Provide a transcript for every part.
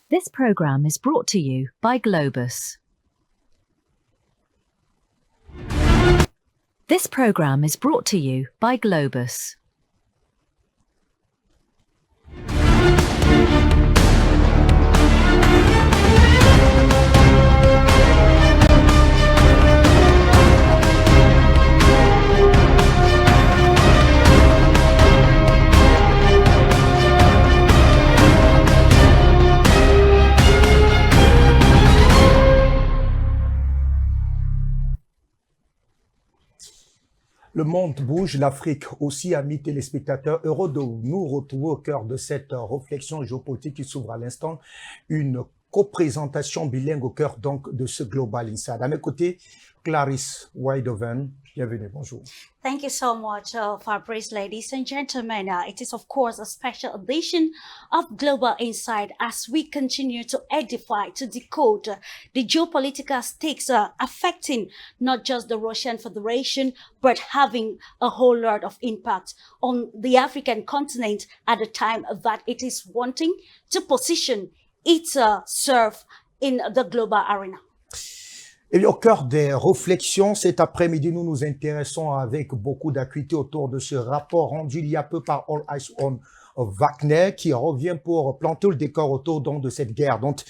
This program is brought to you by Globus. This program is brought to you by Globus. Le monde bouge, l'Afrique aussi, amis téléspectateurs. Heureux de nous retrouver au cœur de cette réflexion géopolitique qui s'ouvre à l'instant. Une co-présentation bilingue au cœur donc de ce Global Inside. À mes côtés, Clarisse Wideoven. Bienvenue, bonjour. Thank you so much, Fabrice, ladies and gentlemen. It is, of course, a special edition of Global Insight as we continue to edify, to decode the geopolitical stakes affecting not just the Russian Federation, but having a whole lot of impact on the African continent at the time that it is wanting to position itself in the global arena. Et au cœur des réflexions, cet après-midi, nous nous intéressons avec beaucoup d'acuité autour de ce rapport rendu il y a peu par All Eyes on Wagner, qui revient pour planter le décor autour donc de cette guerre. Donc,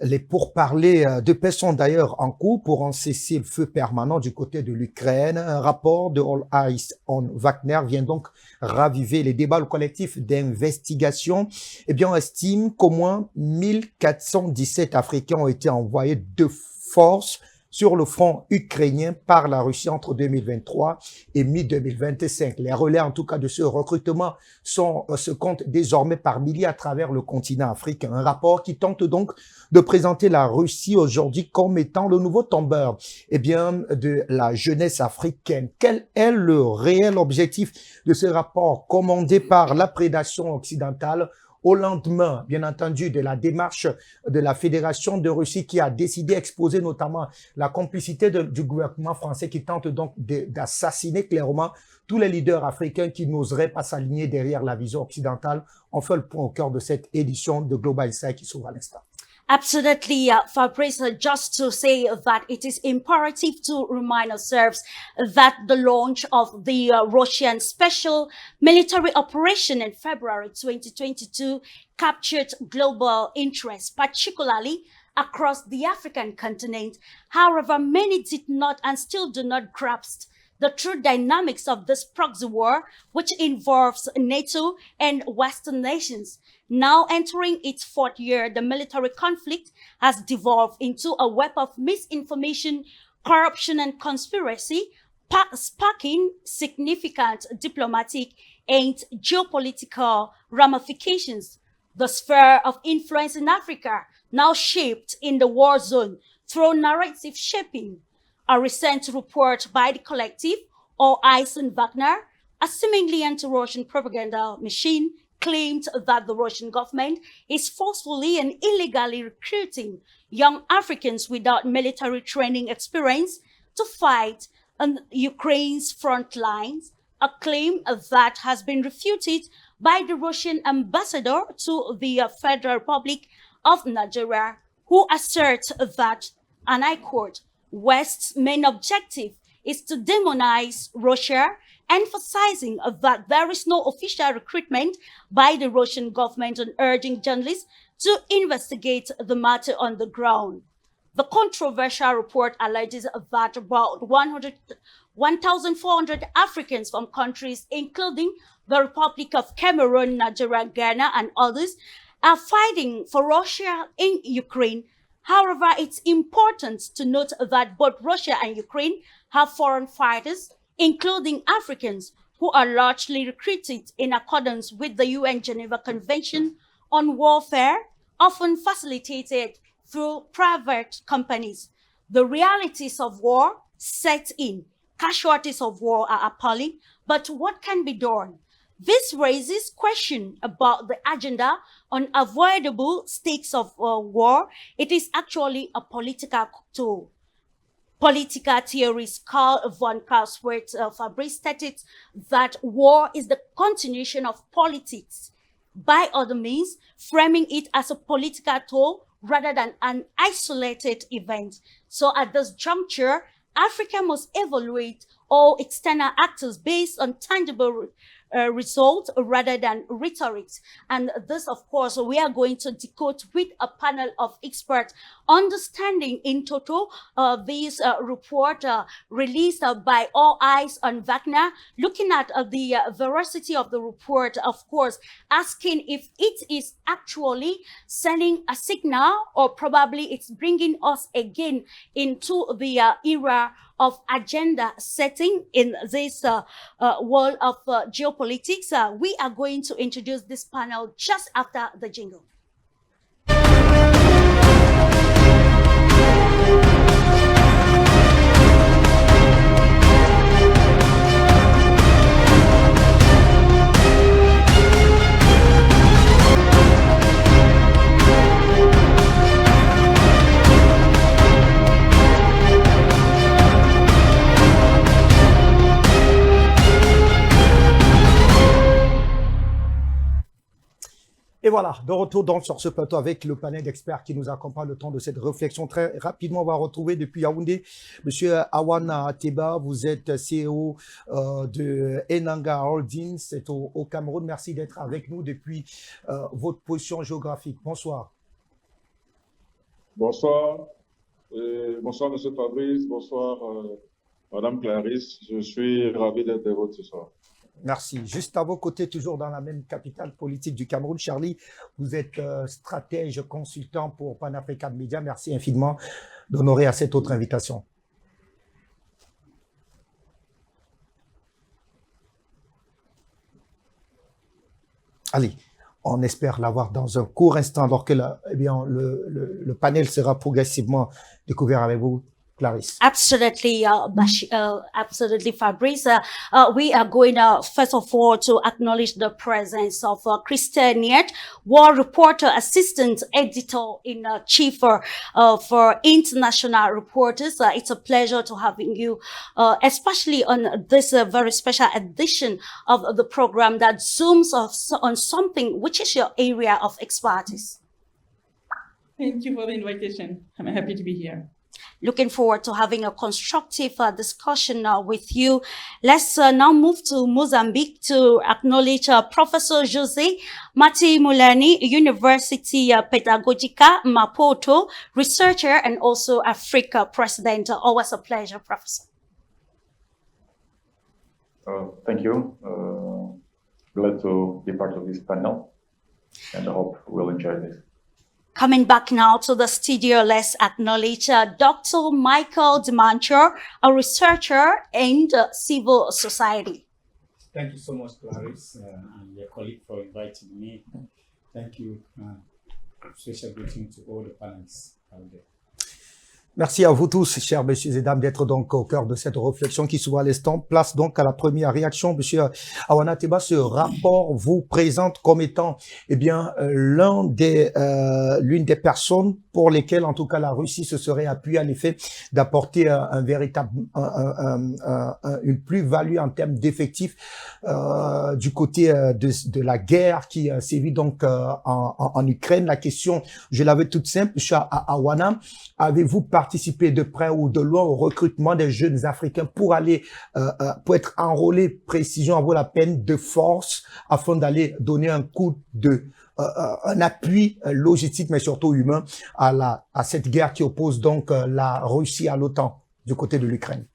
les pourparlers de paix sont d'ailleurs en cours pour en cesser le feu permanent du côté de l'Ukraine. Un rapport de All Eyes on Wagner vient donc raviver les débats. Le collectif d'investigation, on estime qu'au moins 1417 Africains ont été envoyés de force sur le front ukrainien par la Russie entre 2023 et mi-2025. Les relais, en tout cas, de ce recrutement se comptent désormais par milliers à travers le continent africain. Un rapport qui tente donc de présenter la Russie aujourd'hui comme étant le nouveau tombeur, de la jeunesse africaine. Quel est le réel objectif de ce rapport commandé par la prédation occidentale au lendemain, bien entendu, de la démarche de la Fédération de Russie qui a décidé d'exposer notamment la complicité du gouvernement français qui tente donc d'assassiner clairement tous les leaders africains qui n'oseraient pas s'aligner derrière la vision occidentale? On fait le point au cœur de cette édition de Global Insight qui s'ouvre à l'instant. Absolutely, Fabrice, just to say that it is imperative to remind ourselves that the launch of the Russian special military operation in February 2022 captured global interest, particularly across the African continent. However, many did not and still do not grasp the true dynamics of this proxy war, which involves NATO and Western nations. Now entering its fourth year, the military conflict has devolved into a web of misinformation, corruption, and conspiracy, sparking significant diplomatic and geopolitical ramifications. The sphere of influence in Africa, now shaped in the war zone through narrative shaping. A recent report by the collective, All Eyes on Wagner, a seemingly anti-Russian propaganda machine, claimed that the Russian government is forcefully and illegally recruiting young Africans without military training experience to fight on Ukraine's front lines, a claim that has been refuted by the Russian ambassador to the Federal Republic of Nigeria, who asserts that, and I quote, West's main objective is to demonize Russia, emphasizing that there is no official recruitment by the Russian government and urging journalists to investigate the matter on the ground. The controversial report alleges that about 1,400 Africans from countries including the Republic of Cameroon, Nigeria, Ghana, and others are fighting for Russia in Ukraine. However, it's important to note that both Russia and Ukraine have foreign fighters, including Africans, who are largely recruited in accordance with the UN Geneva Convention on Warfare, often facilitated through private companies. The realities of war set in. Casualties of war are appalling, but what can be done? This raises questions about the agenda on avoidable stakes of war. It is actually a political tool. Political theorist Carl von Clausewitz Fabrice stated that war is the continuation of politics. by other means, framing it as a political tool rather than an isolated event. So at this juncture, Africa must evaluate all external actors based on tangible results rather than rhetorics. And this, of course, we are going to decode with a panel of experts, understanding in total this report released by All Eyes on Wagner, looking at the veracity of the report, of course, asking if it is actually sending a signal or probably it's bringing us again into the era of agenda setting in this world of geopolitics. We are going to introduce this panel just after the jingle. Et voilà, de retour donc sur ce plateau avec le panel d'experts qui nous accompagne le temps de cette réflexion. Très rapidement, on va retrouver depuis Yaoundé Monsieur Awana Teba, vous êtes CEO de Enanga Holdings, c'est au Cameroun. Merci d'être avec nous depuis votre position géographique. Bonsoir. Bonsoir. Bonsoir, Monsieur Fabrice. Bonsoir, Madame Clarisse. Je suis ravi d'être de votre ce soir. Merci. Juste à vos côtés, toujours dans la même capitale politique du Cameroun, Charlie, vous êtes stratège consultant pour Panafrican Media. Merci infiniment d'honorer à cette autre invitation. Allez, on espère l'avoir dans un court instant, alors que le panel sera progressivement découvert avec vous. Clarisse. Absolutely, absolutely, Fabrice. We are going first of all to acknowledge the presence of Christian Tait, war reporter, assistant editor in chief for international reporters. It's a pleasure to having you, especially on this very special edition of the program that zooms on something which is your area of expertise. Thank you for the invitation. I'm happy to be here. Looking forward to having a constructive discussion with you. Let's now move to Mozambique to acknowledge Professor José Mati Mulani, University Pedagogica, Maputo, researcher and also Africa president. Always a pleasure, Professor. Thank you. Glad to be part of this panel, and I hope we'll enjoy this. Coming back now to the studio, let's acknowledge Dr. Michael Demancher, a researcher in civil society. Thank you so much, Clarisse, and your colleague for inviting me. Thank you. Special greeting to all the panelists out there. Merci à vous tous, chers messieurs et dames, d'être donc au cœur de cette réflexion qui s'ouvre à l'instant. Place donc à la première réaction. Monsieur Awana Teba, ce rapport vous présente comme étant, l'une des personnes pour lesquelles, en tout cas, la Russie se serait appuyée à l'effet d'apporter une plus-value en termes d'effectifs du côté de la guerre qui sévit donc en Ukraine. La question, je l'avais toute simple, monsieur Awana, avez-vous participé de près ou de loin au recrutement des jeunes Africains pour aller, pour être enrôlés, précision, en vaut la peine, de force, afin d'aller donner un coup un appui logistique, mais surtout humain, à cette guerre qui oppose donc la Russie à l'OTAN du côté de l'Ukraine?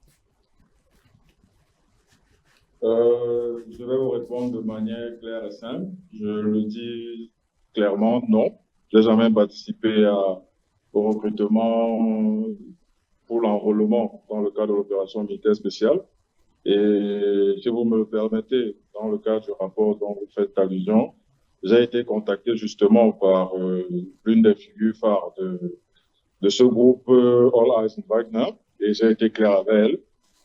Je vais vous répondre de manière claire et simple. Je le dis clairement, non. Je n'ai jamais participé au recrutement pour l'enrôlement dans le cadre de l'opération militaire spéciale. Et si vous me le permettez, dans le cadre du rapport dont vous faites allusion, j'ai été contacté justement par l'une des figures phares de ce groupe All Eyes on Wagner, et j'ai été clair avec elle.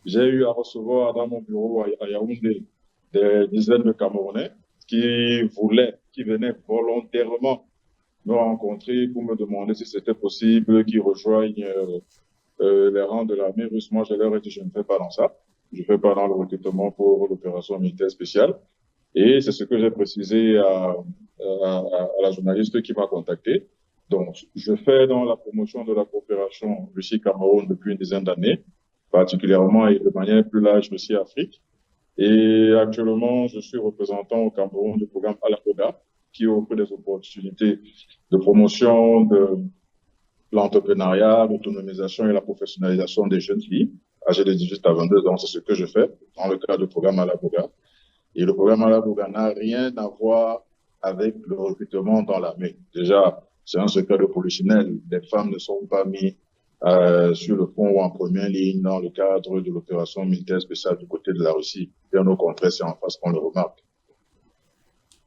J'ai eu à recevoir dans mon bureau à Yaoundé des dizaines de Camerounais qui venaient volontairement me rencontrer pour me demander si c'était possible qu'ils rejoignent les rangs de l'armée russe. Moi, je leur ai dit, je ne fais pas dans ça. Je ne fais pas dans le recrutement pour l'opération militaire spéciale. Et c'est ce que j'ai précisé à la journaliste qui m'a contacté. Donc, je fais dans la promotion de la coopération Russie-Cameroun depuis une dizaine d'années, particulièrement et de manière plus large Russie-Afrique. Et actuellement, je suis représentant au Cameroun du programme Aoew, qui offre des opportunités de promotion de l'entrepreneuriat, l'autonomisation et la professionnalisation des jeunes filles âgées de 18 à 22 ans. C'est ce que je fais dans le cadre du programme Aoew. Et le programme Aoew n'a rien à voir avec le recrutement dans l'armée. Déjà, c'est un secret de polichinelle. Les femmes ne sont pas mises sur le front ou en première ligne dans le cadre de l'opération militaire spéciale du côté de la Russie. Bien au contraire, c'est en face qu'on le remarque.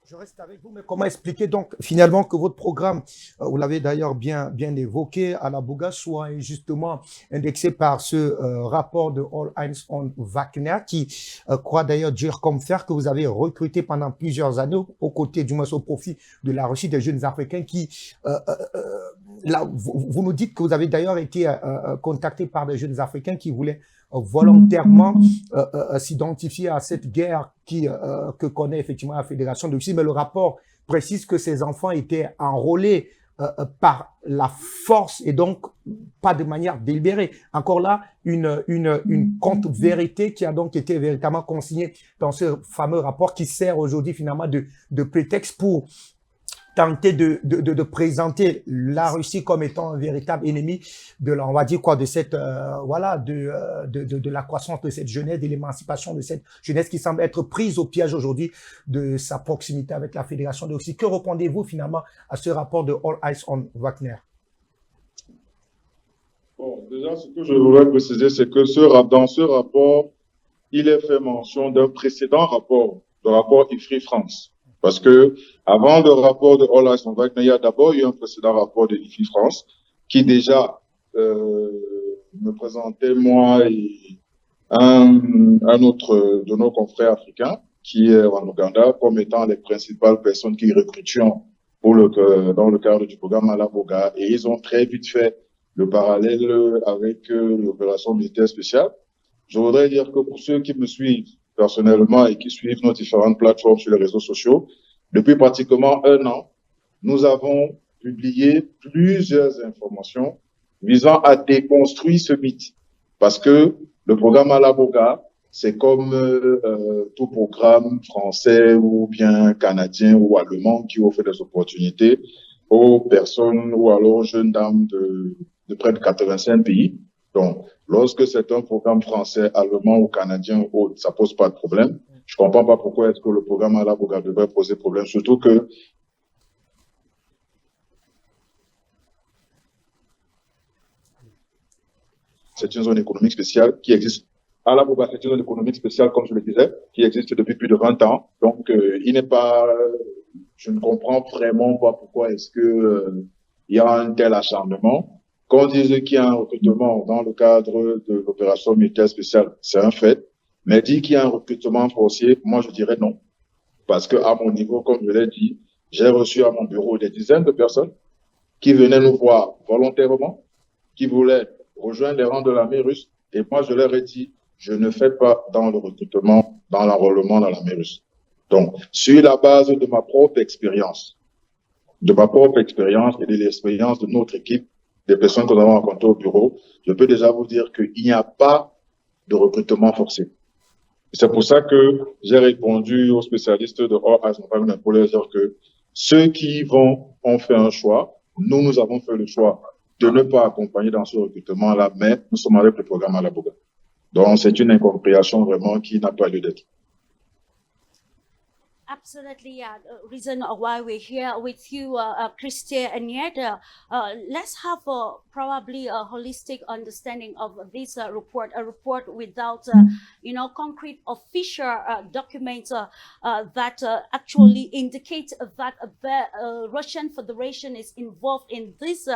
Je reste avec vous, mais comment expliquer donc finalement que votre programme, vous l'avez d'ailleurs bien évoqué, à la Bouga, soit justement indexé par ce rapport de All Hands on Wagner qui croit d'ailleurs dire comme faire que vous avez recruté pendant plusieurs années aux côtés, du moins au profit de la Russie, des jeunes Africains qui, là, vous nous dites que vous avez d'ailleurs été contacté par des jeunes Africains qui voulaient volontairement s'identifier à cette guerre que connaît effectivement la Fédération de Russie, mais le rapport précise que ces enfants étaient enrôlés par la force et donc pas de manière délibérée. Encore là, une contre-vérité qui a donc été véritablement consignée dans ce fameux rapport qui sert aujourd'hui finalement de prétexte pour tenter de présenter la Russie comme étant un véritable ennemi de on va dire quoi, de cette, voilà, de la croissance de cette jeunesse, de l'émancipation de cette jeunesse qui semble être prise au piège aujourd'hui de sa proximité avec la Fédération de Russie. Que répondez-vous finalement à ce rapport de All Eyes on Wagner? Bon, déjà, ce que je voudrais préciser, c'est que dans ce rapport, il est fait mention d'un précédent rapport, le rapport IFRI-France. Parce que avant le rapport de All Eyes on Wagner, il y a d'abord eu un précédent rapport de IFRI-France qui déjà me présentait moi et un autre de nos confrères africains qui est en Ouganda comme étant les principales personnes qui recrutions dans le cadre du programme Aoew. Et ils ont très vite fait le parallèle avec l'opération militaire spéciale. Je voudrais dire que pour ceux qui me suivent personnellement et qui suivent nos différentes plateformes sur les réseaux sociaux, depuis pratiquement un an, nous avons publié plusieurs informations visant à déconstruire ce mythe. Parce que le programme Aoew, c'est comme tout programme français ou bien canadien ou allemand qui offre des opportunités aux personnes ou alors aux jeunes dames de près de 85 pays. Donc, lorsque c'est un programme français, allemand ou canadien ou autre, ça pose pas de problème. Je comprends pas pourquoi est-ce que le programme Aoew devrait poser problème, surtout que c'est une zone économique spéciale qui existe. Aoew, c'est une zone économique spéciale, comme je le disais, qui existe depuis plus de 20 ans. Donc, il n'est pas, je ne comprends vraiment pas pourquoi est-ce que il y a un tel acharnement. Qu'on dise qu'il y a un recrutement dans le cadre de l'opération militaire spéciale, c'est un fait. Mais dire qu'il y a un recrutement forcier, moi je dirais non. Parce que à mon niveau, comme je l'ai dit, j'ai reçu à mon bureau des dizaines de personnes qui venaient nous voir volontairement, qui voulaient rejoindre les rangs de l'armée russe. Et moi, je leur ai dit, je ne fais pas dans le recrutement, dans l'enrôlement dans l'armée russe. Donc, sur la base de ma propre expérience et de l'expérience de notre équipe, des personnes que nous avons rencontrées au bureau, je peux déjà vous dire qu'il n'y a pas de recrutement forcé. C'est pour ça que j'ai répondu aux spécialistes de All Eyes on Wagner pour leur dire que ceux qui ont fait un choix. Nous avons fait le choix de ne pas accompagner dans ce recrutement-là, mais nous sommes avec le programme Aoew. Donc, c'est une incompréhension vraiment qui n'a pas lieu d'être. Absolutely, yeah. The reason why we're here with you, Christian, and yet let's have probably a holistic understanding of this report. A report without, concrete official documents that actually indicate that the Russian Federation is involved in this.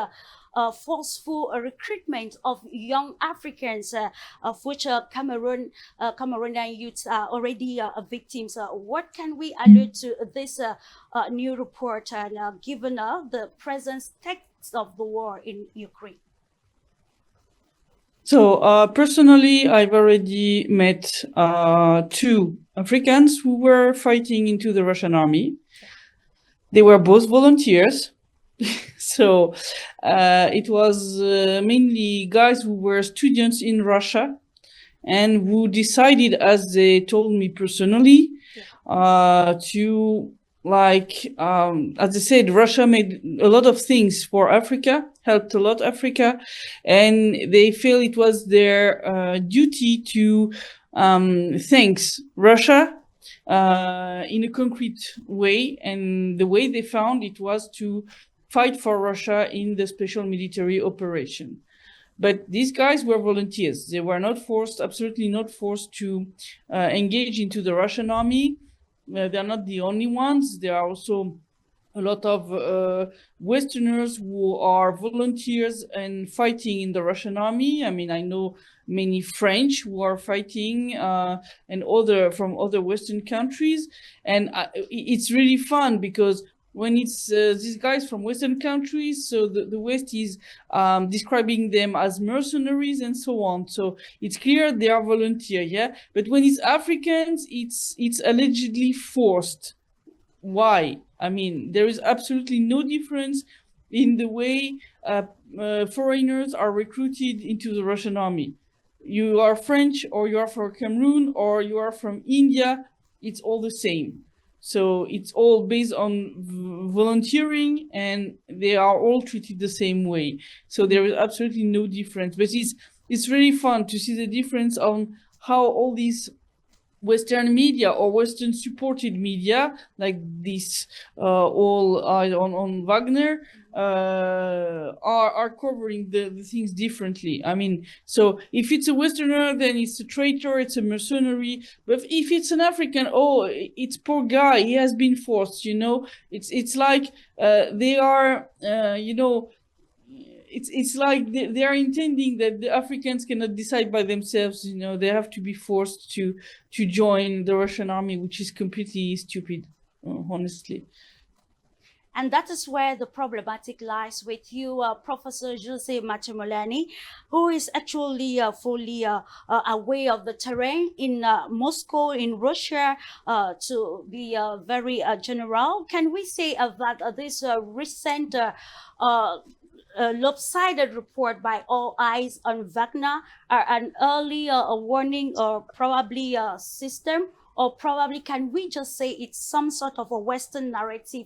Forceful recruitment of young Africans, of which Cameroonian youths are already victims. What can we allude to this new report, and given the present text of the war in Ukraine? So personally, I've already met 2 Africans who were fighting into the Russian army. They were both volunteers. So it was mainly guys who were students in Russia and who decided, as they told me personally, to as I said, Russia made a lot of things for Africa, helped a lot Africa, and they feel it was their duty to thanks Russia in a concrete way. And the way they found it was to fight for Russia in the special military operation. But these guys were volunteers. They were not forced, absolutely not forced to engage into the Russian army. They're not the only ones. There are also a lot of Westerners who are volunteers and fighting in the Russian army. I mean, I know many French who are fighting and from other Western countries. And it's really fun because when it's these guys from Western countries, so the West is describing them as mercenaries and so on. So it's clear they are volunteer, yeah? But when it's Africans, it's allegedly forced. Why? I mean, there is absolutely no difference in the way foreigners are recruited into the Russian army. You are French, or you are from Cameroon, or you are from India, it's all the same. So it's all based on volunteering, and they are all treated the same way. So there is absolutely no difference. But it's really fun to see the difference on how all these Western media or Western supported media like this all on Wagner are covering the things differently. I mean, so if it's a Westerner, then it's a traitor, it's a mercenary. But if it's an African, oh, it's poor guy, he has been forced, you know. It's like they are, you know, it's like they are intending that the Africans cannot decide by themselves. You know, they have to be forced to join the Russian army, which is completely stupid, honestly. And that is where the problematic lies with you, Professor Jose Matamolani, who is actually fully aware of the terrain in Moscow, in Russia, to be very general. Can we say that this recent lopsided report by All Eyes on Wagner are an early warning or probably a system? Or probably, can we just say it's some sort of a Western narrative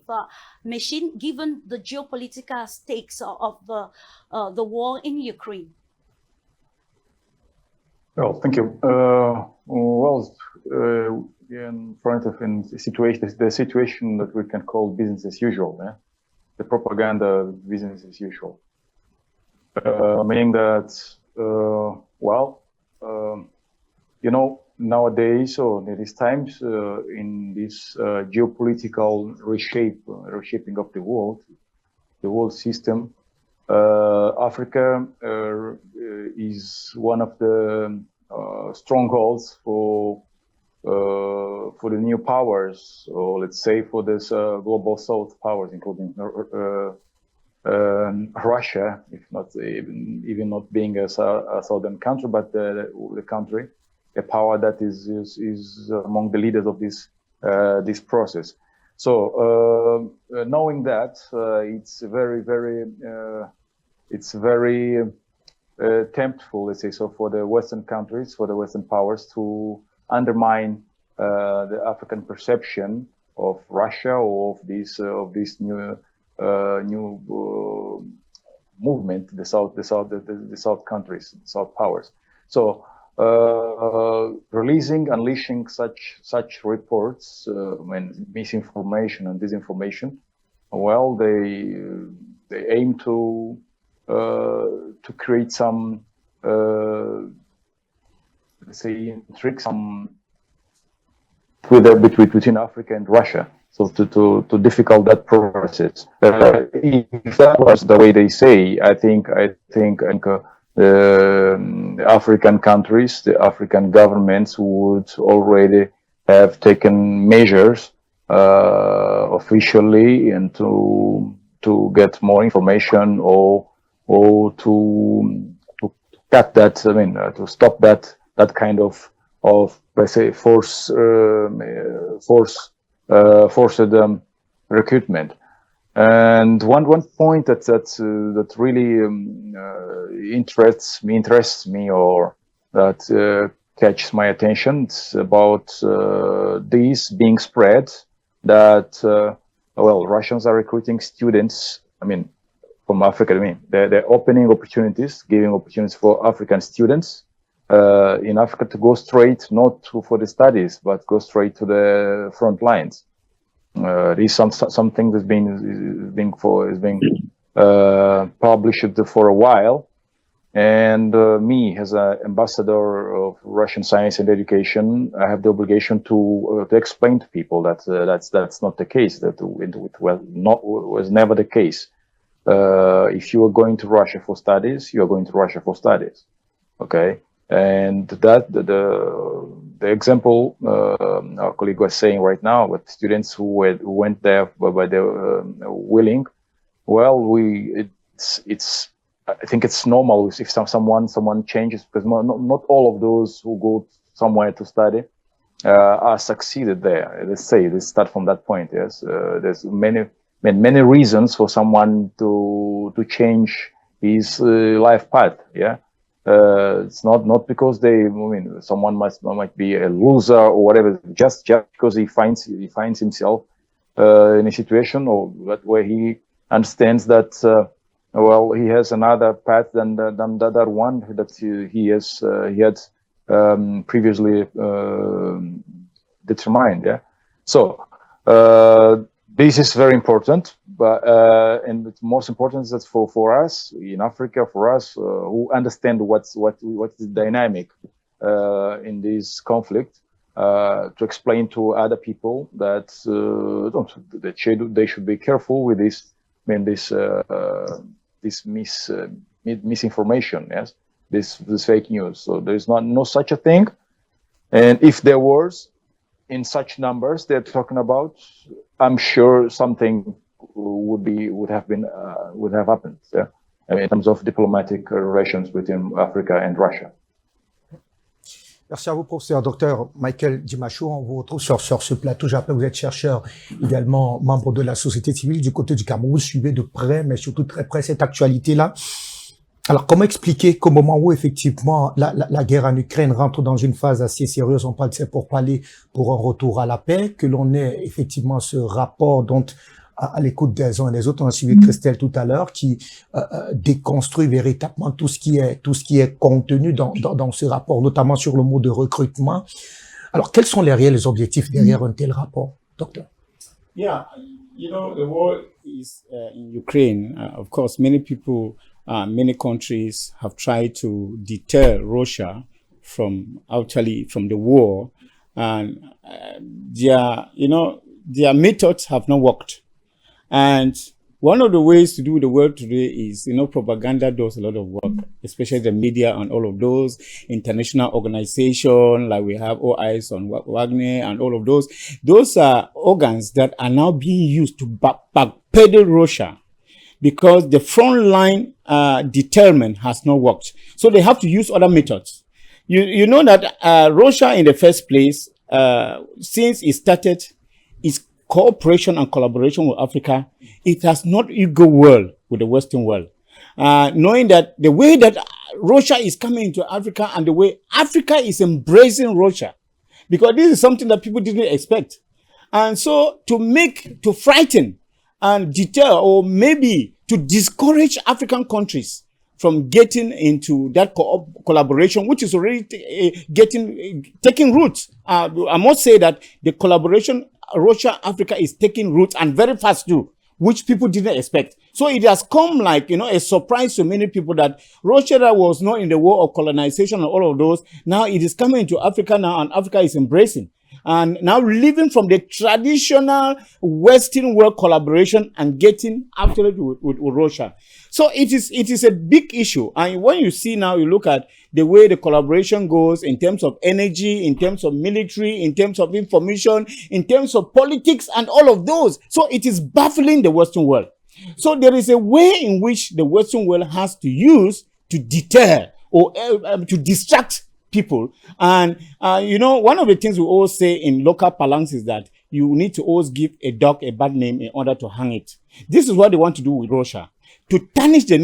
machine, given the geopolitical stakes of the war in Ukraine? Well, thank you. In front of the situation that we can call business as usual, the propaganda business as usual, meaning that, you know, nowadays, or in these times, in this geopolitical reshaping of the world system, Africa is one of the strongholds for the new powers, or let's say for this global South powers, including Russia, if not even not being a southern country, but the country. A power that is among the leaders of this process. So knowing that, it's very temptful, let's say, so for the Western countries, for the Western powers to undermine the African perception of Russia or of this new movement, the South countries, South powers. So. Unleashing such reports, misinformation and disinformation, well, they aim to create some, let's say, intrigue, some between Africa and Russia. So to difficult that process. If that was the way they say, I think. The African countries, the African governments would already have taken measures officially and to get more information or to cut that. I mean, to stop that kind of let's say forced recruitment. And one point that really interests me, or that catches my attention, it's about this being spread, that well, Russians are recruiting students, I mean, from Africa. I mean, they're opening opportunities, giving opportunities for African students in Africa to go straight, not for the studies, but go straight to the front lines. This is something that's being published for a while, and me, as an ambassador of Russian science and education, I have the obligation to explain to people that that's not the case. That was never the case. If you are going to Russia for studies, you are going to Russia for studies. Okay, and that the example our colleague was saying right now, with students who went there by their willing. Well, I think it's normal if someone changes, because not all of those who go somewhere to study are succeeded there. Let's start from that point. Yes, there's many reasons for someone to change his life path. Yeah. It's not because someone might be a loser or whatever, just because he finds himself in a situation where he understands that well, he has another path than the other one that he had previously determined. Yeah, so this is very important, but and the most important is that for us in Africa, for us who understand what is the dynamic in this conflict, to explain to other people that they should be careful with this. I mean, this misinformation, yes, this fake news. So there is no such a thing, and if there was, in such numbers they're talking about, I'm sure something would have happened. Yeah? I mean, in terms of diplomatic relations between Africa and Russia. Merci à vous, professeur Dr Michael Dimachou. On vous retrouve sur ce plateau. Je rappelle, vous êtes chercheur, également membre de la société civile du côté du Cameroun. Vous suivez de près, mais surtout très près, cette actualité-là. Alors, comment expliquer qu'au moment où, effectivement, la guerre en Ukraine rentre dans une phase assez sérieuse, on parle de pour parler pour un retour à la paix, que l'on ait effectivement ce rapport dont à l'écoute des uns et des autres, on a suivi Christelle tout à l'heure, qui déconstruit véritablement tout ce qui est contenu dans ce rapport, notamment sur le mot de recrutement. Alors, quels sont les réels objectifs derrière un tel rapport, docteur? Yeah, the war is in Ukraine. Of course, many people, many countries have tried to deter Russia from the war, and their methods have not worked. And one of the ways to do the work today is, propaganda does a lot of work, especially the media and all of those international organizations, like we have OIs on Wagner and all of those. Those are organs that are now being used to backpedal Russia, because the front line deterrent has not worked. So they have to use other methods. You know that Russia, in the first place, since it started its cooperation and collaboration with Africa, it has not go well with the Western world. Knowing that the way that Russia is coming into Africa and the way Africa is embracing Russia, because this is something that people didn't expect. And so to frighten and deter, or maybe to discourage African countries from getting into that collaboration, which is already taking root. I must say that the collaboration Russia-Africa is taking root, and very fast too, which people didn't expect. So it has come like, a surprise to many people that Russia that was not in the war of colonization and all of those, now it is coming into Africa now, and Africa is embracing. And now living from the traditional Western world collaboration and getting after it with Russia. So it is a big issue. And when you see now, you look at the way the collaboration goes in terms of energy, in terms of military, in terms of information, in terms of politics and all of those. So it is baffling the Western world. So there is a way in which the Western world has to use to deter or to distract people. And, one of the things we always say in local parlance is that you need to always give a dog a bad name in order to hang it. This is what they want to do with Russia, to tarnish the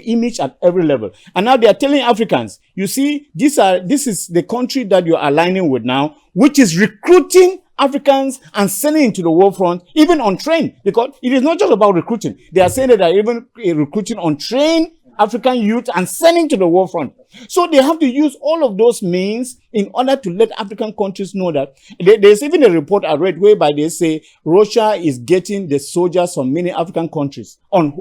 image at every level. And now they are telling Africans, you see, this is the country that you're aligning with now, which is recruiting Africans and sending into the war front, even on train, because it is not just about recruiting. They are saying that they are even recruiting on train African youth and sending to the war front. So they have to use all of those means in order to let African countries know that. There's even a report I read whereby they say Russia is getting the soldiers from many African countries in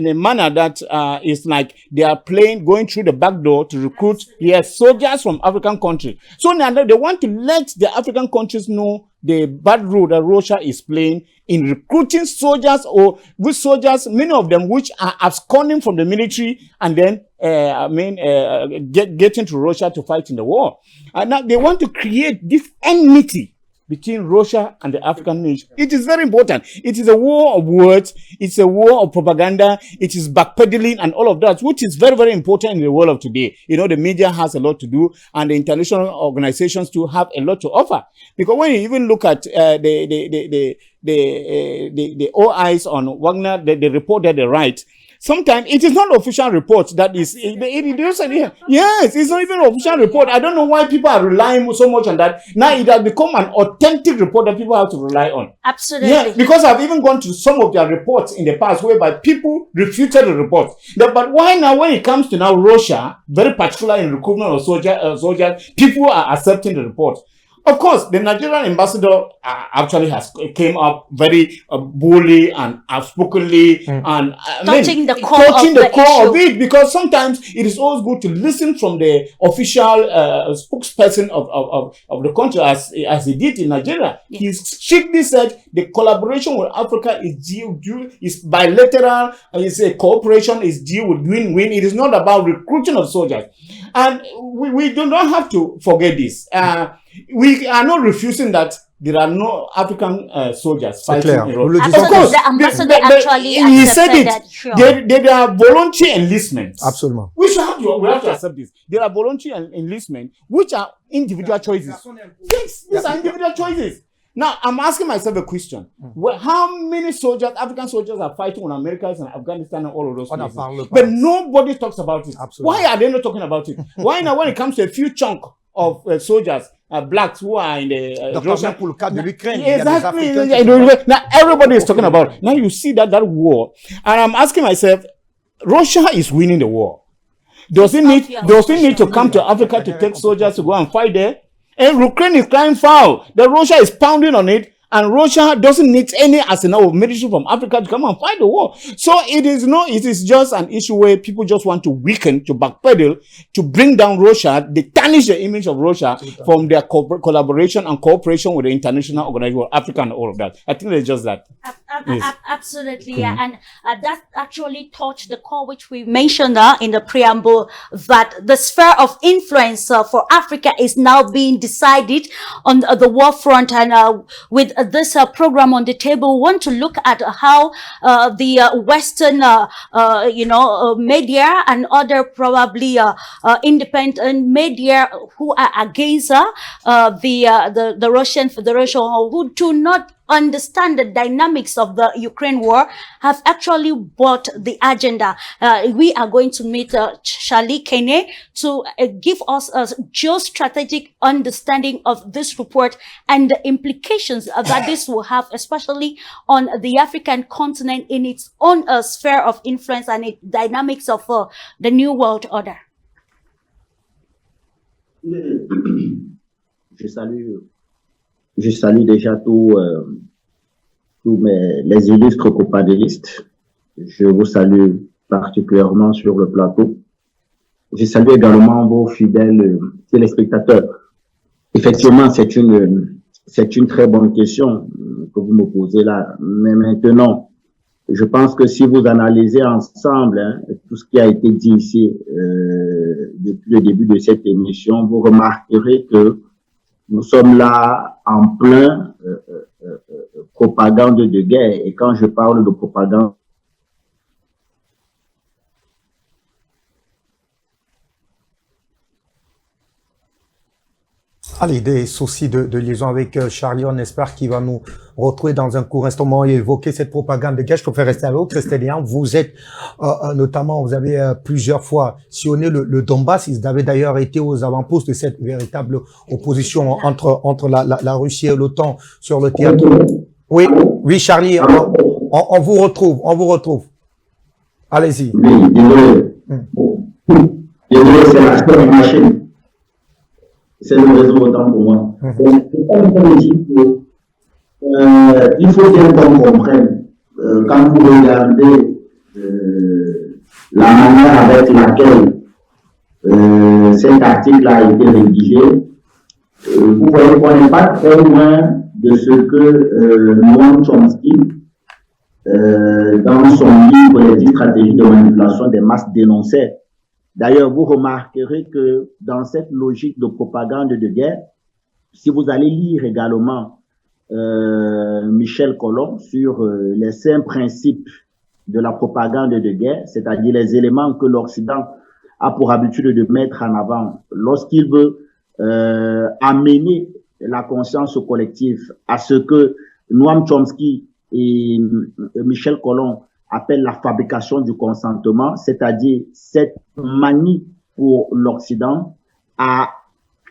a manner that is like they are going through the back door to recruit soldiers from African countries. So now they want to let the African countries know the bad role that Russia is playing in recruiting soldiers, or with soldiers, many of them which are absconding from the military and then getting to Russia to fight in the war. And now they want to create this enmity between Russia and the African nation. It is very important. It is a war of words. It's a war of propaganda. It is backpedaling and all of that, which is very, very important in the world of today. The media has a lot to do, and the international organizations too have a lot to offer. Because when you even look at the OIs on Wagner, the report that they write, sometimes it is not official report that is, yes, it's not even an official report. I don't know why people are relying so much on that. Now it has become an authentic report that people have to rely on. Absolutely. Yeah, because I've even gone to some of their reports in the past whereby people refuted the report. But why now, when it comes to now Russia, very particular in recruitment of soldiers, people are accepting the report? Of course, the Nigerian ambassador actually came up very boldly and outspokenly and touching the core of it, because sometimes it is always good to listen from the official spokesperson of the country, as he did in Nigeria. Yes. He strictly said the collaboration with Africa is bilateral, and it's a cooperation is due with win-win. It is not about recruiting of soldiers, and we do not have to forget this. We are not refusing that there are no African soldiers fighting in Russia. Of course, the ambassador actually he said it. That, sure. There are voluntary enlistments. Absolutely. We have to accept this. There are voluntary enlistments, which are individual choices. Yes, these are individual choices. Now, I'm asking myself a question. How many African soldiers are fighting on Americans and Afghanistan and all of those places? But nobody talks about it. Absolutely. Why are they not talking about it? Why now, when it comes to a few chunk of soldiers, blacks who are in the Russian pool, exactly. Now everybody is talking about it. Now you see that war, and I'm asking myself, Russia is winning the war. Does it need to come to Africa to take soldiers to go and fight there? And Ukraine is crying foul. The Russia is pounding on it, and Russia doesn't need any arsenal of military from Africa to come and fight the war. So it is just an issue where people just want to weaken, to backpedal, to bring down Russia, they tarnish the image of Russia from their collaboration and cooperation with the international organization, Africa and all of that. I think it's just that. Yes. Absolutely, yeah. And that actually touched the core which we mentioned in the preamble, that the sphere of influence for Africa is now being decided on the war front. And with this program on the table, we want to look at how the Western, media and other probably independent media who are against the Russian Federation, who do not understand the dynamics of the Ukraine war, have actually bought the agenda. We are going to meet Charlie Kene to give us a geostrategic understanding of this report and the implications that this will have, especially on the African continent in its own sphere of influence and its dynamics of the new world order. Je salue déjà tous les illustres copanélistes. Je vous salue particulièrement sur le plateau. Je salue également vos fidèles téléspectateurs. Effectivement, c'est une très bonne question que vous me posez là. Mais maintenant, je pense que si vous analysez ensemble tout ce qui a été dit ici depuis le début de cette émission, vous remarquerez que nous sommes là en plein propagande de guerre. Et quand je parle de propagande Allez, des soucis de liaison avec Charlie, on espère qu'il va nous retrouver dans un court instant et évoquer cette propagande de guerre. Je préfère rester avec vous, Christélien. Vous êtes, notamment, vous avez plusieurs fois sillonné le Donbass. Ils avaient d'ailleurs été aux avant-postes de cette véritable opposition entre la Russie et l'OTAN sur le théâtre. Oui, oui, Charlie, on vous retrouve. Allez-y. Oui, désolé. Désolé, c'est la seule machine. C'est le réseau autant pour moi. Il faut bien qu'on comprenne, quand vous regardez la manière avec laquelle cet article a été rédigé, vous voyez qu'on n'est pas très loin de ce que Noam Chomsky, dans son livre Les 10 stratégies de manipulation des masses, dénonçait. D'ailleurs, vous remarquerez que dans cette logique de propagande de guerre, si vous allez lire également Michel Colomb sur les 5 principes de la propagande de guerre, c'est-à-dire les éléments que l'Occident a pour habitude de mettre en avant lorsqu'il veut amener la conscience collective à ce que Noam Chomsky et Michel Colomb appellent la fabrication du consentement, c'est-à-dire cette manie pour l'Occident à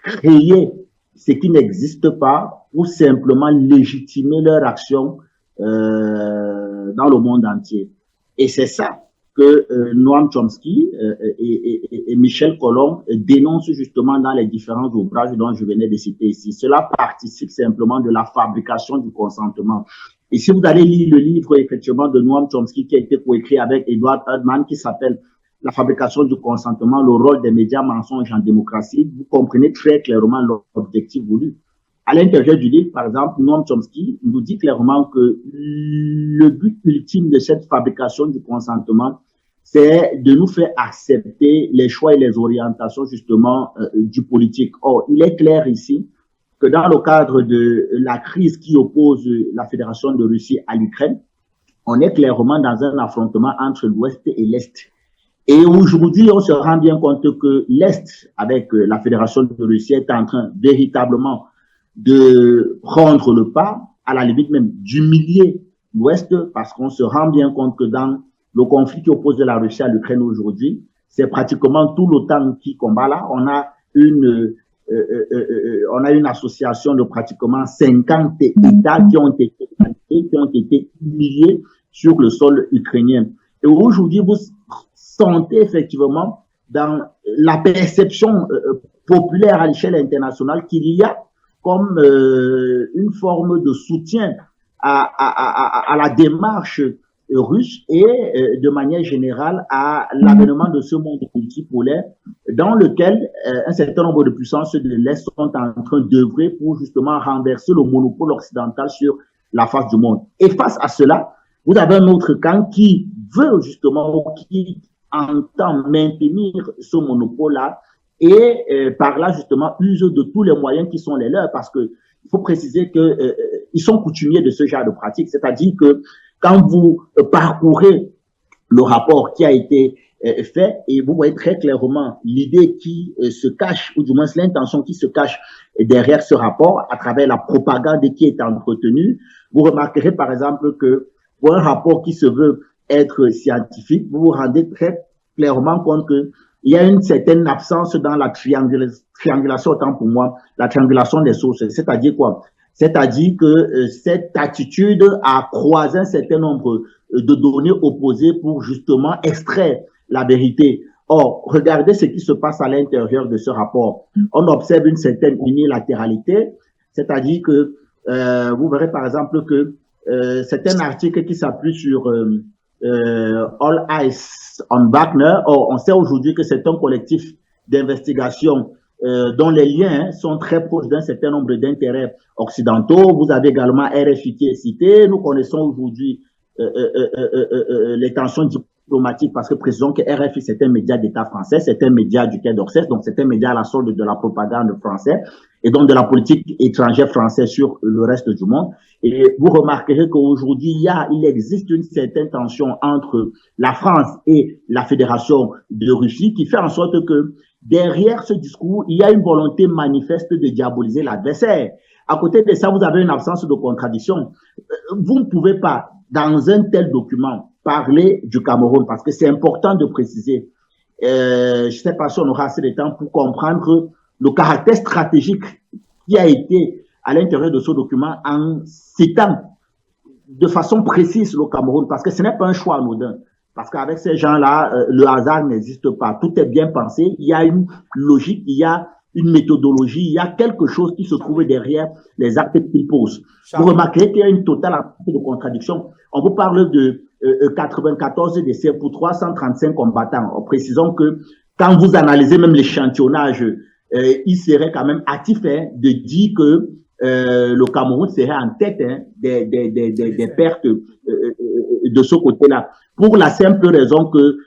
créer ce qui n'existe pas pour simplement légitimer leur action dans le monde entier. Et c'est ça que Noam Chomsky et Michel Colomb dénoncent justement dans les différents ouvrages dont je venais de citer ici. Cela participe simplement de la fabrication du consentement. Et si vous allez lire le livre, effectivement, de Noam Chomsky, qui a été coécrit avec Edward Herdman, qui s'appelle La fabrication du consentement, le rôle des médias mensonges en démocratie, vous comprenez très clairement l'objectif voulu. À l'intérieur du livre, par exemple, Noam Chomsky nous dit clairement que le but ultime de cette fabrication du consentement, c'est de nous faire accepter les choix et les orientations, justement, du politique. Or, il est clair ici que dans le cadre de la crise qui oppose la Fédération de Russie à l'Ukraine, on est clairement dans un affrontement entre l'Ouest et l'Est. Et aujourd'hui, on se rend bien compte que l'Est, avec la Fédération de Russie, est en train véritablement de prendre le pas, à la limite même d'humilier l'Ouest, parce qu'on se rend bien compte que dans le conflit qui oppose la Russie à l'Ukraine aujourd'hui, c'est pratiquement tout l'OTAN qui combat là. On a une association de pratiquement 50 États qui ont été humiliés sur le sol ukrainien. Et aujourd'hui, vous sentez effectivement dans la perception populaire à l'échelle internationale qu'il y a comme une forme de soutien à la démarche russe et de manière générale à l'avènement de ce monde multipolaire dans lequel un certain nombre de puissances de l'Est sont en train d'œuvrer pour justement renverser le monopole occidental sur la face du monde. Et face à cela, vous avez un autre camp qui veut justement, qui entend maintenir ce monopole-là et par là justement use de tous les moyens qui sont les leurs, parce que il faut préciser que ils sont coutumiers de ce genre de pratique, c'est-à-dire que quand vous parcourez le rapport qui a été fait, et vous voyez très clairement l'idée qui se cache, ou du moins l'intention qui se cache derrière ce rapport à travers la propagande qui est entretenue, vous remarquerez par exemple que pour un rapport qui se veut être scientifique, vous vous rendez très clairement compte que il y a une certaine absence dans la triangulation, autant pour moi, la triangulation des sources. C'est-à-dire quoi? C'est-à-dire que cette attitude à croiser un certain nombre de données opposées pour justement extraire la vérité. Or, regardez ce qui se passe à l'intérieur de ce rapport. On observe une certaine unilatéralité, c'est-à-dire que vous verrez par exemple que c'est un article qui s'appuie sur All Eyes on Wagner. Or, on sait aujourd'hui que c'est un collectif d'investigation dont les liens sont très proches d'un certain nombre d'intérêts occidentaux. Vous avez également RFI qui est cité. Nous connaissons aujourd'hui les tensions diplomatiques parce que précisons que RFI c'est un média d'État français, c'est un média du Quai d'Orsay, donc c'est un média à la solde de la propagande française et donc de la politique étrangère française sur le reste du monde. Et vous remarquerez qu'aujourd'hui il existe une certaine tension entre la France et la Fédération de Russie qui fait en sorte que derrière ce discours, il y a une volonté manifeste de diaboliser l'adversaire. À côté de ça, vous avez une absence de contradiction. Vous ne pouvez pas, dans un tel document, parler du Cameroun, parce que c'est important de préciser. Je ne sais pas si on aura assez de temps pour comprendre le caractère stratégique qui a été à l'intérieur de ce document en citant de façon précise le Cameroun, parce que ce n'est pas un choix anodin. Parce qu'avec ces gens-là, le hasard n'existe pas. Tout est bien pensé. Il y a une logique, il y a une méthodologie, il y a quelque chose qui se trouve derrière les actes qu'ils posent. Vous remarquerez qu'il y a une totale absence de contradiction. On vous parle de 94 décès pour 335 combattants. En précisant que quand vous analysez même l'échantillonnage, il serait quand même hâtif de dire que le Cameroun serait en tête des pertes de ce côté-là. Pour la simple raison que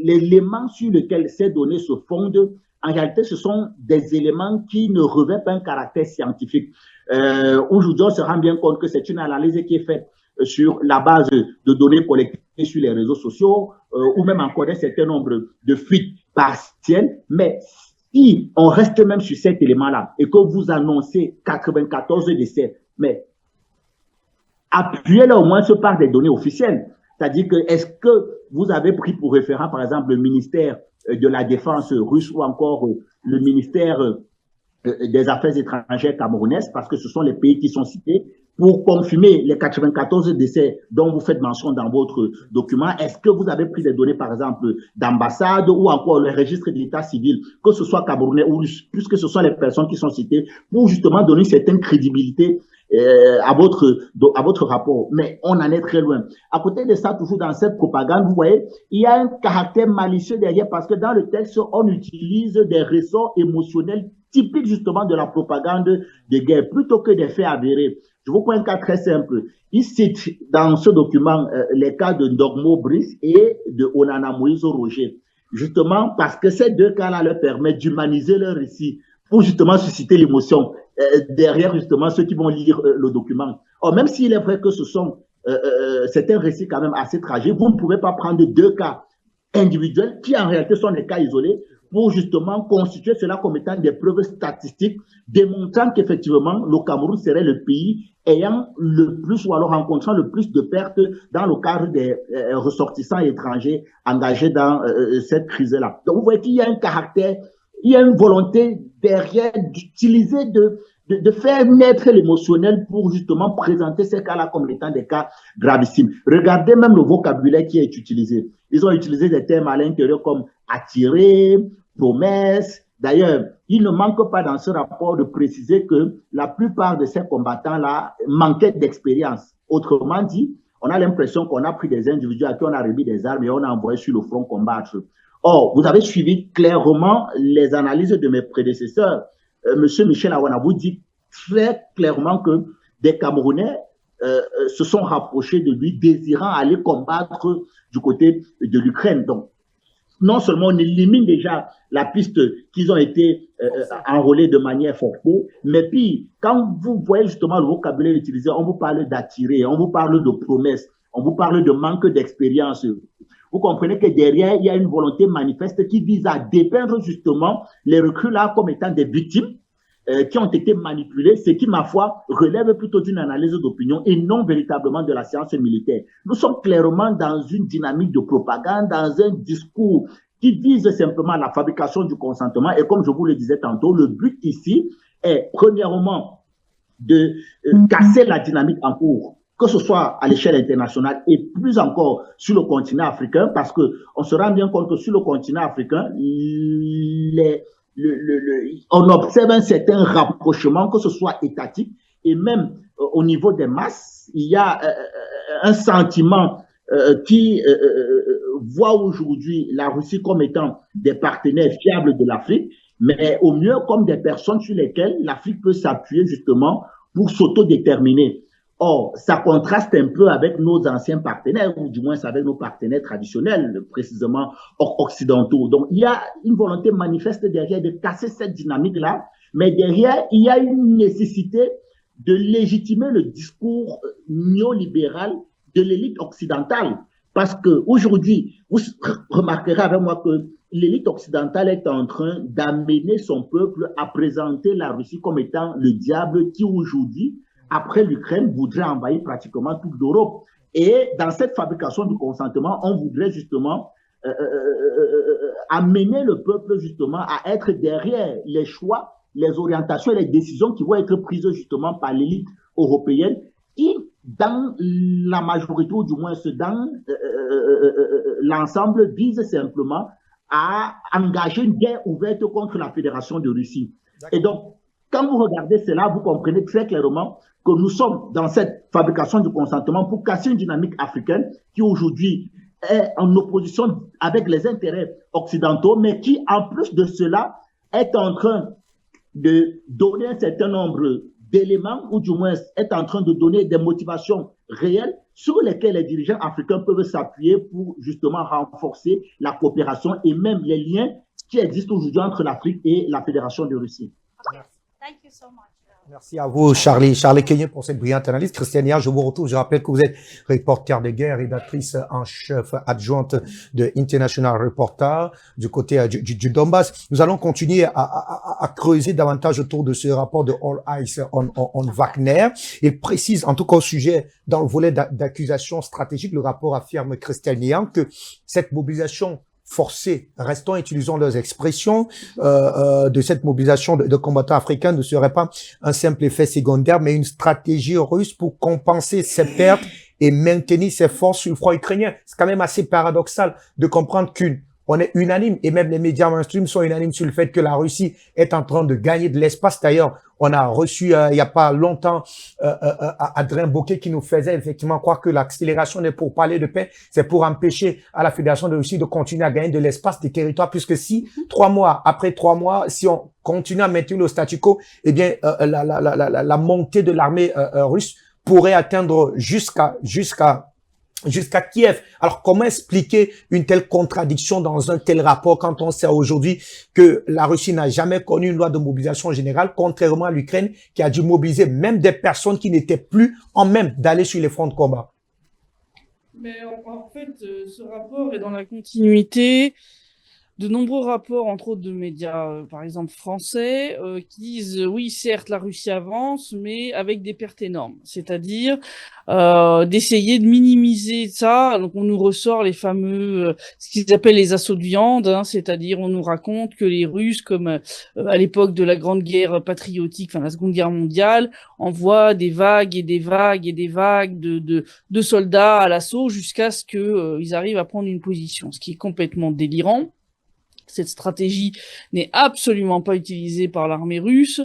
l'élément sur lequel ces données se fondent, en réalité, ce sont des éléments qui ne revêtent pas un caractère scientifique. Aujourd'hui, on se rend bien compte que c'est une analyse qui est faite sur la base de données collectées sur les réseaux sociaux ou même encore un certain nombre de fuites partielles. Mais si on reste même sur cet élément-là et que vous annoncez 94 décès, mais appuyez-le au moins par des données officielles. C'est-à-dire que est-ce que vous avez pris pour référent, par exemple, le ministère de la Défense russe ou encore le ministère des Affaires étrangères camerounaises, parce que ce sont les pays qui sont cités, pour confirmer les 94 décès dont vous faites mention dans votre document? Est-ce que vous avez pris des données, par exemple, d'ambassade ou encore le registre d'état civil, que ce soit camerounais ou russe, puisque ce sont les personnes qui sont citées, pour justement donner une certaine crédibilité à votre rapport? Mais on en est très loin. À côté de ça, toujours dans cette propagande, vous voyez, il y a un caractère malicieux derrière, parce que dans le texte, on utilise des ressorts émotionnels typiques justement de la propagande de guerre, plutôt que des faits avérés. Je vous prends un cas très simple. Il cite dans ce document les cas de Ndogmo Brice et de Onana Moïse Roger, justement parce que ces deux cas-là leur permettent d'humaniser leur récit pour justement susciter l'émotion derrière justement ceux qui vont lire le document. Or, même s'il est vrai que c'est un récit quand même assez tragique, vous ne pouvez pas prendre deux cas individuels qui en réalité sont des cas isolés pour justement constituer cela comme étant des preuves statistiques démontrant qu'effectivement le Cameroun serait le pays ayant le plus ou alors rencontrant le plus de pertes dans le cadre des ressortissants étrangers engagés dans cette crise-là. Donc vous voyez qu'il y a un caractère, il y a une volonté derrière d'utiliser, de faire naître l'émotionnel pour justement présenter ces cas-là comme étant des cas gravissimes. Regardez même le vocabulaire qui est utilisé. Ils ont utilisé des termes à l'intérieur comme attirer, promesse. D'ailleurs, il ne manque pas dans ce rapport de préciser que la plupart de ces combattants-là manquaient d'expérience. Autrement dit, on a l'impression qu'on a pris des individus à qui on a remis des armes et on a envoyé sur le front combattre. Or, vous avez suivi clairement les analyses de mes prédécesseurs. Monsieur Michel Aoew dit très clairement que des Camerounais se sont rapprochés de lui, désirant aller combattre du côté de l'Ukraine. Donc, non seulement on élimine déjà la piste qu'ils ont été enrôlés de manière forcée, mais puis, quand vous voyez justement le vocabulaire utilisé, on vous parle d'attirer, on vous parle de promesses, on vous parle de manque d'expérience. Vous comprenez que derrière, il y a une volonté manifeste qui vise à dépeindre justement les recrues-là comme étant des victimes qui ont été manipulés, ce qui, ma foi, relève plutôt d'une analyse d'opinion et non véritablement de la science militaire. Nous sommes clairement dans une dynamique de propagande, dans un discours qui vise simplement la fabrication du consentement. Et comme je vous le disais tantôt, le but ici est, premièrement, de casser la dynamique en cours, que ce soit à l'échelle internationale et plus encore sur le continent africain, parce que on se rend bien compte que sur le continent africain, on observe un certain rapprochement, que ce soit étatique et même au niveau des masses. Il y a un sentiment qui voit aujourd'hui la Russie comme étant des partenaires fiables de l'Afrique, mais au mieux comme des personnes sur lesquelles l'Afrique peut s'appuyer justement pour s'autodéterminer. Or, ça contraste un peu avec nos anciens partenaires, ou du moins avec nos partenaires traditionnels, précisément occidentaux. Donc, il y a une volonté manifeste derrière de casser cette dynamique-là, mais derrière, il y a une nécessité de légitimer le discours néolibéral de l'élite occidentale. Parce que aujourd'hui, vous remarquerez avec moi que l'élite occidentale est en train d'amener son peuple à présenter la Russie comme étant le diable qui aujourd'hui, après l'Ukraine, voudrait envahir pratiquement toute l'Europe. Et dans cette fabrication du consentement, on voudrait justement amener le peuple justement à être derrière les choix, les orientations et les décisions qui vont être prises justement par l'élite européenne qui, dans la majorité ou du moins dans l'ensemble, vise simplement à engager une guerre ouverte contre la Fédération de Russie. Et donc, quand vous regardez cela, vous comprenez très clairement que nous sommes dans cette fabrication du consentement pour casser une dynamique africaine qui aujourd'hui est en opposition avec les intérêts occidentaux, mais qui, en plus de cela, est en train de donner un certain nombre d'éléments, ou du moins est en train de donner des motivations réelles sur lesquelles les dirigeants africains peuvent s'appuyer pour justement renforcer la coopération et même les liens qui existent aujourd'hui entre l'Afrique et la Fédération de Russie. Thank you so much. Merci à vous, Charlie Kenyon, pour cette brillante analyse. Christiane, je vous retrouve. Je rappelle que vous êtes reporter de guerre, rédactrice en chef adjointe de International Reporter du côté du Donbass. Nous allons continuer à creuser davantage autour de ce rapport de All Eyes on Wagner. Il précise, en tout cas au sujet, dans le volet d'accusation stratégique, le rapport affirme, Christiane, que cette mobilisation forcés, restons, utilisons leurs expressions, de cette mobilisation de combattants africains ne serait pas un simple effet secondaire, mais une stratégie russe pour compenser ses pertes et maintenir ses forces sur le front ukrainien. C'est quand même assez paradoxal de comprendre on est unanime, et même les médias mainstream sont unanimes sur le fait que la Russie est en train de gagner de l'espace. D'ailleurs, on a reçu il n'y a pas longtemps Adrien Bocquet qui nous faisait effectivement croire que l'accélération n'est pour parler de paix, c'est pour empêcher à la Fédération de Russie de continuer à gagner de l'espace, des territoires, puisque si 3 mois, après 3 mois, si on continue à maintenir le statu quo, eh bien la montée de l'armée russe pourrait atteindre jusqu'à Kiev. Alors, comment expliquer une telle contradiction dans un tel rapport quand on sait aujourd'hui que la Russie n'a jamais connu une loi de mobilisation générale, contrairement à l'Ukraine qui a dû mobiliser même des personnes qui n'étaient plus en même d'aller sur les fronts de combat? Mais en fait, ce rapport est dans la continuité de nombreux rapports, entre autres de médias, par exemple français, qui disent oui, certes, la Russie avance, mais avec des pertes énormes. C'est-à-dire d'essayer de minimiser ça. Donc on nous ressort les fameux, ce qu'ils appellent les assauts de viande, hein, c'est-à-dire on nous raconte que les Russes, comme à l'époque de la Grande Guerre patriotique, enfin la Seconde Guerre mondiale, envoient des vagues et des vagues et des vagues de soldats à l'assaut jusqu'à ce que ils arrivent à prendre une position, ce qui est complètement délirant. Cette stratégie n'est absolument pas utilisée par l'armée russe,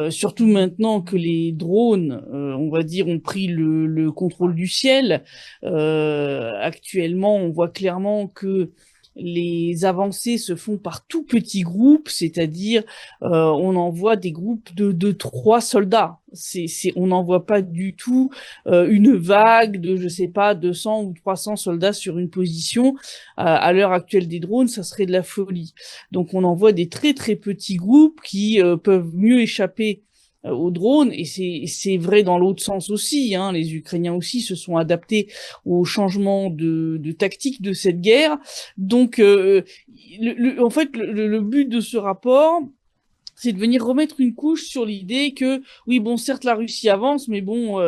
surtout maintenant que les drones, on va dire, ont pris le contrôle du ciel. Actuellement, on voit clairement que les avancées se font par tout petits groupes, c'est-à-dire on envoie des groupes de 3 soldats. On n'envoie pas du tout une vague de, je sais pas, 200 ou 300 soldats sur une position. À l'heure actuelle des drones, ça serait de la folie. Donc on envoie des très très petits groupes qui peuvent mieux échapper aux drones, et c'est vrai dans l'autre sens aussi, hein. Les Ukrainiens aussi se sont adaptés au changement de tactique de cette guerre. Donc en fait le but de ce rapport, c'est de venir remettre une couche sur l'idée que oui, bon, certes la Russie avance, mais bon,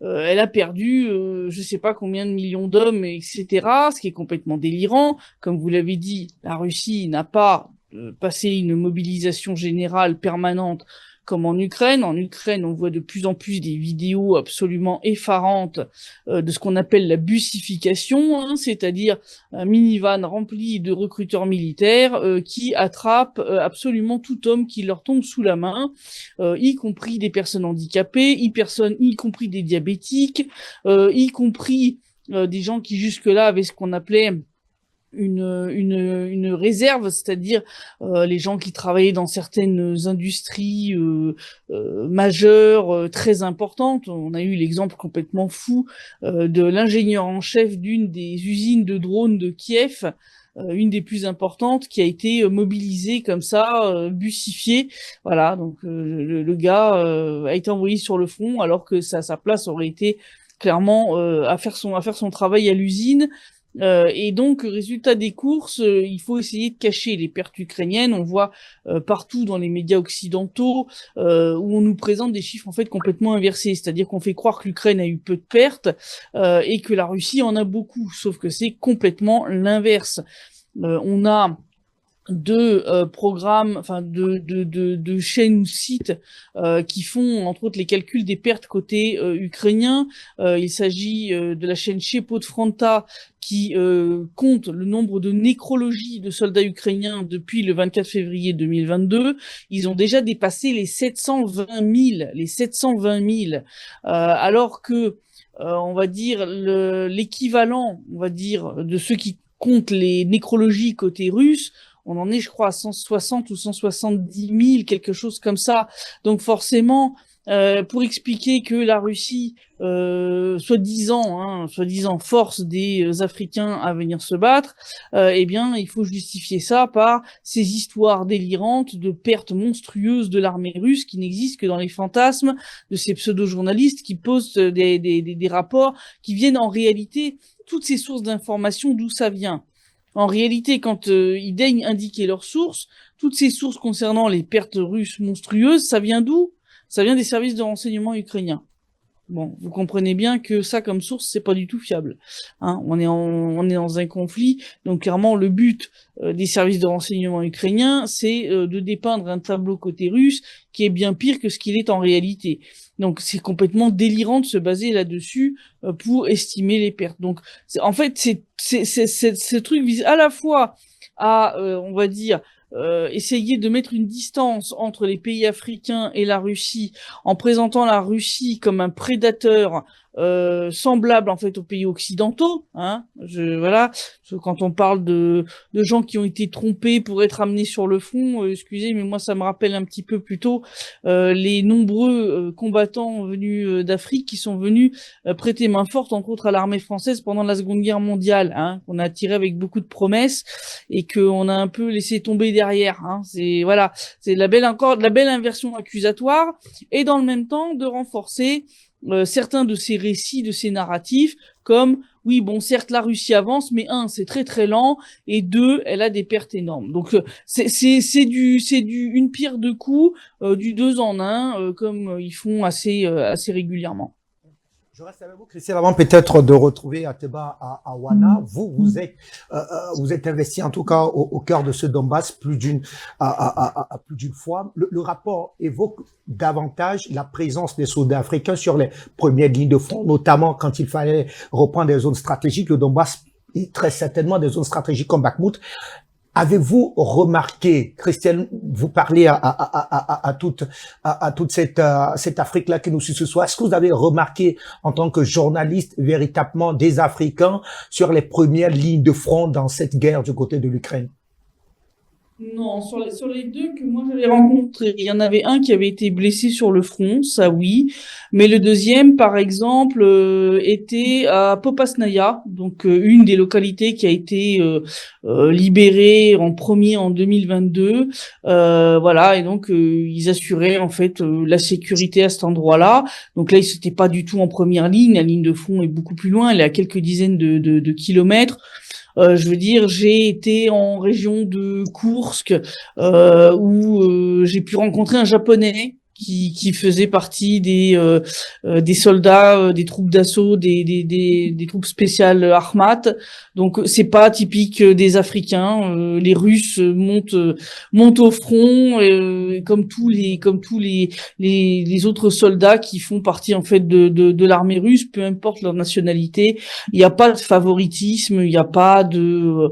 elle a perdu je sais pas combien de millions d'hommes, etc., ce qui est complètement délirant. Comme vous l'avez dit, la Russie n'a pas passé une mobilisation générale permanente comme en Ukraine. En Ukraine, on voit de plus en plus des vidéos absolument effarantes de ce qu'on appelle la bussification, hein, c'est-à-dire un minivan rempli de recruteurs militaires qui attrapent absolument tout homme qui leur tombe sous la main, y compris des personnes handicapées, y compris des diabétiques, y compris des gens qui jusque-là avaient ce qu'on appelait une réserve, c'est-à-dire les gens qui travaillaient dans certaines industries majeures, très importantes. On a eu l'exemple complètement fou de l'ingénieur en chef d'une des usines de drones de Kiev, une des plus importantes, qui a été mobilisée comme ça, bussifiée. Voilà, donc le gars a été envoyé sur le front alors que sa place aurait été clairement à faire son travail à l'usine. Et donc, résultat des courses, il faut essayer de cacher les pertes ukrainiennes. On voit partout dans les médias occidentaux où on nous présente des chiffres en fait complètement inversés, c'est-à-dire qu'on fait croire que l'Ukraine a eu peu de pertes et que la Russie en a beaucoup, sauf que c'est complètement l'inverse. On a programmes, enfin de chaînes ou sites qui font entre autres les calculs des pertes côté ukrainien. Il s'agit de la chaîne Geopolitical qui compte le nombre de nécrologies de soldats ukrainiens depuis le 24 février 2022. Ils ont déjà dépassé les 720 000, alors que on va dire l'équivalent, on va dire, de ceux qui comptent les nécrologies côté russe. On en est, je crois, à 160 ou 170 000, quelque chose comme ça. Donc forcément, pour expliquer que la Russie, soi-disant force des Africains à venir se battre, eh bien, il faut justifier ça par ces histoires délirantes de pertes monstrueuses de l'armée russe qui n'existent que dans les fantasmes de ces pseudo-journalistes qui postent des rapports qui viennent en réalité, toutes ces sources d'informations, d'où ça vient. En réalité, quand ils daignent indiquer leurs sources, toutes ces sources concernant les pertes russes monstrueuses, ça vient d'où? Ça vient des services de renseignement ukrainiens. Bon, vous comprenez bien que ça, comme source, c'est pas du tout fiable. Hein, on est dans un conflit, donc clairement, le but des services de renseignement ukrainiens, c'est de dépeindre un tableau côté russe qui est bien pire que ce qu'il est en réalité. Donc, c'est complètement délirant de se baser là-dessus pour estimer les pertes. Donc, en fait, ce truc vise à la fois à, on va dire, essayer de mettre une distance entre les pays africains et la Russie en présentant la Russie comme un prédateur semblable en fait aux pays occidentaux, hein. Voilà, quand on parle de gens qui ont été trompés pour être amenés sur le front, excusez, mais moi ça me rappelle un petit peu plutôt les nombreux combattants venus d'Afrique qui sont venus prêter main forte entre autres à l'armée française pendant la Seconde Guerre mondiale, hein, qu'on a attiré avec beaucoup de promesses et qu'on a un peu laissé tomber derrière, hein. C'est voilà, c'est la belle inversion accusatoire et dans le même temps de renforcer certains de ces récits, de ces narratifs, comme oui, bon, certes, la Russie avance, mais c'est très très lent, et elle a des pertes énormes. Donc c'est une pierre deux coups, du deux en un, comme ils font assez régulièrement. Je reste avec vous, Christian, avant peut-être de retrouver Ateba à Wana. Vous êtes investi en tout cas au cœur de ce Donbass plus d'une fois. Le rapport évoque davantage la présence des soldats africains sur les premières lignes de front, notamment quand il fallait reprendre des zones stratégiques. Le Donbass est très certainement des zones stratégiques comme Bakhmout. Avez-vous remarqué, Christian, vous parlez à toute cette Afrique-là qui nous suit ce soir, est-ce que vous avez remarqué en tant que journaliste véritablement des Africains sur les premières lignes de front dans cette guerre du côté de l'Ukraine? Non, sur les deux que moi j'avais rencontrés, il y en avait un qui avait été blessé sur le front, ça oui, mais le deuxième, par exemple, était à Popasnaya, donc une des localités qui a été libérée en premier en 2022, voilà, et donc ils assuraient en fait la sécurité à cet endroit-là. Donc là, ils n'étaient pas du tout en première ligne, la ligne de front est beaucoup plus loin, elle est à quelques dizaines de kilomètres. Je veux dire, j'ai été en région de Koursk où j'ai pu rencontrer un Japonais qui faisait partie des soldats, des troupes d'assaut, des troupes spéciales Armat. Donc c'est pas typique des Africains. Les Russes montent au front, comme tous les autres soldats qui font partie en fait de l'armée russe, peu importe leur nationalité. Il n'y a pas de favoritisme, il n'y a pas de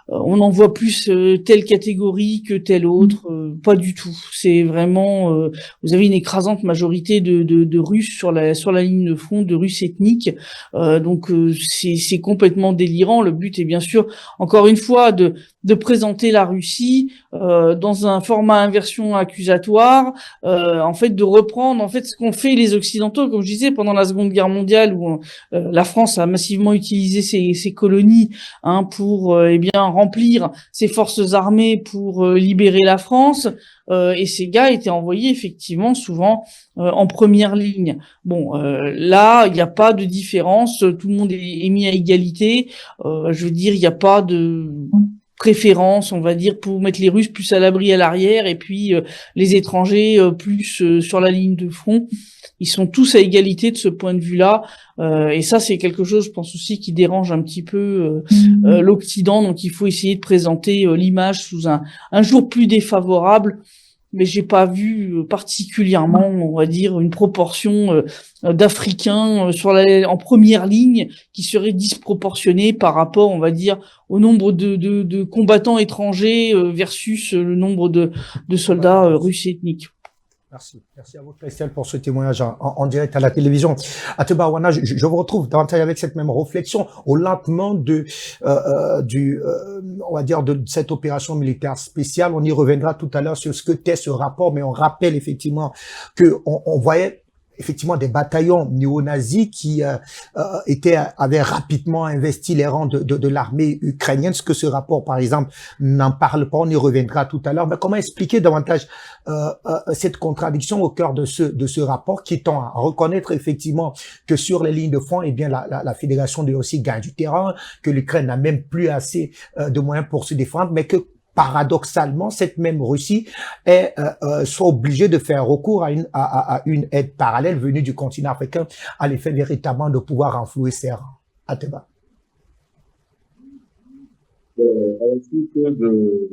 on en voit plus telle catégorie que telle autre, pas du tout. C'est vraiment, vous avez une écrasante majorité de Russes sur la ligne de front, de Russes ethniques. Donc c'est complètement délirant. Le but est bien sûr, encore une fois, de présenter la Russie dans un format inversion accusatoire, en fait de reprendre en fait ce qu'ont fait les Occidentaux, comme je disais pendant la Seconde Guerre mondiale où la France a massivement utilisé ses colonies, hein, pour bien remplir ses forces armées pour libérer la France. Et ces gars étaient envoyés effectivement souvent en première ligne. Bon, là, il n'y a pas de différence, tout le monde est mis à égalité. Je veux dire, il n'y a pas de préférence, on va dire, pour mettre les Russes plus à l'abri à l'arrière et puis les étrangers plus sur la ligne de front. Ils sont tous à égalité de ce point de vue-là. Et ça, c'est quelque chose, je pense aussi, qui dérange un petit peu l'Occident. Donc, il faut essayer de présenter l'image sous un jour plus défavorable. Mais j'ai pas vu particulièrement, on va dire, une proportion d'Africains en première ligne qui serait disproportionnée par rapport, on va dire, au nombre de combattants étrangers versus le nombre de soldats russes ethniques. Merci à vous, Christelle, pour ce témoignage en direct à la télévision. Ateba Wana, je vous retrouve davantage avec cette même réflexion au lendemain on va dire, de cette opération militaire spéciale. On y reviendra tout à l'heure sur ce que qu'est ce rapport, mais on rappelle effectivement que on voyait effectivement des bataillons néo-nazis qui avaient rapidement investi les rangs de l'armée ukrainienne. Ce que ce rapport, par exemple, n'en parle pas. On y reviendra tout à l'heure. Mais comment expliquer davantage cette contradiction au cœur de ce rapport qui tend à reconnaître effectivement que sur les lignes de front, eh bien la fédération de Russie gagne du terrain, que l'Ukraine n'a même plus assez de moyens pour se défendre, mais que paradoxalement, cette même Russie soit obligée de faire recours à une aide parallèle venue du continent africain à l'effet véritablement de pouvoir enflouer ses rangs. Ateba. À la suite de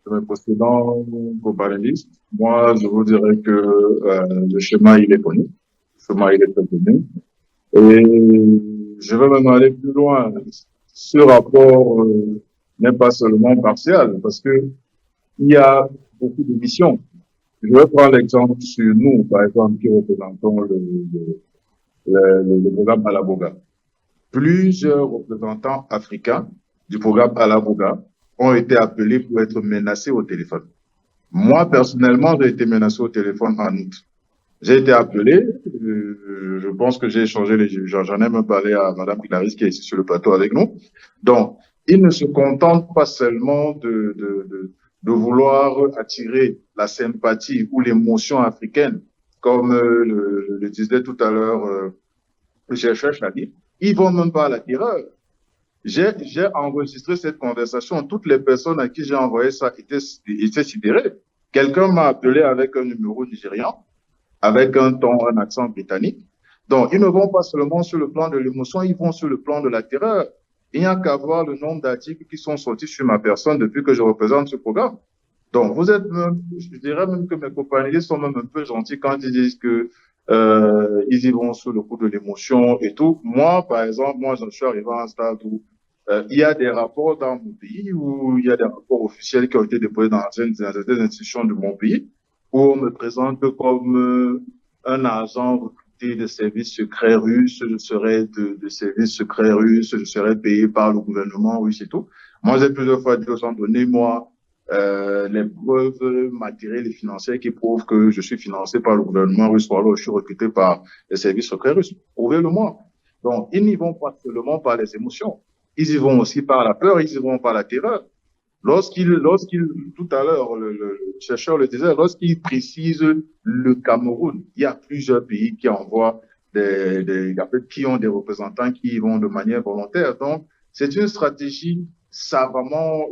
mes précédents co-panélistes, moi, je vous dirais que le schéma, il est connu. Le schéma, il est très connu. Et je vais même aller plus loin. Ce rapport n'est pas seulement partiel, parce que il y a beaucoup de missions. Je vais prendre l'exemple sur nous, par exemple, qui représentons le programme Alaboga. Plusieurs représentants africains du programme Alaboga ont été appelés pour être menacés au téléphone. Moi, personnellement, j'ai été menacé au téléphone en août. J'ai été appelé, je pense que j'ai échangé j'en ai même parlé à Madame Clarisse qui est ici sur le plateau avec nous. Donc, ils ne se contentent pas seulement de vouloir attirer la sympathie ou l'émotion africaine, comme le disait tout à l'heure le chercheur Chadi. Ils vont même pas à la terreur. J'ai enregistré cette conversation. Toutes les personnes à qui j'ai envoyé ça étaient sidérées. Quelqu'un m'a appelé avec un numéro nigérian, avec un accent britannique. Donc, ils ne vont pas seulement sur le plan de l'émotion, ils vont sur le plan de la terreur. Il n'y a qu'à voir le nombre d'articles qui sont sortis sur ma personne depuis que je représente ce programme. Donc, vous êtes même, je dirais même que mes compagnons sont même un peu gentils quand ils disent que ils y vont sur le coup de l'émotion et tout. Moi, par exemple, je suis arrivé à un stade où il y a des rapports dans mon pays, où il y a des rapports officiels qui ont été déposés dans certaines institutions de mon pays, où on me présente comme un agent recruté de services secrets russes, je serais de services secrets russes, je serais payé par le gouvernement russe et tout. Moi, j'ai plusieurs fois dit aux gens, donnez-moi les preuves matérielles et financières qui prouvent que je suis financé par le gouvernement russe ou alors je suis recruté par les services secrets russes. Prouvez-le-moi. Donc, ils n'y vont pas seulement par les émotions. Ils y vont aussi par la peur, ils y vont par la terreur. Tout à l'heure, le chercheur le disait, lorsqu'il précise le Cameroun, il y a plusieurs pays qui envoient qui ont des représentants qui y vont de manière volontaire. Donc, c'est une stratégie savamment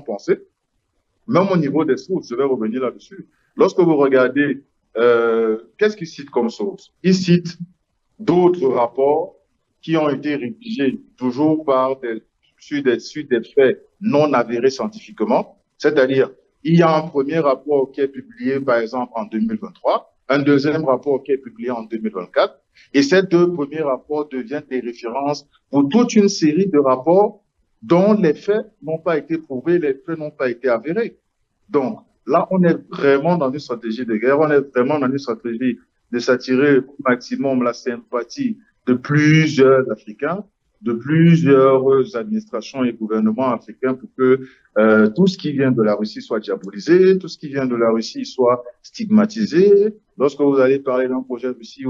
pensée. Même au niveau des sources, je vais revenir là-dessus. Lorsque vous regardez, qu'est-ce qu'ils citent comme source? Ils citent d'autres rapports qui ont été rédigés toujours sur des faits non avérés scientifiquement. C'est-à-dire, il y a un premier rapport qui est publié, par exemple, en 2023, un deuxième rapport qui est publié en 2024, et ces deux premiers rapports deviennent des références pour toute une série de rapports dont les faits n'ont pas été prouvés, les faits n'ont pas été avérés. Donc, là, on est vraiment dans une stratégie de guerre, on est vraiment dans une stratégie de s'attirer au maximum la sympathie de plusieurs Africains, de plusieurs administrations et gouvernements africains pour que tout ce qui vient de la Russie soit diabolisé, tout ce qui vient de la Russie soit stigmatisé. Lorsque vous allez parler d'un projet Russie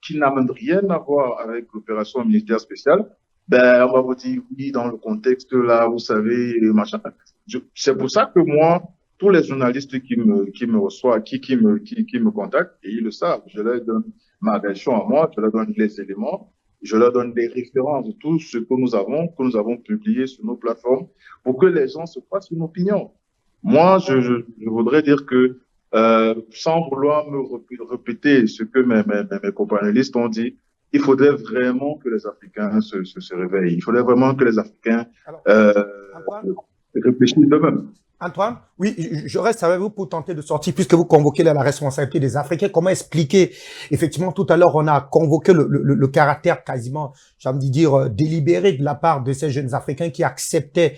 qui n'a même rien à voir avec l'opération militaire spéciale, ben, on va vous dire oui, dans le contexte là, vous savez, machin. C'est pour ça que moi, tous les journalistes qui me reçoivent, qui me contactent, et ils le savent, je leur donne ma version à moi, je leur donne les éléments, je leur donne des références de tout ce que nous avons publié sur nos plateformes, pour que les gens se fassent une opinion. Moi, je voudrais dire que, sans vouloir me répéter ce que mes companélistes ont dit, il faudrait vraiment que les Africains se réveillent. Il faudrait vraiment que les Africains Alors, euh, Antoine, réfléchissent d'eux-mêmes. Antoine, oui, je reste avec vous pour tenter de sortir, puisque vous convoquez la responsabilité des Africains. Comment expliquer, effectivement, tout à l'heure, on a convoqué le caractère quasiment, j'ai envie de dire, délibéré de la part de ces jeunes Africains qui acceptaient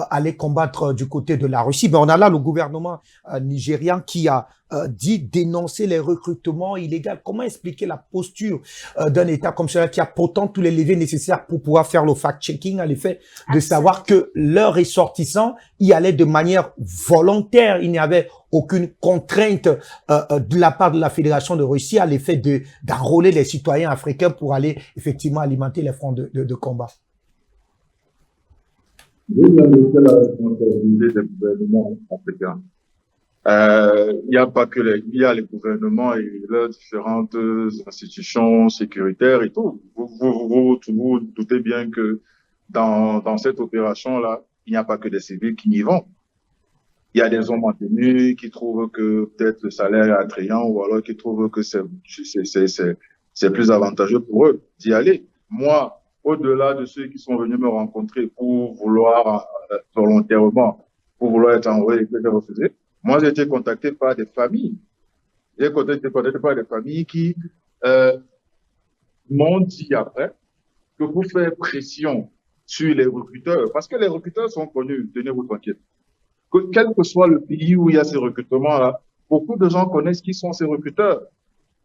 aller combattre du côté de la Russie. Mais on a là le gouvernement nigérian qui a dit dénoncer les recrutements illégaux. Comment expliquer la posture d'un État comme cela qui a pourtant tous les leviers nécessaires pour pouvoir faire le fact-checking, à l'effet de savoir que leurs ressortissants y allaient de manière volontaire. Il n'y avait aucune contrainte de la part de la Fédération de Russie à l'effet d'enrôler les citoyens africains pour aller effectivement alimenter les fronts de combat. Vous avez la responsabilité des gouvernements africains. Il n'y a pas que il y a les gouvernements et leurs différentes institutions sécuritaires et tout. Vous doutez bien que dans cette opération-là, il n'y a pas que des civils qui y vont. Il y a des hommes en tenue qui trouvent que peut-être le salaire est attrayant ou alors qui trouvent que c'est plus avantageux pour eux d'y aller. Moi, au-delà de ceux qui sont venus me rencontrer pour vouloir volontairement, pour vouloir être envoyé et que j'ai refusé, moi, j'ai été contacté par des familles. J'ai été contacté par des familles qui m'ont dit après que pour faire pression sur les recruteurs, parce que les recruteurs sont connus, tenez-vous tranquille, que quel que soit le pays où il y a ces recrutements-là, beaucoup de gens connaissent qui sont ces recruteurs.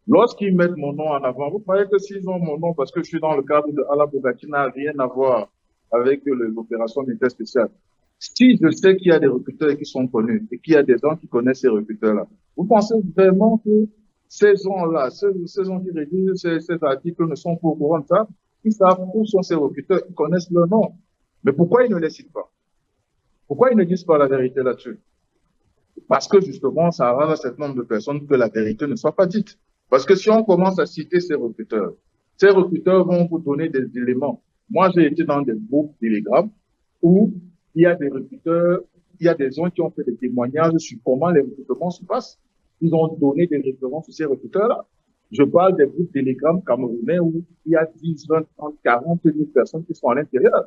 Lorsqu'ils mettent mon nom en avant, vous croyez que s'ils ont mon nom parce que je suis dans le cadre de Alaboga qui n'a rien à voir avec l'opération militaire spéciale. Si je sais qu'il y a des recruteurs qui sont connus et qu'il y a des gens qui connaissent ces recruteurs-là, vous pensez vraiment que ces gens-là, ces gens qui rédigent ces articles ne sont pas au courant de ça? Ils savent où sont ces recruteurs, ils connaissent leur nom. Mais pourquoi ils ne les citent pas? Pourquoi ils ne disent pas la vérité là-dessus? Parce que justement, ça arrange un certain nombre de personnes que la vérité ne soit pas dite. Parce que si on commence à citer ces recruteurs vont vous donner des éléments. Moi, j'ai été dans des groupes Telegram où il y a des recruteurs, il y a des gens qui ont fait des témoignages sur comment les recrutements se passent. Ils ont donné des références sur ces recruteurs-là. Je parle des groupes Telegram camerounais où il y a 10, 20, 30, 40 000 personnes qui sont à l'intérieur.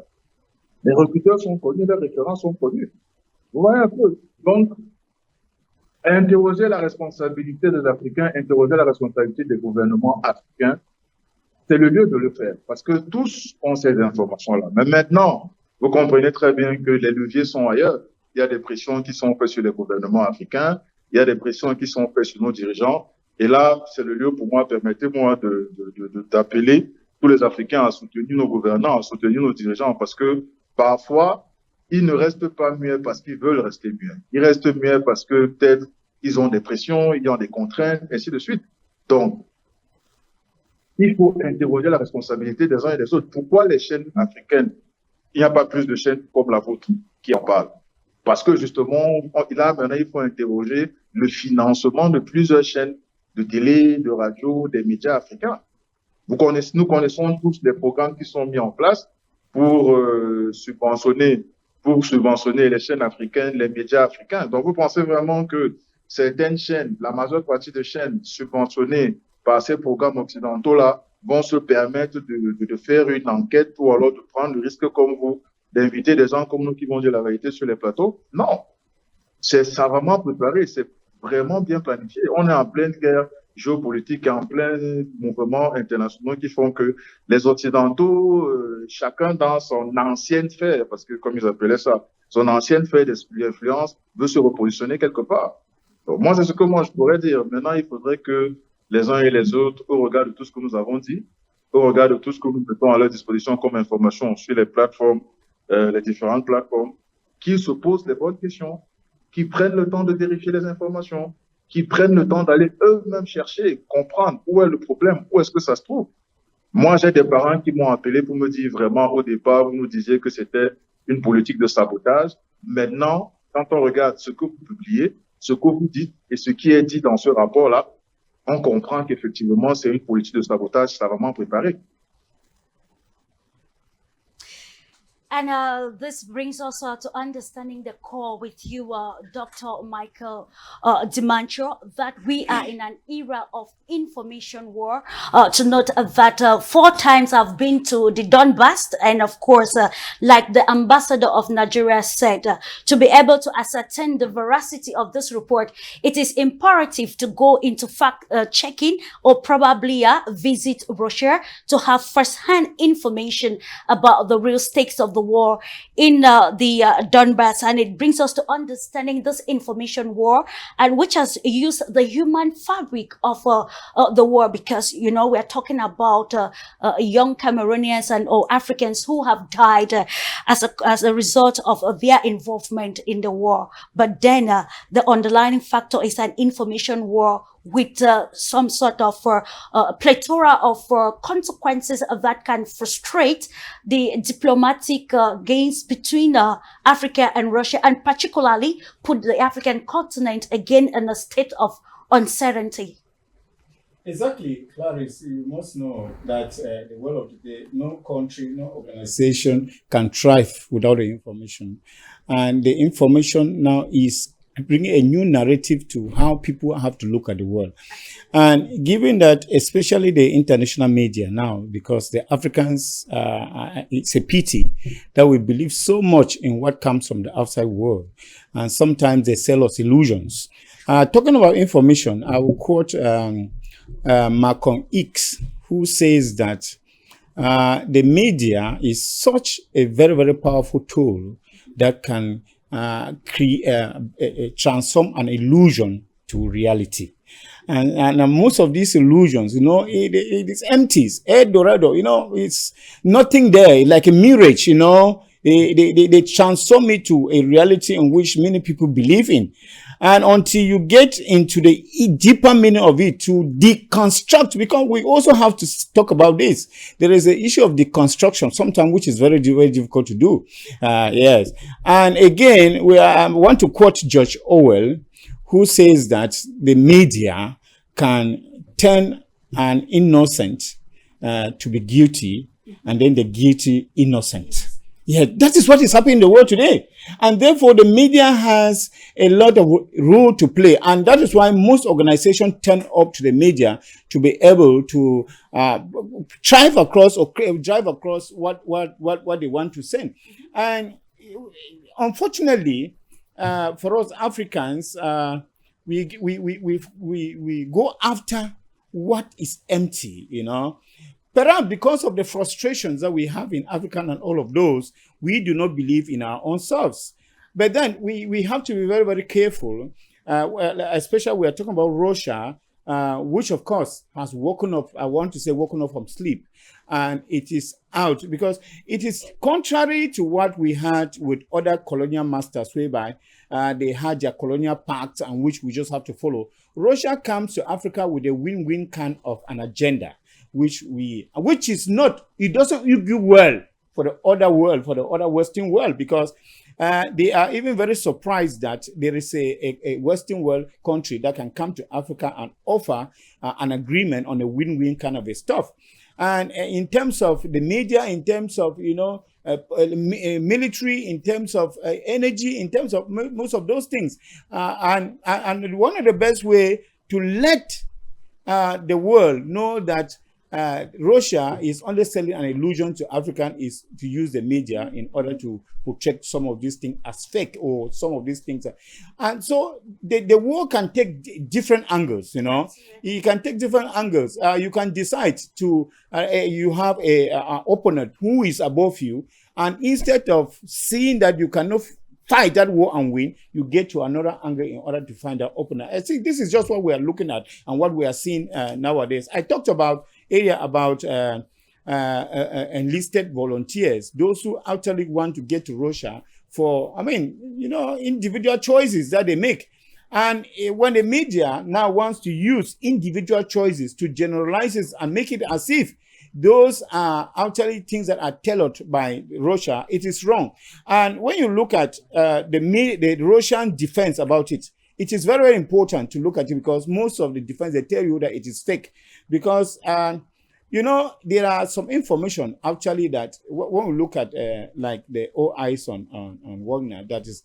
Les recruteurs sont connus, les références sont connues. Vous voyez un peu. Donc, interroger la responsabilité des Africains, interroger la responsabilité des gouvernements africains, c'est le lieu de le faire. Parce que tous ont ces informations-là. Mais maintenant, vous comprenez très bien que les leviers sont ailleurs. Il y a des pressions qui sont faites sur les gouvernements africains. Il y a des pressions qui sont faites sur nos dirigeants. Et là, c'est le lieu pour moi, permettez-moi d'appeler tous les Africains à soutenir nos gouvernants, à soutenir nos dirigeants, parce que parfois, ils ne restent pas muets parce qu'ils veulent rester muets. Ils restent muets parce que peut-être ils ont des pressions, ils ont des contraintes, ainsi de suite. Donc, il faut interroger la responsabilité des uns et des autres. Pourquoi les chaînes africaines, il n'y a pas plus de chaînes comme la vôtre qui en parlent? Parce que justement, là, maintenant, il faut interroger le financement de plusieurs chaînes de télé, de radio, des médias africains. Nous connaissons tous les programmes qui sont mis en place pour subventionner les chaînes africaines, les médias africains. Donc, vous pensez vraiment que certaines chaînes, la majeure partie des chaînes subventionnées par ces programmes occidentaux-là, vont se permettre de faire une enquête ou alors de prendre le risque comme vous, d'inviter des gens comme nous qui vont dire la vérité sur les plateaux? Non. C'est savamment préparé, c'est vraiment bien planifié. On est en pleine guerre géopolitique, en plein mouvement international qui font que les Occidentaux, chacun dans son ancienne sphère, parce que comme ils appelaient ça, son ancienne sphère d'influence, veut se repositionner quelque part. Donc, moi, c'est ce que moi je pourrais dire. Maintenant, il faudrait que les uns et les autres, au regard de tout ce que nous avons dit, au regard de tout ce que nous mettons à leur disposition comme information sur les plateformes, les différentes plateformes, qu'ils se posent les bonnes questions, qu'ils prennent le temps de vérifier les informations, qu'ils prennent le temps d'aller eux-mêmes chercher, comprendre où est le problème, où est-ce que ça se trouve. Moi, j'ai des parents qui m'ont appelé pour me dire vraiment, au départ, vous nous disiez que c'était une politique de sabotage. Maintenant, quand on regarde ce que vous publiez, ce que vous dites et ce qui est dit dans ce rapport-là, on comprend qu'effectivement, c'est une politique de sabotage savamment préparée. And this brings us to understanding the core with you, Dr. Michael Dimancho, that we are in an era of information war. To note that 4 times I've been to the Donbass, and of course, like the ambassador of Nigeria said, to be able to ascertain the veracity of this report, it is imperative to go into fact checking or probably visit Russia to have first-hand information about the real stakes of the war in the Donbass. And it brings us to understanding this information war, and which has used the human fabric of the war, because, you know, we're talking about young Cameroonians and Africans who have died as a result of their involvement in the war. But then the underlying factor is an information war with some sort of plethora of consequences that can frustrate the diplomatic gains between Africa and Russia, and particularly put the African continent again in a state of uncertainty. Exactly, Clarice, you must know that the world of today, no country, no organization can thrive without the information. And the information now is bringing a new narrative to how people have to look at the world. And given that, especially the international media now, because the Africans, it's a pity that we believe so much in what comes from the outside world. And sometimes they sell us illusions. Talking about information, I will quote Malcolm X, who says that the media is such a very, very powerful tool that can transform an illusion to reality. And most of these illusions, you know, it is empty. El Dorado, you know, it's nothing there, like a mirage, you know. They transform it to a reality in which many people believe in. And until you get into the deeper meaning of it, to deconstruct, because we also have to talk about this. There is an issue of deconstruction, sometimes, which is very, very difficult to do. Yes. And again, I want to quote George Aoew, who says that the media can turn an innocent to be guilty, and then the guilty innocent. Yeah, that is what is happening in the world today. And therefore, the media has a lot of role to play. And that is why most organizations turn up to the media to be able to drive across what they want to send. And unfortunately, for us Africans, we go after what is empty, you know. Perhaps because of the frustrations that we have in Africa and all of those, we do not believe in our own selves. But then we have to be very, very careful, especially we are talking about Russia, which of course has woken up, I want to say woken up from sleep. And it is out because it is contrary to what we had with other colonial masters, whereby they had their colonial pacts and which we just have to follow. Russia comes to Africa with a win-win kind of an agenda, which is not, it doesn't do well for the other world, for the other Western world, because they are even very surprised that there is a Western world country that can come to Africa and offer an agreement on a win-win kind of a stuff. And in terms of the media, in terms of, you know, military, in terms of energy, in terms of most of those things. And one of the best way to let the world know that Russia is only selling an illusion to African is to use the media in order to project some of these things as fake, or some of these things. And so the war can take different angles, you know. You can take different angles. You can decide to, you have an opponent who is above you, and instead of seeing that you cannot fight that war and win, you get to another angle in order to find that opponent. I think this is just what we are looking at and what we are seeing nowadays. I talked about enlisted volunteers, those who actually want to get to Russia for, I mean, you know, individual choices that they make. And when the media now wants to use individual choices to generalize it and make it as if those are actually things that are tailored by Russia, it is wrong. And when you look at the Russian defense about it, it is very, very important to look at it, because most of the defense, they tell you that it is fake. Because, you know, there are some information actually that when we look at like the OIs on Wagner, that is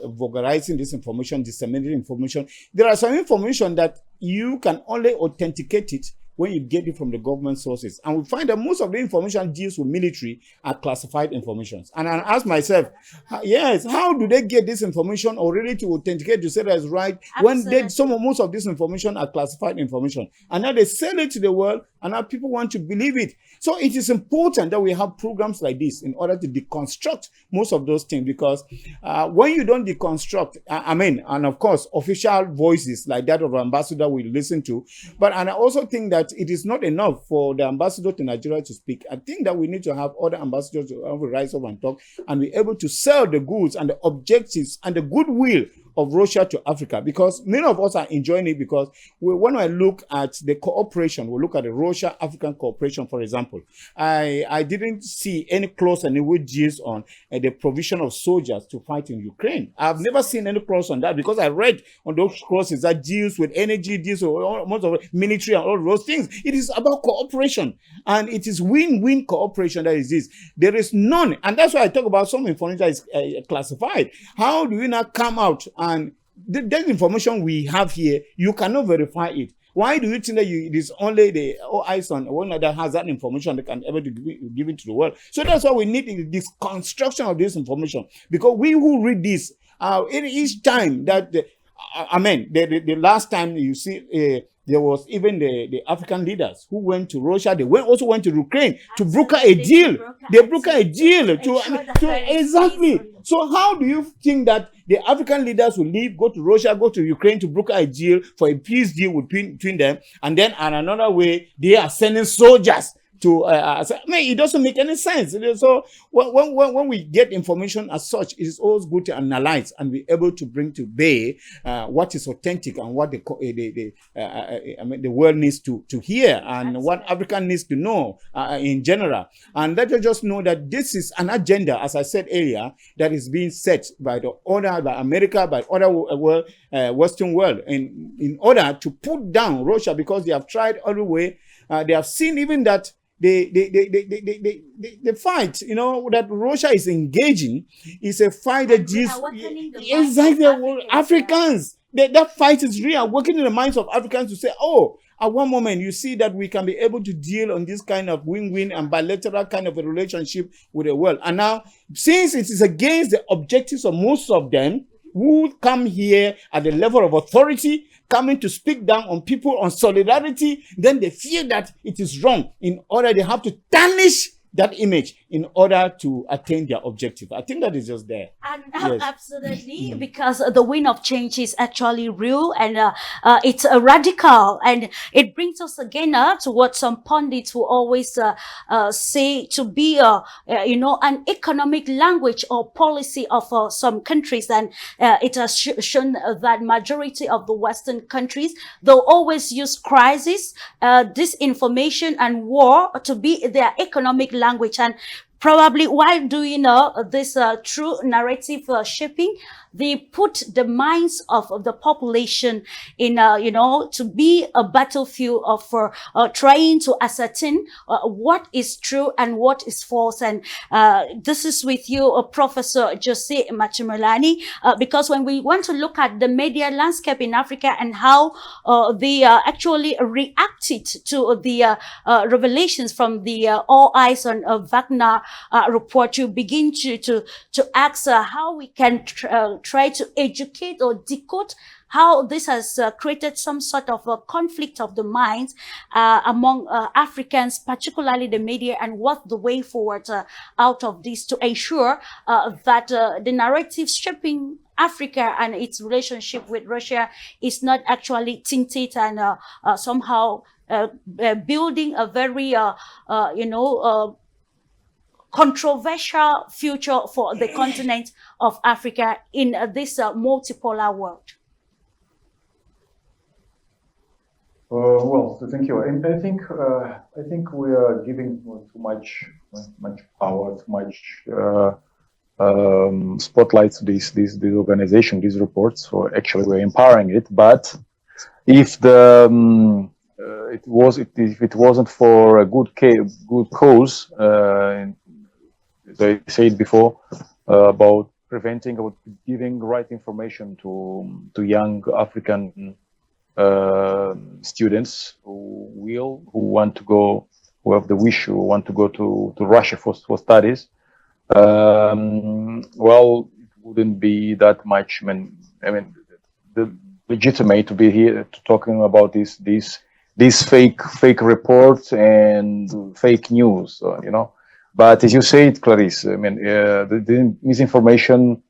vulgarizing this information, disseminating information, there are some information that you can only authenticate it when you get it from the government sources. And we find that most of the information deals with military are classified informations. And I ask myself, yes, how do they get this information already to authenticate to say that is right when most of this information are classified information? And now they sell it to the world, and now people want to believe it. So it is important that we have programs like this in order to deconstruct most of those things, because when you don't deconstruct, and of course, official voices like that of ambassador we listen to, and I also think that it is not enough for the ambassador to Nigeria to speak. I think that we need to have other ambassadors to rise up and talk and be able to sell the goods and the objectives and the goodwill of Russia to Africa, because many of us are enjoying it. Because when I look at the cooperation, we look at the Russia-African cooperation, for example, I didn't see any clause and any deals on the provision of soldiers to fight in Ukraine. I've never seen any clause on that, because I read on those clauses that deals with energy, deals with most of military and all those things. It is about cooperation, and it is win-win cooperation that is this. There is none, and that's why I talk about some information that is classified. How do we not come out and that information we have here, you cannot verify it? Why do you think that it is only the OIs on one that has that information that can able to give it to the world? So that's why we need this construction of this information, because we who read this, each time that, the last time you see, there was even the African leaders who went to Russia. They also went to Ukraine to broker a deal. They broker a deal to exactly. So how do you think that the African leaders will leave, go to Russia, go to Ukraine to broker a deal for a peace deal between them, and then on another way they are sending soldiers to it doesn't make any sense. So when we get information as such, it is always good to analyze and be able to bring to bear what is authentic and what the world needs to hear, and what Africa needs to know in general. And let us just know that this is an agenda, as I said earlier, that is being set by by America, by other Western world, in order to put down Russia, because they have tried all the way. They have seen even that the fight, that Russia is engaging is a fight that deals exactly Africans. That fight is real, working in the minds of Africans to say, oh, at one moment you see that we can be able to deal on this kind of win-win and bilateral kind of a relationship with the world. And now, since it is against the objectives of most of them who come here at the level of authority, coming to speak down on people on solidarity, then they feel that it is wrong. In order, they have to tarnish that image in order to attain their objective. I think that is just there. And yes. Absolutely, because the wind of change is actually real, and it's radical, and it brings us again to what some pundits will always say to be an economic language or policy of some countries. And it has shown that majority of the Western countries, they'll always use crisis, disinformation and war to be their economic language. And probably while doing this true narrative shaping, they put the minds of the population in, to be a battlefield of trying to ascertain what is true and what is false. And this is with you, Professor Jose Machimelani, because when we want to look at the media landscape in Africa and how they actually reacted to the revelations from the All Eyes on Wagner report, you begin to ask how we can try to educate or decode how this has created some sort of a conflict of the minds among Africans, particularly the media, and what the way forward out of this to ensure that the narrative shaping Africa and its relationship with Russia is not actually tainted and somehow building a very, controversial future for the continent of Africa in this multipolar world. Well, so thank you. And I think we are giving too much power, too much spotlight to this organization, these reports. So actually, we're empowering it. But if if it wasn't for a good cause, as I said before, about preventing, about giving the right information to young African students who want to go, who have the wish, who want to go to Russia for studies. Well, it wouldn't be that much. I mean, the legitimate to be here to talking about these fake reports and fake news, you know. But as you said, Clarice, I mean, the misinformation.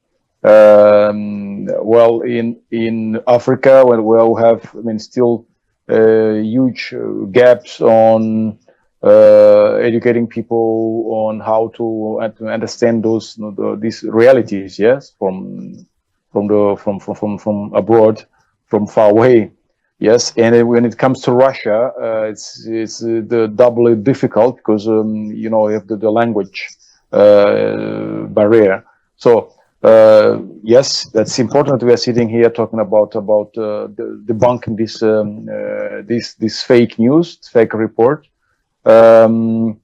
Well, in Africa, where we have, I mean, still huge gaps on educating people on how to understand these realities. Yes, from abroad, from far away. Yes, and when it comes to Russia, it's the doubly difficult because you know, you have the language barrier. So yes, that's important. We are sitting here talking about debunking this fake news, fake report, and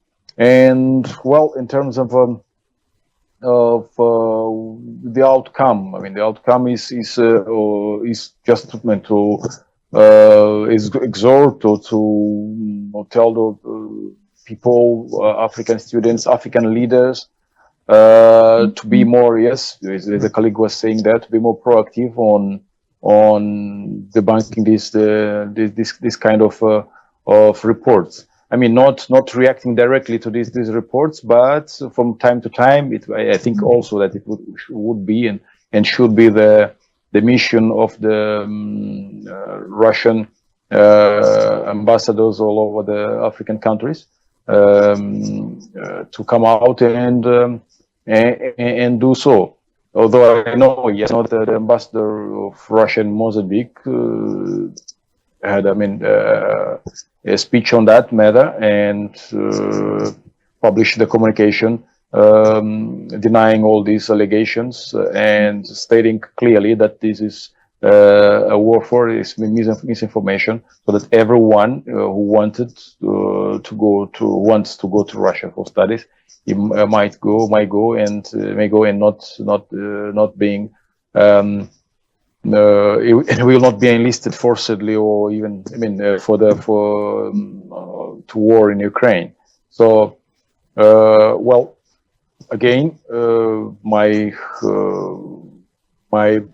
well, in terms of the outcome, I mean, the outcome is just meant to is exhort or to tell the people, African students, African leaders, to be more, yes, as a colleague was saying, that to be more proactive on debunking this kind of reports. I mean, not reacting directly to these reports, but from time to time, I think also that it would be and should be the mission of the Russian ambassadors all over the African countries, to come out and do so. Although I know, yes, not the ambassador of Russia in Mozambique had, I mean, a speech on that matter and published the communication denying all these allegations and stating clearly that this is a war for misinformation, so that everyone who wants to go to Russia for studies, he may go and not being it will not be enlisted forcibly or even, I mean, to war in Ukraine. So well, again, my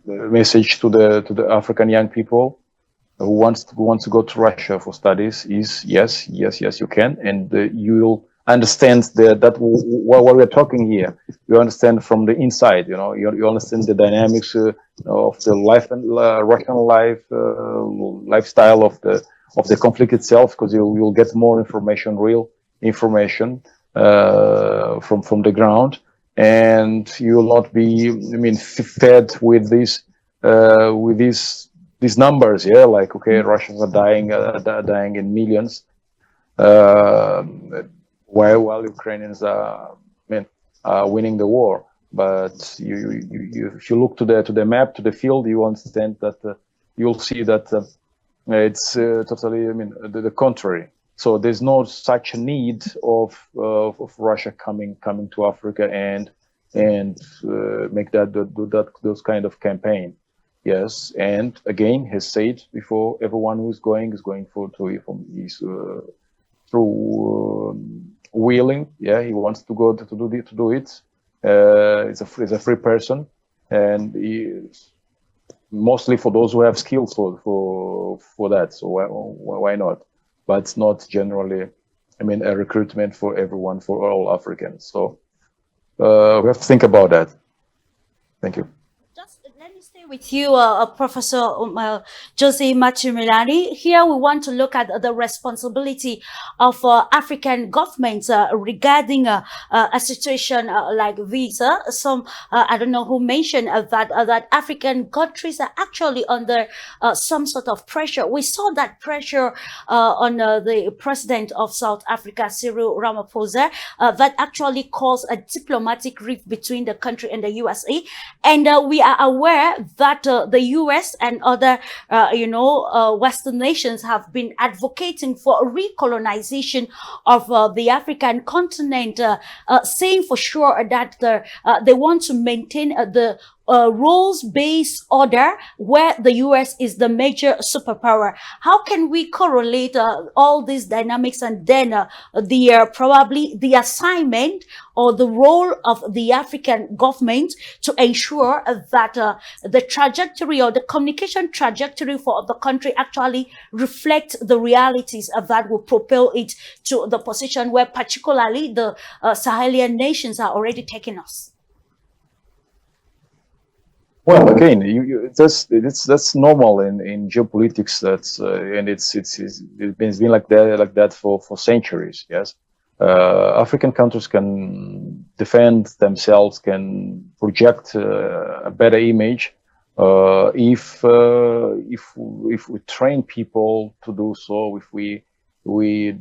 message to the African young people who wants to go to Russia for studies is yes, you can, and you'll understand that what we're talking here. You understand from the inside. You know, you understand the dynamics of the life and Russian lifestyle of the conflict itself, because you'll get more information, real information from the ground. And you will not be, I mean, fed with these numbers, yeah, like, okay, Russians are dying in millions, while Ukrainians are winning the war. But if you look to the map, to the field, you understand that you'll see that it's totally, I mean, the contrary. So there's no such need of Russia coming to Africa and make those kind of campaign. Yes, and again, has said before, everyone who is going through willing. Yeah, he wants to go to do it. He's a free person, and mostly for those who have skills for that. So why not? But it's not generally, I mean, a recruitment for everyone, for all Africans. So we have to think about that. Thank you. Just let me stay With you, Professor Jose Machimilani. Here we want to look at the responsibility of African governments regarding a situation like this. Some, I don't know who mentioned that African countries are actually under some sort of pressure. We saw that pressure on the president of South Africa, Cyril Ramaphosa, that actually caused a diplomatic rift between the country and the USA. And we are aware that the US and other, Western nations have been advocating for recolonization of the African continent, saying for sure that they want to maintain the rules-based order where the US is the major superpower. How can we correlate all these dynamics and then probably the assignment or the role of the African government to ensure that the trajectory or the communication trajectory for the country actually reflects the realities that will propel it to the position where particularly the Sahelian nations are already taking us? Well, again, that's normal in geopolitics. That's and it's been like that for centuries. Yes, African countries can defend themselves, can project a better image if we train people to do so. If we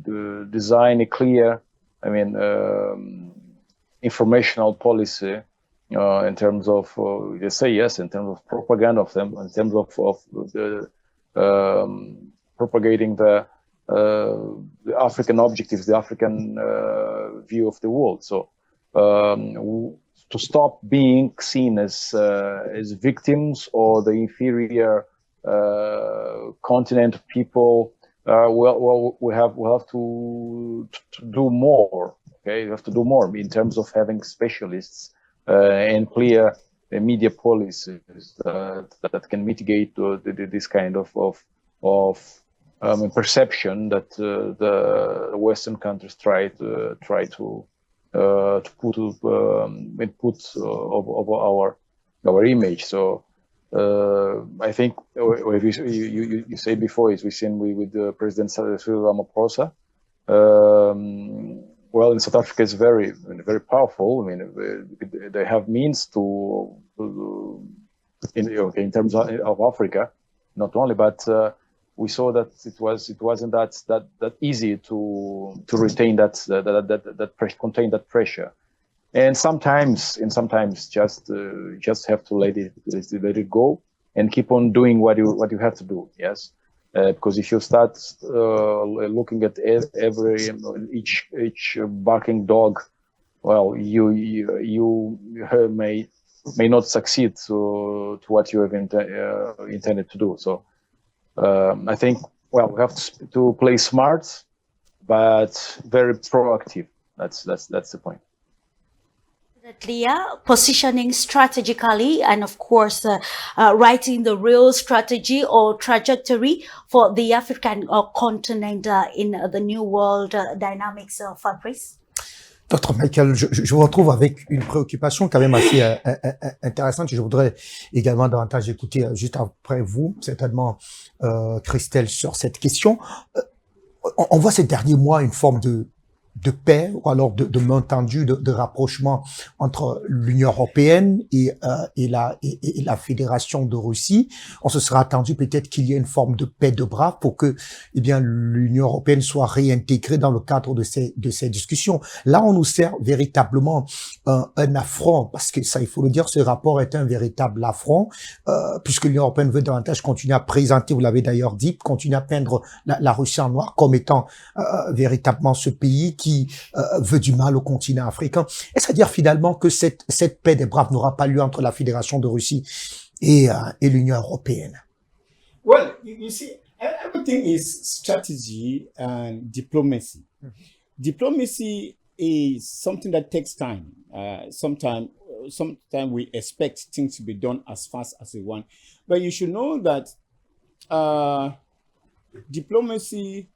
design a clear, informational policy. In terms of, they say yes, in terms of propaganda of them, in terms of the propagating the African objectives, the African view of the world. So to stop being seen as victims or the inferior continent of people, we'll have to do more. Okay, we have to do more in terms of having specialists. And clear media policies that can mitigate this kind of perception that the Western countries try to put over our image. So I think you said before is we've seen with President Cyril Ramaphosa. Well, in South Africa, it's very powerful. They have means to in terms of Africa, not only, but we saw that it wasn't that easy to retain contain that pressure, and sometimes just have to let it go and keep on doing what you have to do. Yes. Because if you start looking at each barking dog, well, you may not succeed to what you have intended to do. So I think we have to play smart, but very proactive. That's the point. Positioning strategically and of course writing the real strategy or trajectory for the African continent in the new world dynamics, Fabrice. Dr. Michael, je vous retrouve avec une préoccupation quand même assez intéressante. Je voudrais également davantage écouter juste après vous, certainement Christelle, sur cette question. On voit ces derniers mois une forme de paix ou alors de main tendue, de rapprochement entre l'Union européenne et la Fédération de Russie. On se sera attendu peut-être qu'il y ait une forme de paix de bras pour que l'Union européenne soit réintégrée dans le cadre de ces discussions. Là, on nous sert véritablement un affront, parce que ça, il faut le dire, ce rapport est un véritable affront, puisque l'Union européenne veut davantage continuer à présenter, vous l'avez d'ailleurs dit, continuer à peindre la Russie en noir comme étant véritablement ce pays qui veut du mal au continent africain. Est-ce à dire finalement que cette paix des braves n'aura pas lieu entre la Fédération de Russie et l'Union européenne? Well, you see, everything is strategy and diplomacy. Diplomacy is something that takes time. Sometimes we expect things to be done as fast as we want. But you should know that diplomacy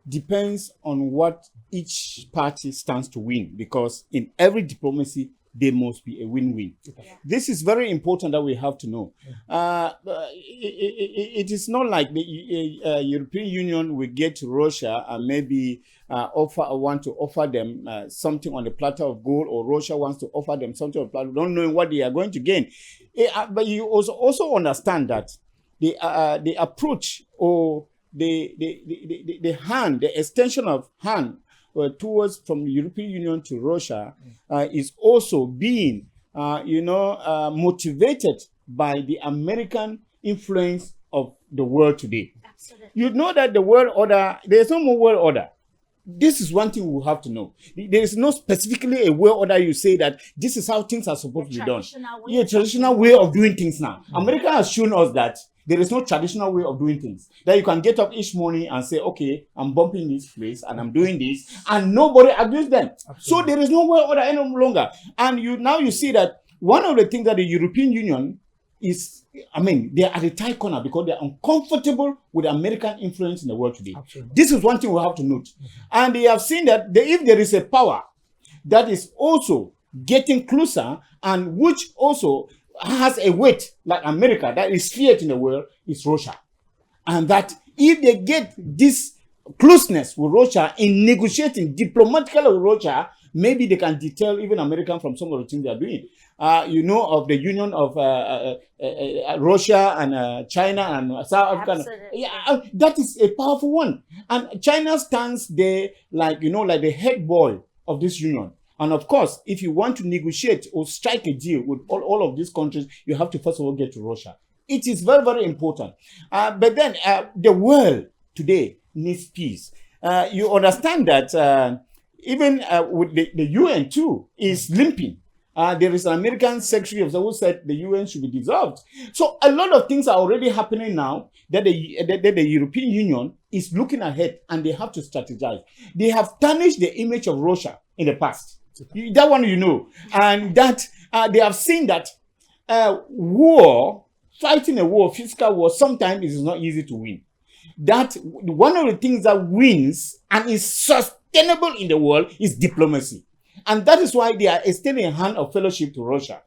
depends on what each party stands to win, because in every diplomacy, they must be a win-win. This is very important that we have to know. It is not like the European Union will get to Russia and maybe want to offer them something on the platter of gold, or Russia wants to offer them something on the platter, not knowing what they are going to gain. But you also understand that the approach, or the extension of hand towards from the European Union to Russia is also being, motivated by the American influence of the world today. Absolutely. You know that the world order, there is no more world order. This is one thing we have to know. There is no specifically a world order you say that this is how things are supposed to be done. Traditional way of doing things now. America has shown us that there is no traditional way of doing things. That you can get up each morning and say, okay, I'm bumping this place and I'm doing this, and nobody agrees them. Absolutely. So there is no world order any longer. And you see that one of the things that the European Union is, they are at the tight corner because they are uncomfortable with American influence in the world today. Absolutely. This is one thing we have to note. And they have seen that if there is a power that is also getting closer, and which also has a weight like America that is feared in the world, is Russia. And that if they get this closeness with Russia in negotiating diplomatically with Russia, maybe they can deter even America from some of the things they are doing. Of the union of Russia and China and South Africa. Yeah, that is a powerful one. And China stands there like the head boy of this union. And of course, if you want to negotiate or strike a deal with all of these countries, you have to first of all get to Russia. It is very, very important. But then the world today needs peace. You understand that even with the UN too is limping. There is an American Secretary of State who said the UN should be dissolved. So a lot of things are already happening now that the European Union is looking ahead, and they have to strategize. They have tarnished the image of Russia in the past. That one and that they have seen that fighting a war, physical war, sometimes it is not easy to win. That one of the things that wins and is sustainable in the world is diplomacy. And that is why they are extending a hand of fellowship to Russia.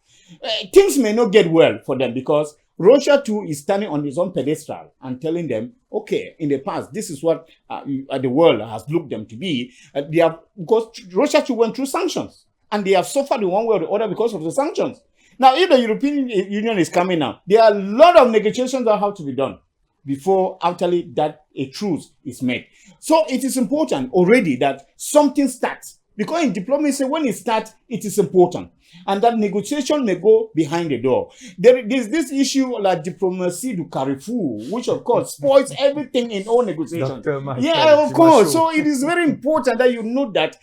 Things may not get well for them because Russia too is standing on its own pedestal and telling them, okay, in the past, this is what the world has looked them to be. Because Russia too went through sanctions, and they have suffered in one way or the other because of the sanctions. Now, if the European Union is coming now, there are a lot of negotiations that have to be done before actually that a truce is made. So it is important already that something starts. Because in diplomacy, when it starts, it is important. And that negotiation may go behind the door. There is this issue like diplomacy du carrefour, which of course spoils everything in all negotiations. Yeah, of course. So it is very important that you know that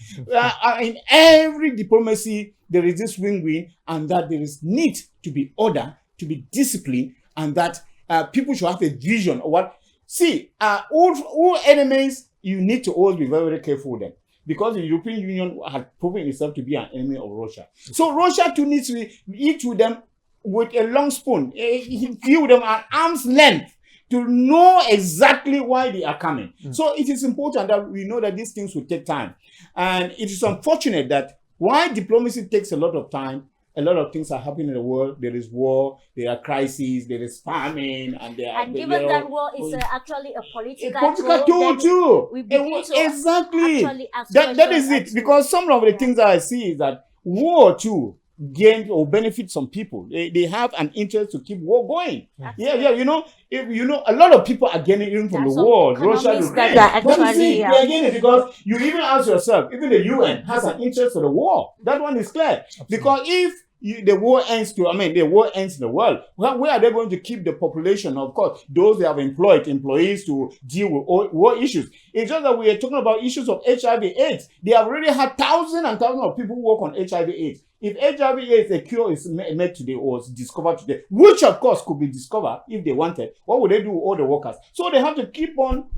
in every diplomacy, there is this win-win, and that there is need to be order, to be discipline, and that people should have a vision of what. See, all enemies, you need to always be very, very careful with them. Because the European Union had proven itself to be an enemy of Russia. So Russia too needs to eat with them with a long spoon, deal with them at arm's length to know exactly why they are coming. So it is important that we know that these things will take time. And it is unfortunate that while diplomacy takes a lot of time, a lot of things are happening in the world. There is war, there are crises, there is famine, and there are... And given that war is actually a political tool too. We begin to exactly. actually ask That is it. Because some of the things that I see is that war too gain or benefit some people. They have an interest to keep war going. Yeah. A lot of people are gaining even from the war. Russia, Ukraine. They are gaining because you even ask yourself, even the UN has an interest for the war. That one is clear. Absolutely. Because if the war ends the war ends in the world, where are they going to keep the population? Of course, those they have employees to deal with war issues. It's just that we are talking about issues of HIV/AIDS. They have already had thousands and thousands of people work on HIV/AIDS. If HIV/AIDS, a cure is made today or is discovered today, which of course could be discovered if they wanted, what would they do with all the workers? So they have to keep on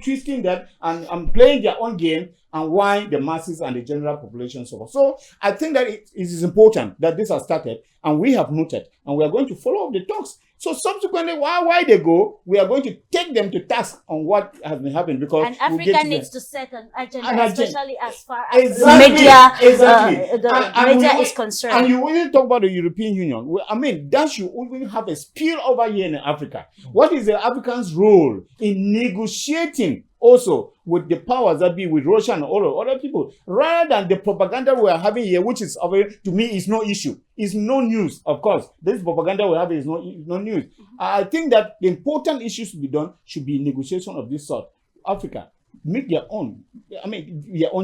twisting that and playing their own game, and why the masses and the general population suffer. So I think that it is important that this has started, and we have noted, and we are going to follow up the talks So subsequently, why they go, we are going to take them to task on what has been happening because And we'll Africa get to needs them. to set an agenda, An agenda. especially as far as Exactly, media, exactly. the media we- is concerned. And you even talk about the European Union. Well, I mean, that should even have a spill over here in Africa. What is the Africans' role in negotiating also with the powers that be with Russia and all of other people, rather than the propaganda we are having here, which is to me is no issue, is no news. Of course, this propaganda we have is no news. I think that the important issues to be done should be negotiation of this sort. Africa make their own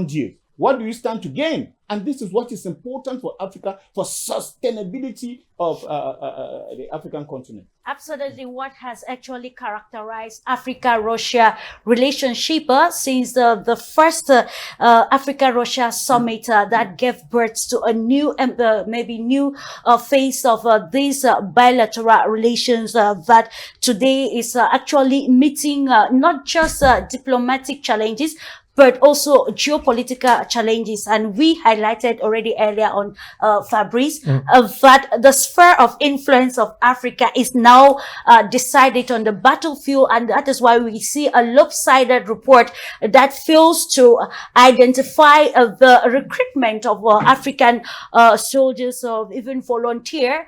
deals. What do you stand to gain? And this is what is important for Africa, for sustainability of the African continent. Absolutely, what has actually characterized Africa-Russia relationship since the first Africa-Russia summit that gave birth to a new, new phase of these bilateral relations that today is actually meeting not just diplomatic challenges, but also geopolitical challenges. And we highlighted already earlier on, Fabrice, that the sphere of influence of Africa is now decided on the battlefield. And that is why we see a lopsided report that fails to identify the recruitment of African soldiers or even volunteer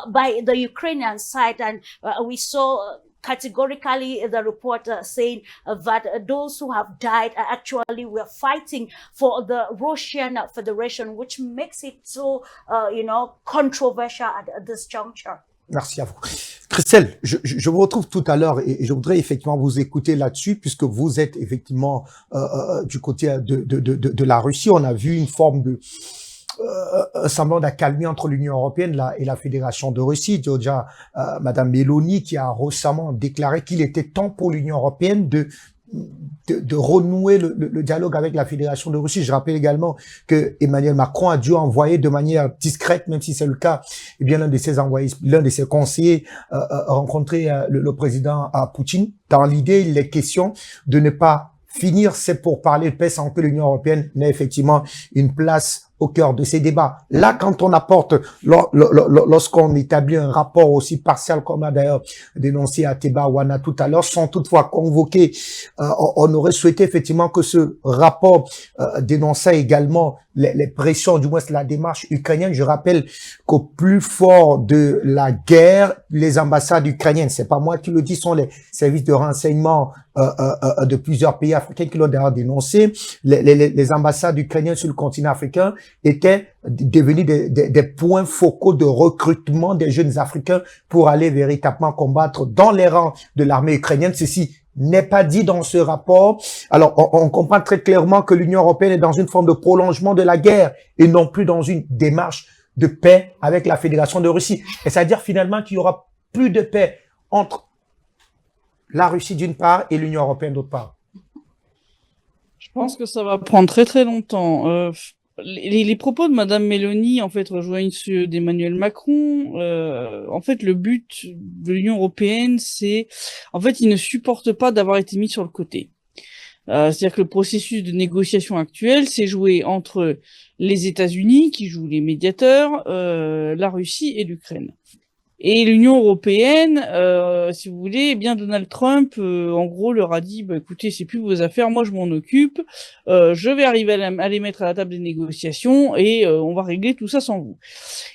by the Ukrainian side. And we saw categorically the report saying that those who have died actually were fighting for the Russian Federation, which makes it so, controversial at this juncture. Merci à vous. Christelle, je vous retrouve tout à l'heure et je voudrais effectivement vous écouter là-dessus puisque vous êtes effectivement du côté de la Russie. On a vu une forme de semblant d'accalmie entre l'Union européenne et la Fédération de Russie. Déjà, Madame Meloni qui a récemment déclaré qu'il était temps pour l'Union européenne de renouer le dialogue avec la Fédération de Russie. Je rappelle également que Emmanuel Macron a dû envoyer de manière discrète, même si c'est le cas, eh bien l'un de ses conseillers rencontrer le président Poutine. Dans l'idée, il est question de ne pas finir c'est pour parler de paix sans que l'Union européenne n'ait effectivement une place au cœur de ces débats. Là, quand on apporte, lorsqu'on établit un rapport aussi partial, comme a d'ailleurs dénoncé Ateba Wana tout à l'heure, sans toutefois convoquer, on aurait souhaité effectivement que ce rapport dénonçait également les pressions, du moins la démarche ukrainienne. Je rappelle qu'au plus fort de la guerre, les ambassades ukrainiennes, c'est pas moi qui le dis, sont les services de renseignement de plusieurs pays africains qui l'ont d'ailleurs dénoncé. Les ambassades ukrainiennes sur le continent africain étaient devenus des points focaux de recrutement des jeunes Africains pour aller véritablement combattre dans les rangs de l'armée ukrainienne. Ceci n'est pas dit dans ce rapport. Alors, on comprend très clairement que l'Union européenne est dans une forme de prolongement de la guerre et non plus dans une démarche de paix avec la Fédération de Russie. Et c'est-à-dire finalement qu'il y aura plus de paix entre la Russie d'une part et l'Union européenne d'autre part. Je pense que ça va prendre très très longtemps. Les propos de Madame Meloni, en fait, rejoignent ceux d'Emmanuel Macron. En fait, le but de l'Union européenne, c'est, en fait, il ne supporte pas d'avoir été mis sur le côté. C'est-à-dire que le processus de négociation actuel s'est joué entre les États-Unis, qui jouent les médiateurs, la Russie et l'Ukraine. Et l'Union européenne, si vous voulez, eh bien Donald Trump, en gros, leur a dit, écoutez, c'est plus vos affaires, moi je m'en occupe, je vais arriver à les mettre à la table des négociations et on va régler tout ça sans vous.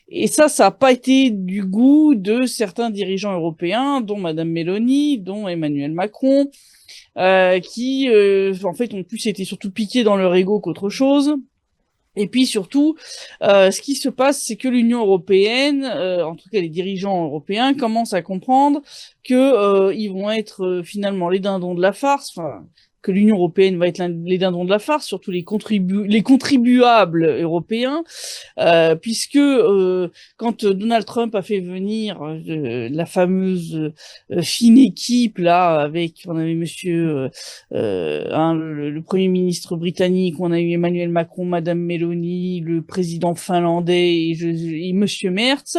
Et ça n'a pas été du goût de certains dirigeants européens, dont Madame Meloni, dont Emmanuel Macron, qui, en fait, ont plus été surtout piqués dans leur ego qu'autre chose. Et puis surtout, ce qui se passe, c'est que l'Union européenne, en tout cas les dirigeants européens, commencent à comprendre que ils vont être finalement les dindons de la farce, enfin que l'Union européenne va être les dindons de la farce, surtout les contribuables européens, puisque quand Donald Trump a fait venir la fameuse fine équipe là, avec on avait Monsieur le Premier ministre britannique, on a eu Emmanuel Macron, Madame Meloni, le président finlandais et Monsieur Merz,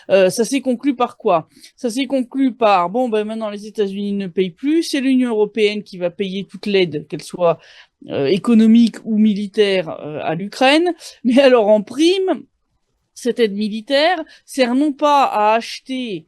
ça s'est conclu par quoi? Ça s'est conclu par maintenant les États-Unis ne payent plus, c'est l'Union européenne qui va payer toute l'aide, qu'elle soit économique ou militaire, à l'Ukraine. Mais alors en prime, cette aide militaire sert non pas à acheter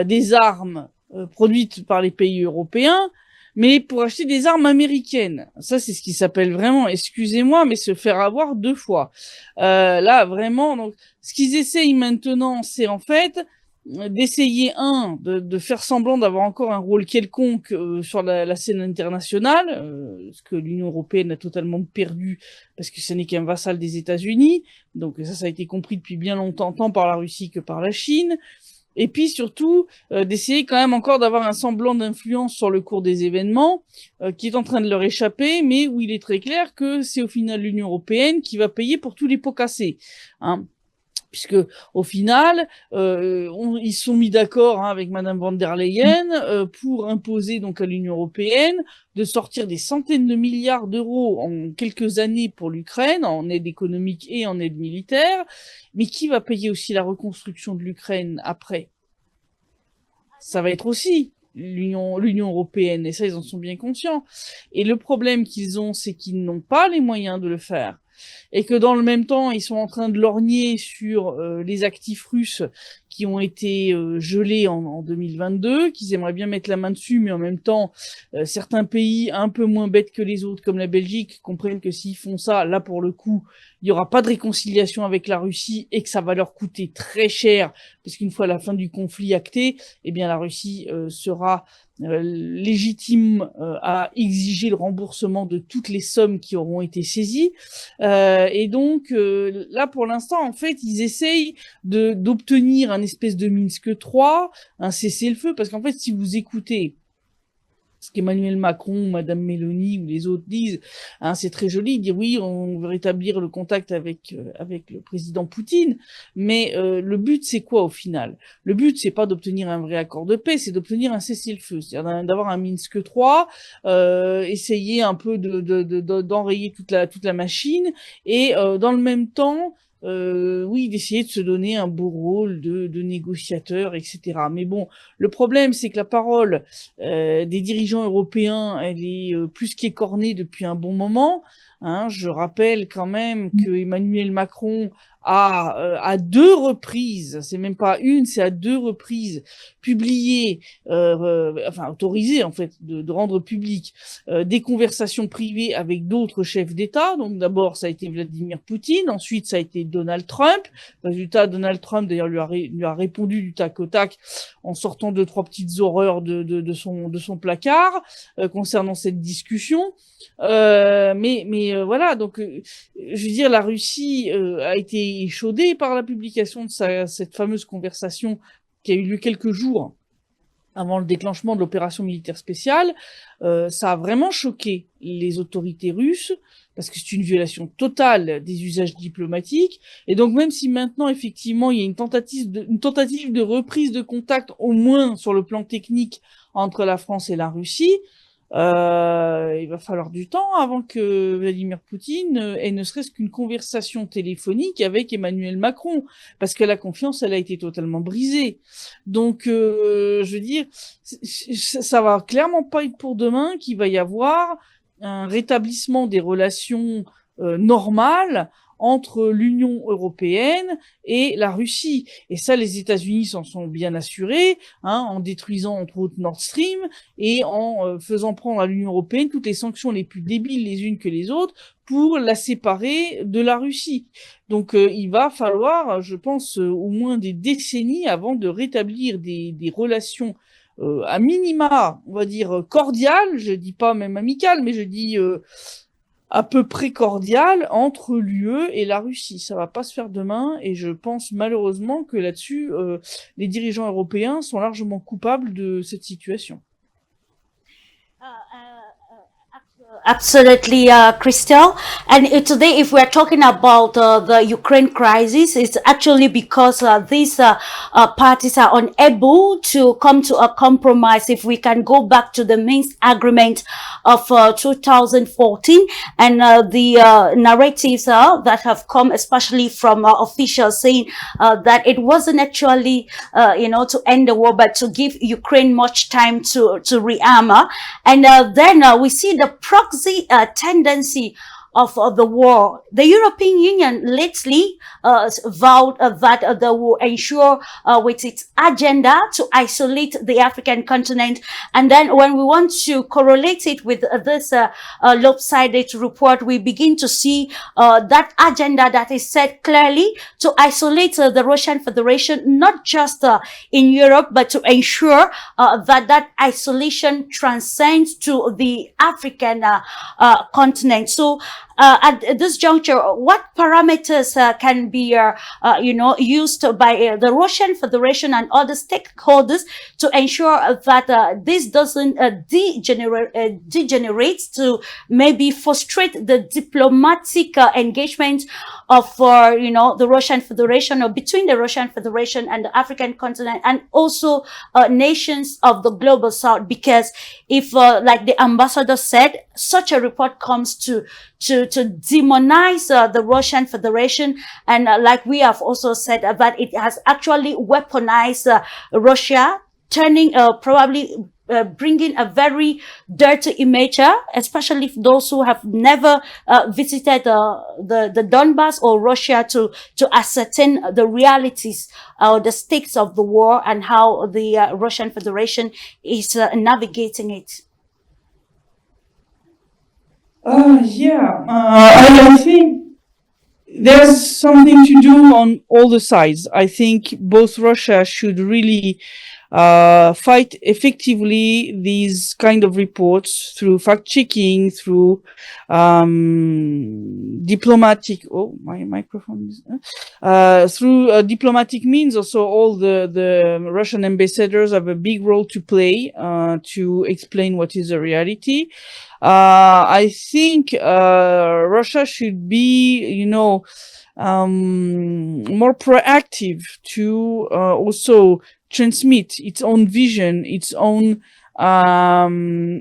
des armes produites par les pays européens, mais pour acheter des armes américaines. Ça, c'est ce qui s'appelle vraiment, excusez-moi, mais se faire avoir deux fois. Là, vraiment, donc, ce qu'ils essayent maintenant, c'est en fait d'essayer, de faire semblant d'avoir encore un rôle quelconque sur la scène internationale, ce que l'Union européenne a totalement perdu, parce que ce n'est qu'un vassal des États-Unis. Donc ça a été compris depuis bien longtemps, tant par la Russie que par la Chine. Et puis surtout, d'essayer quand même encore d'avoir un semblant d'influence sur le cours des événements, qui est en train de leur échapper, mais où il est très clair que c'est au final l'Union européenne qui va payer pour tous les pots cassés. Hein. Puisque au final, ils se sont mis d'accord avec Madame von der Leyen pour imposer donc à l'Union européenne de sortir des centaines de milliards d'euros en quelques années pour l'Ukraine, en aide économique et en aide militaire. Mais qui va payer aussi la reconstruction de l'Ukraine après? Ça va être aussi l'Union européenne, et ça, ils en sont bien conscients. Et le problème qu'ils ont, c'est qu'ils n'ont pas les moyens de le faire. Et que dans le même temps, ils sont en train de lorgner sur les actifs russes qui ont été gelés en 2022, qu'ils aimeraient bien mettre la main dessus, mais en même temps, certains pays un peu moins bêtes que les autres, comme la Belgique, comprennent que s'ils font ça, là pour le coup, il n'y aura pas de réconciliation avec la Russie et que ça va leur coûter très cher, parce qu'une fois la fin du conflit actée, eh bien la Russie sera légitime à exiger le remboursement de toutes les sommes qui auront été saisies. Et donc là, pour l'instant, en fait, ils essayent d'obtenir un espèce de Minsk 3, un cessez-le-feu, parce qu'en fait, si vous écoutez ce qu'Emmanuel Macron, Madame Mélanie ou les autres disent, hein, c'est très joli de dire oui, on veut rétablir le contact avec le président Poutine, mais le but c'est quoi au final? Le but c'est pas d'obtenir un vrai accord de paix, c'est d'obtenir un cessez-le-feu, c'est-à-dire d'avoir un Minsk 3, essayer un peu d'enrayer toute la machine et dans le même temps oui, d'essayer de se donner un beau rôle de négociateur, etc. Mais bon, le problème, c'est que la parole des dirigeants européens, elle est plus qu'écornée depuis un bon moment. Hein. Je rappelle quand même que Emmanuel Macron a à deux reprises, c'est même pas une, c'est à deux reprises, publié, enfin autorisé en fait de rendre public des conversations privées avec d'autres chefs d'État. Donc d'abord ça a été Vladimir Poutine, ensuite ça a été Donald Trump. Résultat, Donald Trump d'ailleurs lui a répondu du tac au tac en sortant deux trois petites horreurs de son placard concernant cette discussion. Mais voilà, donc je veux dire, la Russie a été échaudée par la publication de cette fameuse conversation qui a eu lieu quelques jours avant le déclenchement de l'opération militaire spéciale. Ça a vraiment choqué les autorités russes parce que c'est une violation totale des usages diplomatiques. Et donc même si maintenant effectivement il y a une tentative de reprise de contact au moins sur le plan technique entre la France et la Russie, il va falloir du temps avant que Vladimir Poutine ait ne serait-ce qu'une conversation téléphonique avec Emmanuel Macron, parce que la confiance, elle a été totalement brisée. Donc, je veux dire, ça va clairement pas être pour demain qu'il va y avoir un rétablissement des relations normales entre l'Union européenne et la Russie. Et ça, les États-Unis s'en sont bien assurés, hein, en détruisant entre autres Nord Stream et en faisant prendre à l'Union européenne toutes les sanctions les plus débiles les unes que les autres pour la séparer de la Russie. Donc il va falloir, je pense, au moins des décennies avant de rétablir des relations à minima, on va dire cordiales, je dis pas même amicales, mais je dis à peu près cordial entre l'UE et la Russie. Ça va pas se faire demain et je pense malheureusement que là-dessus, les dirigeants européens sont largement coupables de cette situation. Absolutely, Christel. And today, if we're talking about the Ukraine crisis, it's actually because these parties are unable to come to a compromise. If we can go back to the Minsk agreement of 2014 and the narratives that have come, especially from officials saying that it wasn't actually, to end the war, but to give Ukraine much time to rearm. And then we see the proxy tendency of the war. The European Union lately vowed that they will ensure with its agenda to isolate the African continent. And then when we want to correlate it with this lopsided report, we begin to see that agenda that is set clearly to isolate the Russian Federation, not just in Europe, but to ensure that that isolation transcends to the African continent. So at this juncture, what parameters can be, used by the Russian Federation and other stakeholders to ensure that this doesn't degenerate to maybe frustrate the diplomatic engagement of, the Russian Federation, or between the Russian Federation and the African continent, and also nations of the global south? Because if, like the ambassador said, such a report comes to demonize the Russian Federation, and like we have also said, that it has actually weaponized Russia, turning probably bringing a very dirty image, especially for those who have never visited the Donbass or Russia, to ascertain the realities or the stakes of the war and how the Russian Federation is navigating it. I think there's something to do on all the sides. I think both Russia should really fight effectively these kind of reports through fact-checking, through diplomatic. Oh, my microphone is through diplomatic means. Also, all the Russian ambassadors have a big role to play to explain what is the reality. I think Russia should be, more proactive to also transmit its own vision, its own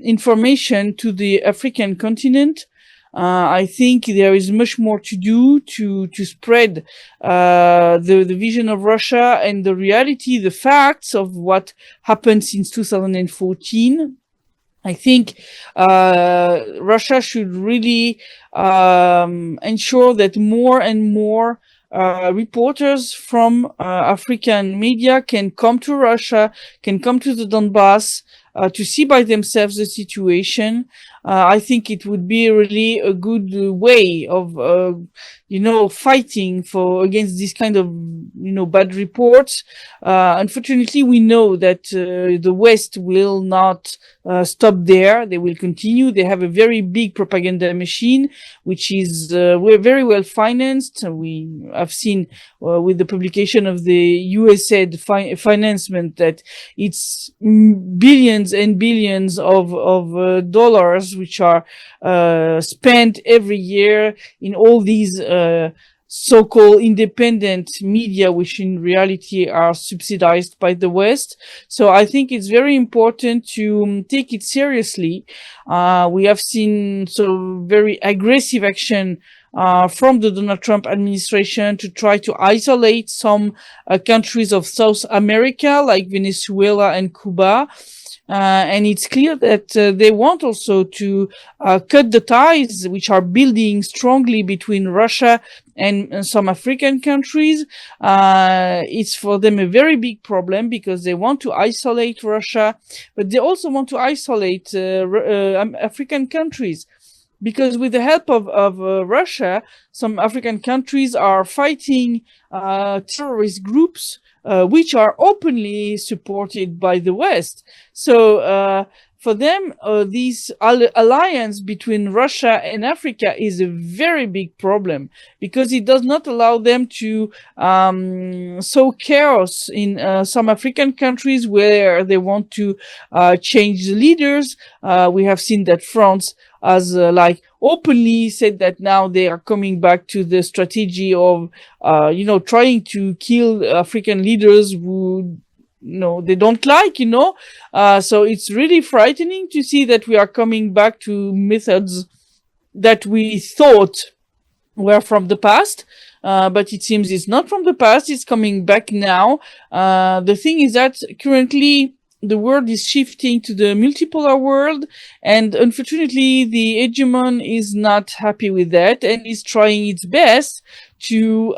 information to the African continent. I think there is much more to do to spread the vision of Russia and the reality, the facts of what happened since 2014. I think Russia should really ensure that more and more reporters from African media can come to Russia, can come to the Donbass to see by themselves the situation. I think it would be really a good way of, fighting against this kind of, bad reports. Unfortunately, we know that the West will not stop there. They will continue. They have a very big propaganda machine, which is very well financed. We have seen with the publication of the USAID financement that it's billions and billions of dollars which are spent every year in all these so-called independent media, which in reality are subsidized by the West. So I think it's very important to take it seriously. We have seen very aggressive action from the Donald Trump administration to try to isolate some countries of South America, like Venezuela and Cuba. And it's clear that they want also to cut the ties which are building strongly between Russia and some African countries. It's for them a very big problem because they want to isolate Russia, but they also want to isolate African countries. Because with the help of Russia, some African countries are fighting terrorist groups which are openly supported by the West. So for them, this alliance between Russia and Africa is a very big problem because it does not allow them to sow chaos in some African countries where they want to change the leaders. We have seen that France has openly said that now they are coming back to the strategy of, trying to kill African leaders who, they don't like, so it's really frightening to see that we are coming back to methods that we thought were from the past. But it seems it's not from the past. It's coming back now. The thing is that currently the world is shifting to the multipolar world, and unfortunately the hegemon is not happy with that and is trying its best to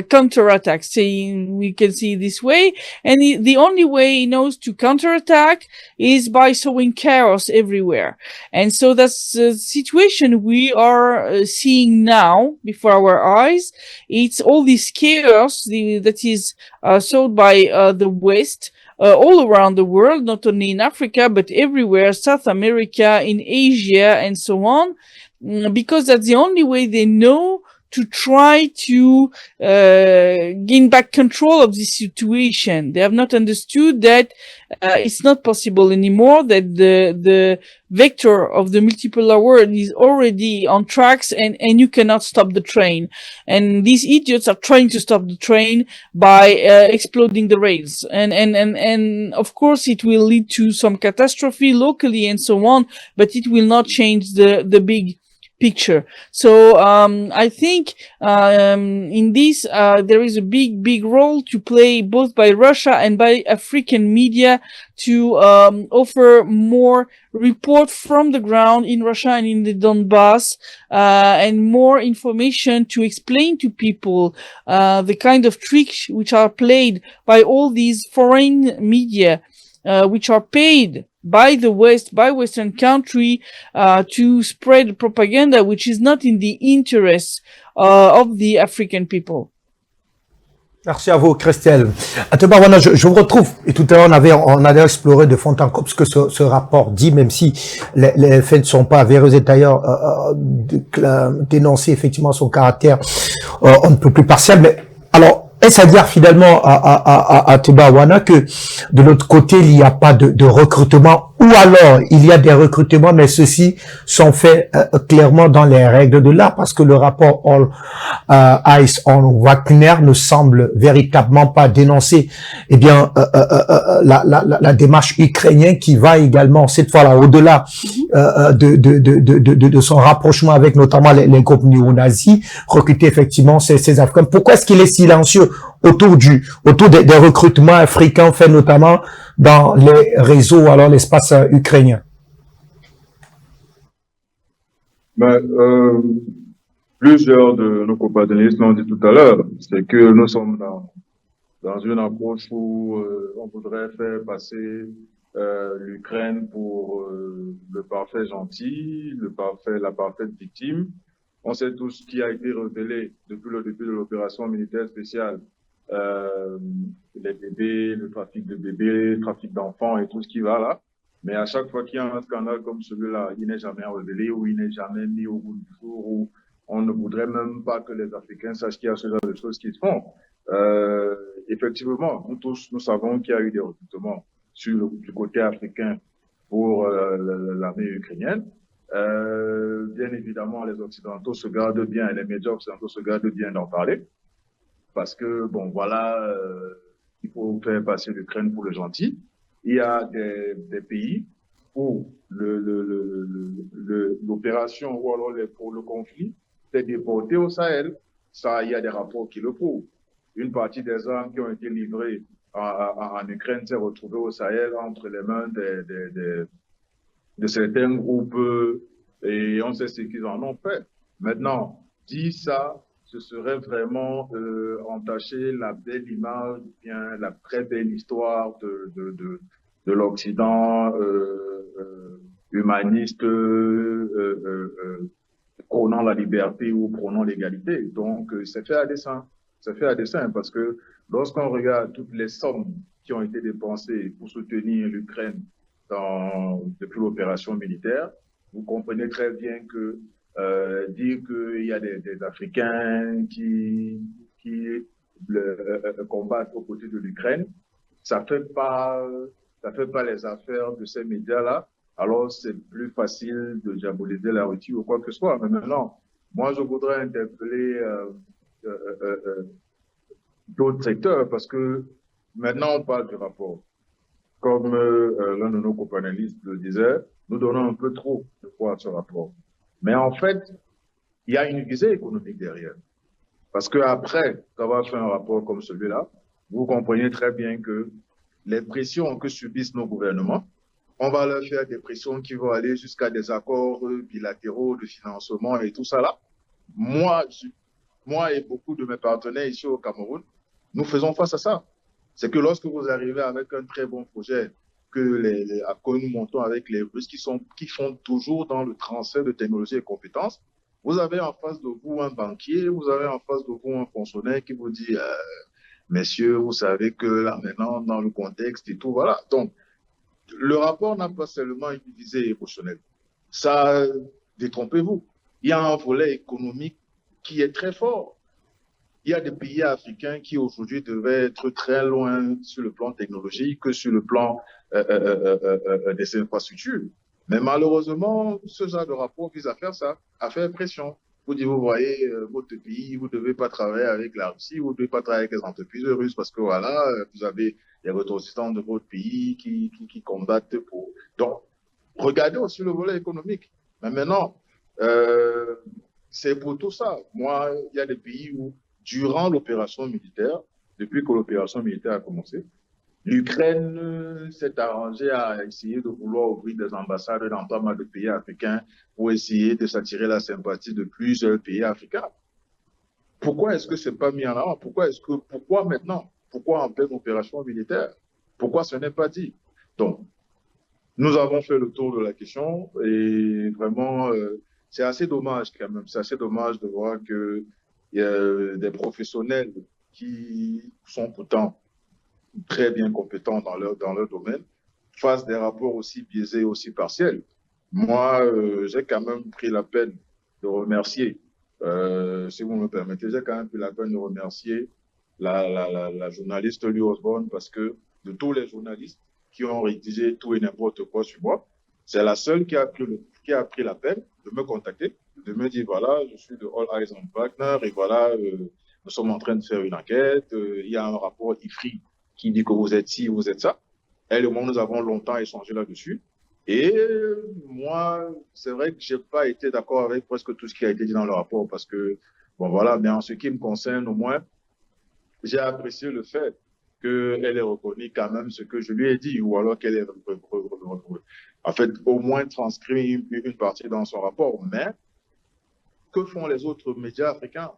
counterattack, saying we can see it this way, and the only way he knows to counterattack is by sowing chaos everywhere. And so that's the situation we are seeing now before our eyes. It's all this chaos that is sowed by the West all around the world, not only in Africa, but everywhere, South America, in Asia, and so on, because that's the only way they know to try to gain back control of this situation. They have not understood that it's not possible anymore, that the vector of the multipolar world is already on tracks, and you cannot stop the train. And these idiots are trying to stop the train by exploding the rails. And of course it will lead to some catastrophe locally and so on, but it will not change the big picture. So I think in this there is a big role to play both by Russia and by African media to offer more report from the ground in Russia and in the Donbass, and more information to explain to people the kind of tricks which are played by all these foreign media, which are paid by the West, by Western country, to spread propaganda which is not in the interest of the African people. Merci à vous, Christelle. Voilà, je vous retrouve. Et tout à l'heure, on avait exploré de fond en comble ce que ce rapport dit, même si les faits ne sont pas avérés. Et d'ailleurs, dénoncer effectivement son caractère, on ne peut plus partiel. Mais alors, est-ce à dire finalement à Tebawana que de l'autre côté, il n'y a pas de recrutement, ou alors il y a des recrutements, mais ceux-ci sont faits clairement dans les règles de l'art, parce que le rapport All Eyes on Wagner ne semble véritablement pas dénoncer la démarche ukrainienne, qui va également cette fois-là au-delà de son rapprochement avec notamment les groupes néo-nazis, recruter effectivement ces Africains. Pourquoi est-ce qu'il est silencieux autour des recrutements africains faits notamment dans les réseaux, alors l'espace ukrainien? Plusieurs de nos compatriotes l'ont dit tout à l'heure, c'est que nous sommes dans une approche où on voudrait faire passer l'Ukraine pour le parfait gentil, la parfaite victime. On sait tout ce qui a été révélé depuis le début de l'opération militaire spéciale, les bébés, le trafic de bébés, le trafic d'enfants et tout ce qui va là. Mais à chaque fois qu'il y a un scandale comme celui-là, il n'est jamais révélé, ou il n'est jamais mis au bout du jour, ou on ne voudrait même pas que les Africains sachent qu'il y a ce genre de choses qui se font. Effectivement, nous tous, nous savons qu'il y a eu des recrutements du côté africain pour l'armée ukrainienne. Bien évidemment, les Occidentaux se gardent bien, les médias occidentaux se gardent bien d'en parler, parce que, bon, voilà, il faut faire passer l'Ukraine pour le gentil. Il y a des pays où l'opération, ou alors pour le conflit, c'est déporté au Sahel. Ça, il y a des rapports qui le prouvent. Une partie des armes qui ont été livrées en Ukraine s'est retrouvée au Sahel entre les mains de certains groupes, et on sait ce qu'ils en ont fait. Maintenant, dit ça, ce serait vraiment entacher la belle image, bien la très belle histoire de l'Occident humaniste, prônant la liberté ou prônant l'égalité. Donc, c'est fait à dessein. C'est fait à dessein, parce que lorsqu'on regarde toutes les sommes qui ont été dépensées pour soutenir l'Ukraine depuis l'opération militaire, vous comprenez très bien que dire qu'il y a des Africains qui combattent aux côtés de l'Ukraine, ça fait pas les affaires de ces médias-là. Alors, c'est plus facile de diaboliser la Russie ou quoi que ce soit. Mais maintenant, moi, je voudrais interpeller d'autres secteurs, parce que maintenant, on parle du rapport. Comme l'un de nos co-panélistes le disait, nous donnons un peu trop de poids à ce rapport. Mais en fait, il y a une visée économique derrière. Parce que après avoir fait un rapport comme celui-là, vous comprenez très bien que les pressions que subissent nos gouvernements. On va leur faire des pressions qui vont aller jusqu'à des accords bilatéraux de financement et tout ça là. Moi et beaucoup de mes partenaires ici au Cameroun, nous faisons face à ça. C'est que lorsque vous arrivez avec un très bon projet, que nous montons avec les Russes qui font toujours dans le transfert de technologie et compétences, vous avez en face de vous un banquier, vous avez en face de vous un fonctionnaire qui vous dit messieurs, vous savez que là maintenant, dans le contexte et tout, voilà. Donc, le rapport n'a pas seulement une visée émotionnelle. Ça, détrompez-vous. Il y a un volet économique qui est très fort. Il y a des pays africains qui aujourd'hui devaient être très loin sur le plan technologique que sur le plan des infrastructures. Mais malheureusement, ce genre de rapport vise à faire ça, à faire pression. Vous dites, vous voyez, votre pays, vous ne devez pas travailler avec la Russie, vous ne devez pas travailler avec les entreprises russes parce que voilà, vous avez les ressortissants de votre pays qui combattent pour. Donc, regardez aussi le volet économique. Mais maintenant, c'est pour tout ça. Moi, il y a des pays où, durant l'opération militaire, depuis que l'opération militaire a commencé, l'Ukraine s'est arrangée à essayer de vouloir ouvrir des ambassades dans pas mal de pays africains pour essayer de s'attirer la sympathie de plusieurs pays africains. Pourquoi est-ce que c'est pas mis en avant? Pourquoi maintenant? Pourquoi en pleine opération militaire? Pourquoi ce n'est pas dit? Donc, nous avons fait le tour de la question et vraiment, c'est assez dommage quand même. C'est assez dommage de voir que y a des professionnels qui sont pourtant très bien compétents dans leur domaine, fassent des rapports aussi biaisés, aussi partiels. Moi, j'ai quand même pris la peine de remercier, si vous me permettez, j'ai quand même pris la peine de remercier la journaliste Louis Osborne parce que de tous les journalistes qui ont rédigé tout et n'importe quoi sur moi, c'est la seule qui a pris la peine de me contacter, de me dire voilà, je suis de All Eyes on Wagner et voilà, nous sommes en train de faire une enquête, il y a un rapport IFRI qui dit que vous êtes ci, vous êtes ça. Elle et moi, nous avons longtemps échangé là-dessus. Et moi, c'est vrai que j'ai pas été d'accord avec presque tout ce qui a été dit dans le rapport parce que, bon voilà, mais en ce qui me concerne, au moins, j'ai apprécié le fait qu'elle ait reconnu quand même ce que je lui ai dit ou alors qu'elle ait, en fait, au moins transcrit une partie dans son rapport. Mais que font les autres médias africains?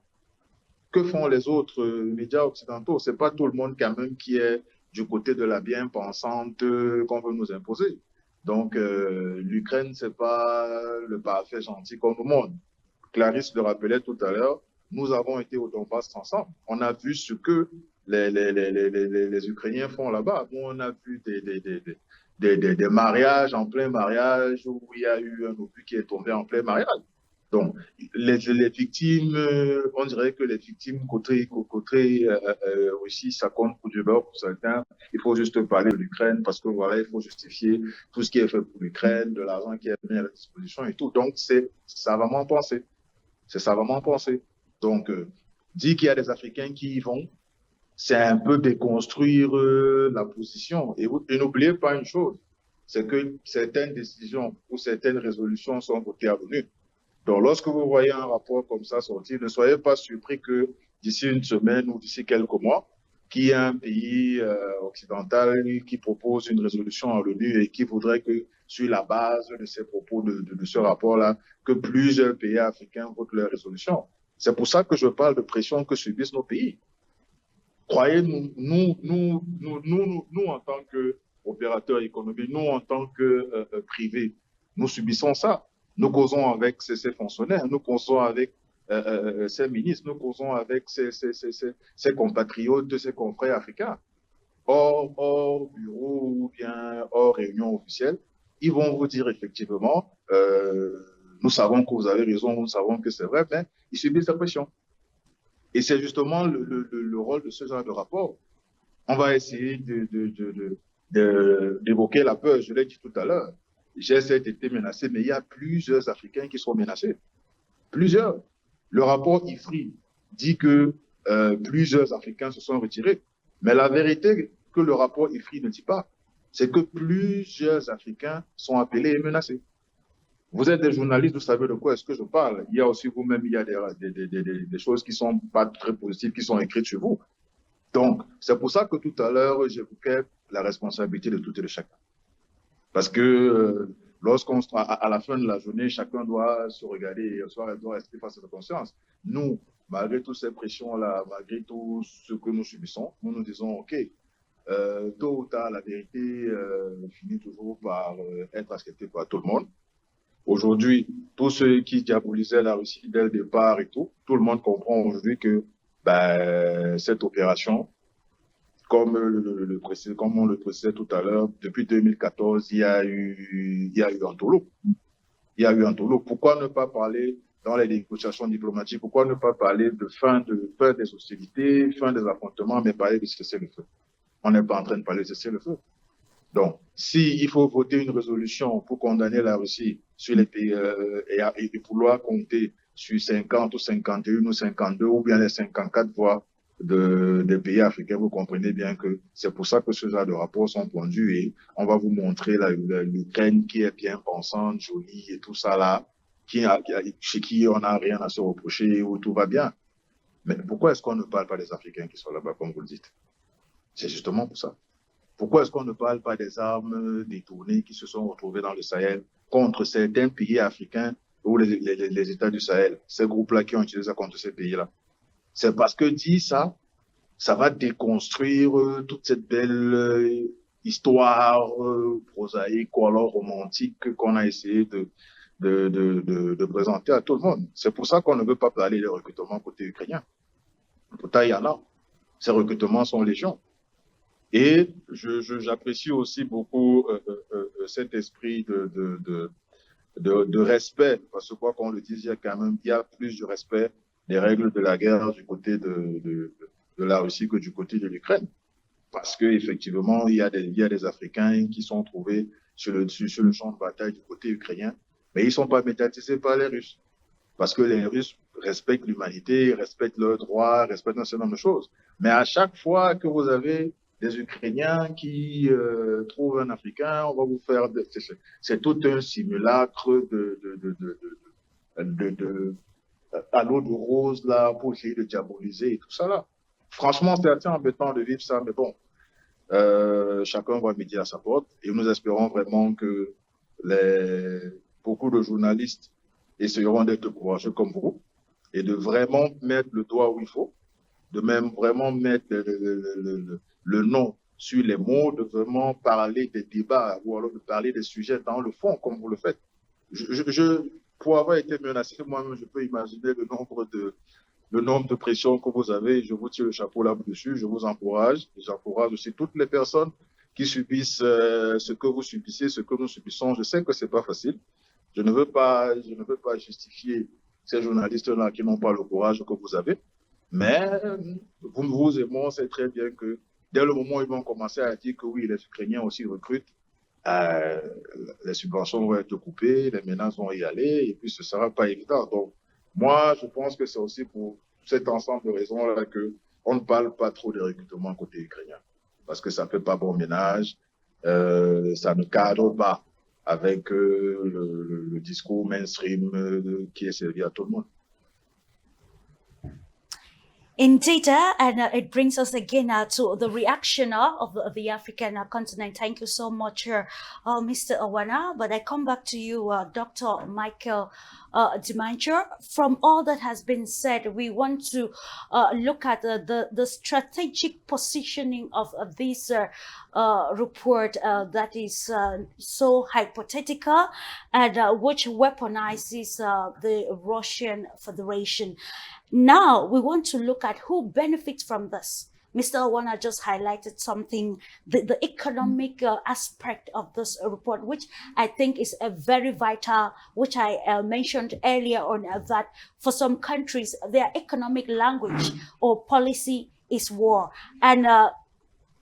Que font les autres médias occidentaux? C'est pas tout le monde quand même qui est du côté de la bien-pensante qu'on veut nous imposer. Donc, l'Ukraine, c'est pas le parfait gentil comme le monde. Clarisse le rappelait tout à l'heure, nous avons été au Donbass ensemble. On a vu ce que les Ukrainiens font là-bas. Nous, on a vu des mariages en plein mariage où il y a eu un obus qui est tombé en plein mariage. Donc, les victimes, on dirait que les victimes côté Russie, ça compte pour du beurre pour certains. Il faut juste parler de l'Ukraine parce que voilà, il faut justifier tout ce qui est fait pour l'Ukraine, de l'argent qui est mis à la disposition et tout. Donc, c'est savamment pensé. C'est savamment pensé. Donc, dire qu'il y a des Africains qui y vont, c'est un peu déconstruire la position. Et n'oubliez pas une chose, c'est que certaines décisions ou certaines résolutions sont votées à l'ONU. Donc, lorsque vous voyez un rapport comme ça sortir, ne soyez pas surpris que d'ici une semaine ou d'ici quelques mois, qu'il y ait un pays occidental qui propose une résolution à l'ONU et qui voudrait que, sur la base de ces propos de ce rapport-là, que plusieurs pays africains votent leur résolution. C'est pour ça que je parle de pression que subissent nos pays. Croyez-nous, nous en tant qu'opérateurs économiques, nous en tant que privés, nous subissons ça. Nous causons avec ces fonctionnaires, nous causons avec ces ministres, nous causons avec ces compatriotes, ces confrères africains. Hors bureau ou bien hors réunion officielle, ils vont vous dire effectivement, nous savons que vous avez raison, nous savons que c'est vrai, mais ils subissent la pression. Et c'est justement le rôle de ce genre de rapport. On va essayer d'évoquer la peur, je l'ai dit tout à l'heure. J'ai certes été menacé, mais il y a plusieurs Africains qui sont menacés. Plusieurs. Le rapport IFRI dit que plusieurs Africains se sont retirés. Mais la vérité que le rapport IFRI ne dit pas, c'est que plusieurs Africains sont appelés et menacés. Vous êtes des journalistes, vous savez de quoi est-ce que je parle. Il y a aussi vous-même, il y a des choses qui sont pas très positives, qui sont écrites sur vous. Donc, c'est pour ça que tout à l'heure, j'évoquais la responsabilité de tout et de chacun. Parce que lorsqu'on à la fin de la journée, chacun doit se regarder et doit rester face à sa conscience. Nous, malgré toutes ces pressions-là, malgré tout ce que nous subissons, nous nous disons, OK, tôt ou tard, la vérité finit toujours par être acceptée par tout le monde. Aujourd'hui, tous ceux qui diabolisaient la Russie dès le départ et tout le monde comprend aujourd'hui que cette opération, comme on le précisait tout à l'heure, depuis 2014, il y a eu un tollé. Il y a eu un tollé. Pourquoi ne pas parler dans les négociations diplomatiques, pourquoi ne pas parler de fin des hostilités, fin des affrontements, mais parler de cessez-le-feu? On n'est pas en train de parler de cessez-le-feu. Donc, s'il faut voter une résolution pour condamner la Russie sur les pays et vouloir compter sur 50 ou 51 ou 52 ou bien les 54 voix des pays africains, vous comprenez bien que c'est pour ça que ce genre de rapports sont pondus et on va vous montrer l'Ukraine qui est bien pensante, jolie et tout ça là, chez qui on n'a rien à se reprocher, où tout va bien. Mais pourquoi est-ce qu'on ne parle pas des Africains qui sont là-bas, comme vous le dites? C'est justement pour ça. Pourquoi est-ce qu'on ne parle pas des armes détournées qui se sont retrouvées dans le Sahel contre certains pays africains ou les États du Sahel, ces groupes-là qui ont utilisé ça contre ces pays-là? C'est parce que dit ça, ça va déconstruire toute cette belle histoire prosaïque ou alors romantique qu'on a essayé de présenter à tout le monde. C'est pour ça qu'on ne veut pas parler des recrutements côté ukrainien. Pourtant, il y en a. Ces recrutements sont légion. Et j'apprécie aussi beaucoup cet esprit de respect, parce que quoi qu'on le dise, il y a plus de respect des règles de la guerre du côté de la Russie que du côté de l'Ukraine. Parce que effectivement, il y a des Africains qui sont trouvés sur le champ de bataille du côté ukrainien, mais ils sont pas médiatisés par les Russes. Parce que les Russes respectent l'humanité, respectent leurs droits, respectent un certain nombre de choses. Mais à chaque fois que vous avez des Ukrainiens qui trouvent un Africain, on va vous faire... C'est tout un simulacre à l'eau de rose là pour essayer de diaboliser et tout ça là. Franchement, c'est assez embêtant de vivre ça, mais bon, chacun va midi à sa porte et nous espérons vraiment que beaucoup de journalistes essayeront d'être courageux comme vous et de vraiment mettre le doigt où il faut, de même vraiment mettre le nom sur les mots, de vraiment parler des débats ou alors de parler des sujets dans le fond comme vous le faites. Pour avoir été menacé, moi-même, je peux imaginer le nombre de pressions que vous avez. Je vous tire le chapeau là-dessus. Je vous encourage. Et j'encourage aussi toutes les personnes qui subissent ce que vous subissez, ce que nous subissons. Je sais que c'est pas facile. Je ne veux pas justifier ces journalistes-là qui n'ont pas le courage que vous avez. Mais vous et moi, on sait très bien que dès le moment où ils vont commencer à dire que oui, les Ukrainiens aussi recrutent, les subventions vont être coupées, les menaces vont y aller, et puis ce ne sera pas évident. Donc, moi, je pense que c'est aussi pour cet ensemble de raisons-là qu'on ne parle pas trop des recrutements côté ukrainien. Parce que ça ne fait pas bon ménage, ça ne cadre pas avec le discours mainstream qui est servi à tout le monde. Indeed, and it brings us again to the reaction of the African continent. Thank you so much, Mr. Awana. But I come back to you, Dr. Michael Dimanger. From all that has been said, we want to look at the strategic positioning of this report that is so hypothetical and which weaponizes the Russian Federation. Now we want to look at who benefits from this. Mr. Awana just highlighted something, the economic aspect of this report, which I think is a very vital, which I mentioned earlier on, that for some countries, their economic language or policy is war. And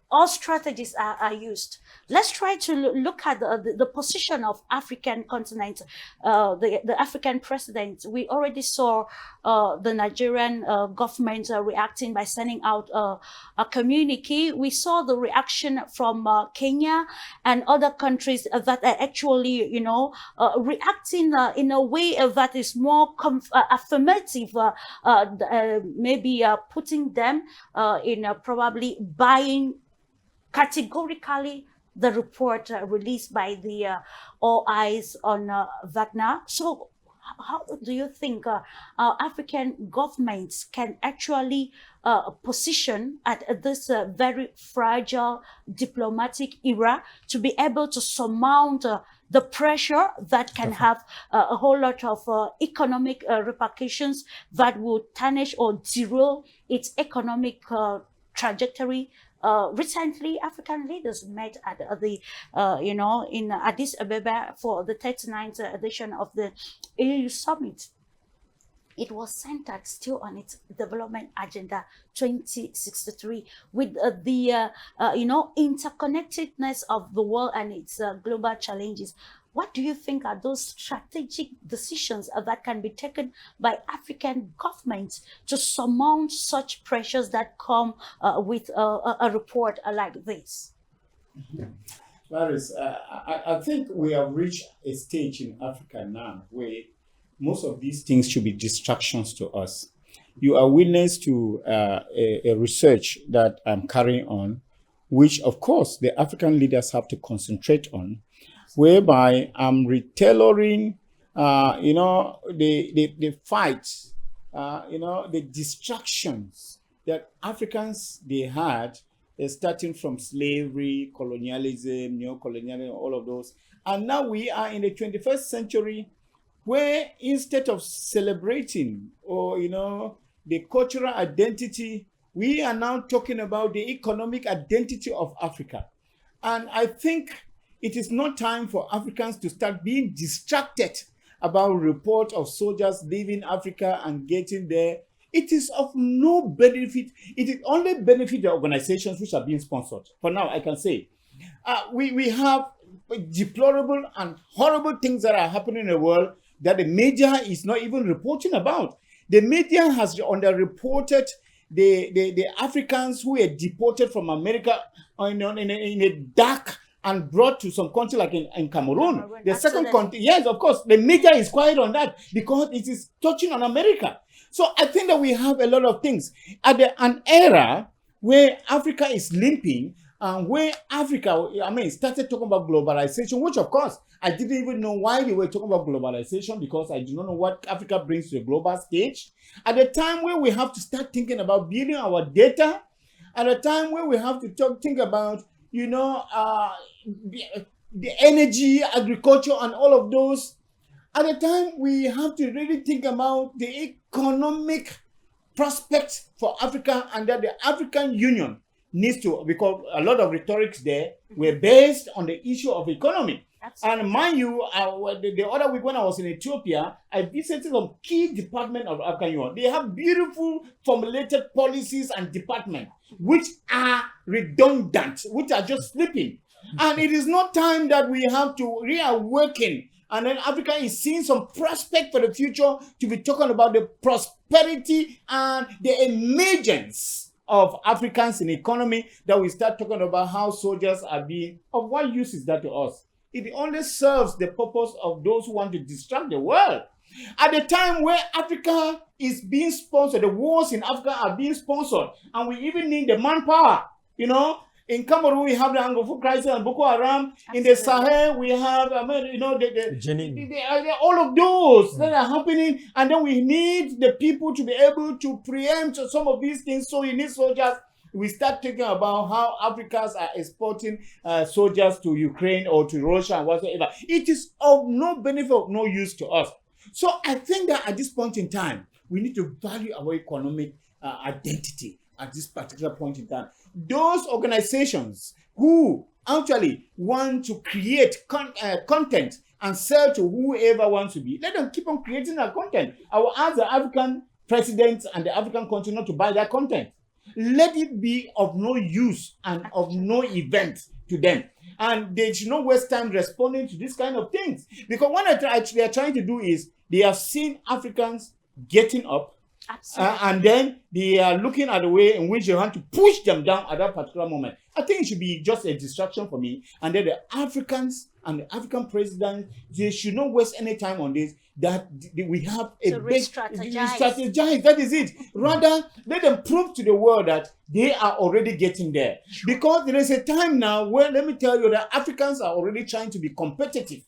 all strategies are used. Let's try to look at the position of African continent, the African president. We already saw the Nigerian government reacting by sending out a communique. We saw the reaction from Kenya and other countries that are actually, reacting in a way that is more affirmative, maybe putting them in probably buying categorically the report released by the All Eyes on Wagner. So how do you think African governments can actually position at this very fragile diplomatic era to be able to surmount the pressure that can have a whole lot of economic repercussions that would tarnish or derail its economic trajectory? Recently, African leaders met at the, in Addis Ababa for the 39th edition of the Aoew Summit. It was centered still on its development agenda 2063 with the interconnectedness of the world and its global challenges. What do you think are those strategic decisions that can be taken by African governments to surmount such pressures that come with a report like this? Laris, I think we have reached a stage in Africa now where most of these things should be distractions to us. You are witness to a research that I'm carrying on, which of course the African leaders have to concentrate on, whereby I'm retailoring, the fights, the distractions that Africans they had, starting from slavery, colonialism, neo-colonialism, all of those. And now we are in the 21st century where instead of celebrating or, the cultural identity, we are now talking about the economic identity of Africa. And I think it is not time for Africans to start being distracted about report of soldiers leaving Africa and getting there. It is of no benefit. It is only benefit the organizations which are being sponsored. For now, I can say, we have deplorable and horrible things that are happening in the world that the media is not even reporting about. The media has underreported the Africans who were deported from America in a dark and brought to some country like in Cameroon. The second country, yes, of course, the media is quiet on that because it is touching on America. So I think that we have a lot of things. At an era where Africa is limping and where Africa, started talking about globalization, which of course, I didn't even know why they were talking about globalization because I do not know what Africa brings to the global stage. At the time where we have to start thinking about building our data, at a time where we have to think about, the energy, agriculture, and all of those, at a time we have to really think about the economic prospects for Africa and that the African Union needs to, because a lot of rhetorics there were based on the issue of economy. Absolutely. And mind you, the other week when I was in Ethiopia, I visited some key departments of African Union. They have beautiful formulated policies and departments which are redundant, which are just sleeping. And it is not time that we have to reawaken. And then Africa is seeing some prospect for the future to be talking about the prosperity and the emergence of Africans in the economy, that we start talking about how soldiers are being, of what use is that to us? It only serves the purpose of those who want to distract the world. At the time where Africa is being sponsored, the wars in Africa are being sponsored, and we even need the manpower. In Cameroon, we have the Anglophone crisis and Boko Haram. Absolutely. In the Sahel, we have, all of those that are happening. And then we need the people to be able to preempt some of these things. So you need soldiers. We start thinking about how Africans are exporting soldiers to Ukraine or to Russia and whatsoever. It is of no benefit, of no use to us. So I think that at this point in time, we need to value our economic identity at this particular point in time. Those organizations who actually want to create content and sell to whoever wants to be, let them keep on creating that content. I will ask the African presidents and the African country not to buy that content. Let it be of no use and of no event to them. And they should not waste time responding to these kind of things. Because what they are trying to do is, they have seen Africans getting up, and then they are looking at the way in which they want to push them down at that particular moment. I think it should be just a distraction for me. And then the Africans and the African president, they should not waste any time on this. that we have a To big re-strategize. That is it. Rather, let them prove to the world that they are already getting there. Because there is a time now where, let me tell you, that Africans are already trying to be competitive,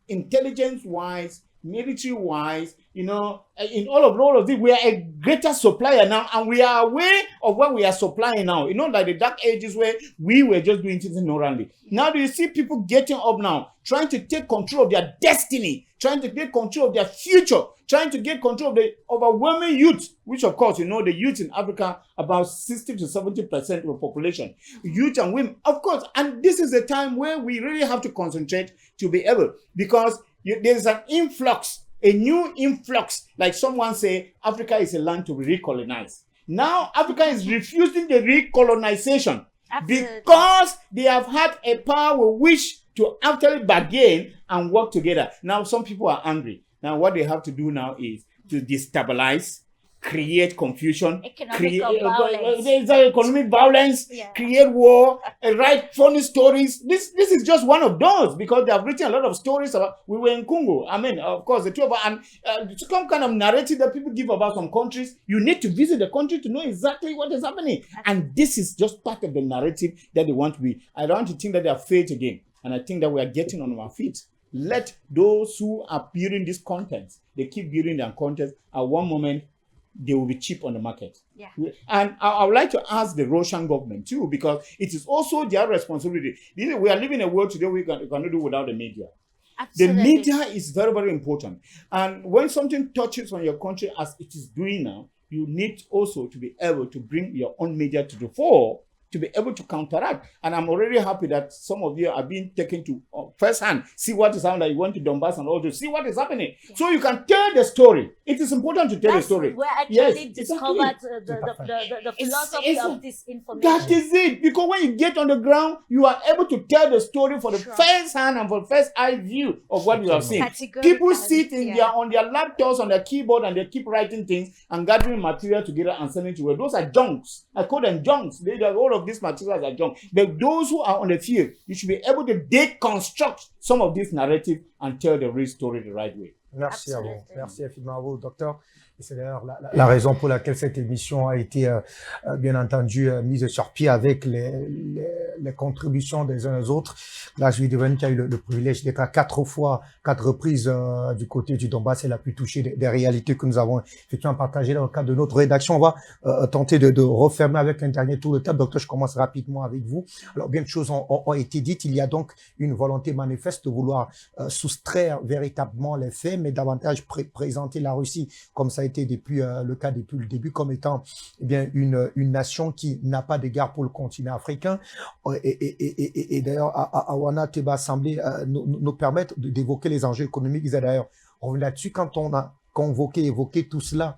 intelligence-wise, military-wise, in all of this, we are a greater supplier now, and we are aware of what we are supplying now. Like the dark ages where we were just doing things ignorantly. Now do you see people getting up now, trying to take control of their destiny, trying to take control of their future, trying to get control of the overwhelming youth, which of course, the youth in Africa, about 60 to 70% of the population, youth and women, of course. And this is a time where we really have to concentrate to be able, because there's an influx, a new influx. Like someone say, Africa is a land to be recolonized. Now Africa is refusing the recolonization. Absolutely. Because they have had a power which to actually bargain and work together. Now some people are angry. Now what they have to do now is to destabilize, create confusion, create economic violence, create war, write funny stories. This is just one of those, because they have written a lot of stories about, we were in Congo. I mean, of course, the two of us, and some kind of narrative that people give about some countries. You need to visit the country to know exactly what is happening. And this is just part of the narrative that they want to be. I don't want to think that they are failed again. And I think that we are getting on our feet. Let those who are building these contents, they keep building their contents. At one moment, they will be cheap on the market. Yeah. And I would like to ask the Russian government too, because it is also their responsibility. We are living in a world today we cannot do without the media. Absolutely. The media is very, very important. And when something touches on your country as it is doing now, you need also to be able to bring your own media to the fore to be able to counteract. And I'm already happy that some of you are being taken to firsthand, see what is happening. You went to Donbass and all to see what is happening. Yeah. So you can tell the story. It is important to tell the story. Where I actually discovered the philosophy of this information. That is it. Because when you get on the ground, you are able to tell the story for the first hand and for the first eye view of what you have seen. People sit on their laptops, on their keyboard, and they keep writing things and gathering material together and sending to you. Those are junks. I call them junks. They are all of these materials are junk. But those who are on the field, you should be able to deconstruct some of this narrative and tell the real story the right way. Merci à vous. Merci infiniment à vous, docteur. Et c'est d'ailleurs la raison pour laquelle cette émission a été, bien entendu, mise sur pied avec les contributions des uns et des autres. Là, je lui devine qu'il a eu le privilège d'être à 4 reprises du côté du Donbass. Elle a pu toucher des réalités que nous avons effectivement partagées dans le cadre de notre rédaction. On va tenter de refermer avec un dernier tour de table. Docteur, je commence rapidement avec vous. Alors, bien de choses ont été dites. Il y a donc une volonté manifeste de vouloir soustraire véritablement les faits, mais davantage présenter la Russie, comme ça a été depuis le cas depuis le début, comme étant une nation qui n'a pas d'égard pour le continent africain. Et d'ailleurs, Awana Teba semblait nous permettre d'évoquer les enjeux économiques. Ils a d'ailleurs revenu là-dessus. Quand on a évoqué tout cela,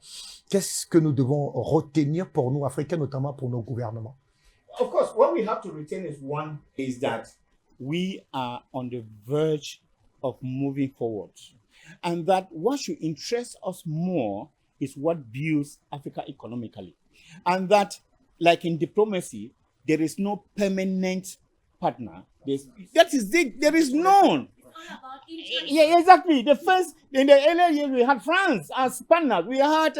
qu'est-ce que nous devons retenir pour nous, Africains, notamment pour nos gouvernements? Of course, what we have to retain is that we are on the verge of moving forward. And that what should interest us more is what builds Africa economically. And that, like in diplomacy, there is no permanent partner. That is it. There is none. Yeah, exactly. In the earlier years, we had France as partners. We had,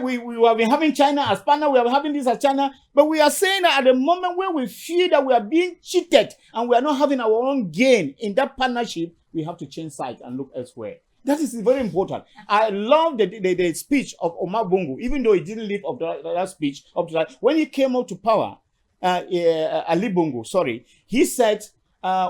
we have been having China as partner. We are having this as China. But we are saying that at the moment where we feel that we are being cheated and we are not having our own gain in that partnership, we have to change sides and look elsewhere. That is very important. I love the speech of Omar Bongo, even though he didn't live up to that speech. Up to that, when he came up to power, Ali Bongo, he said,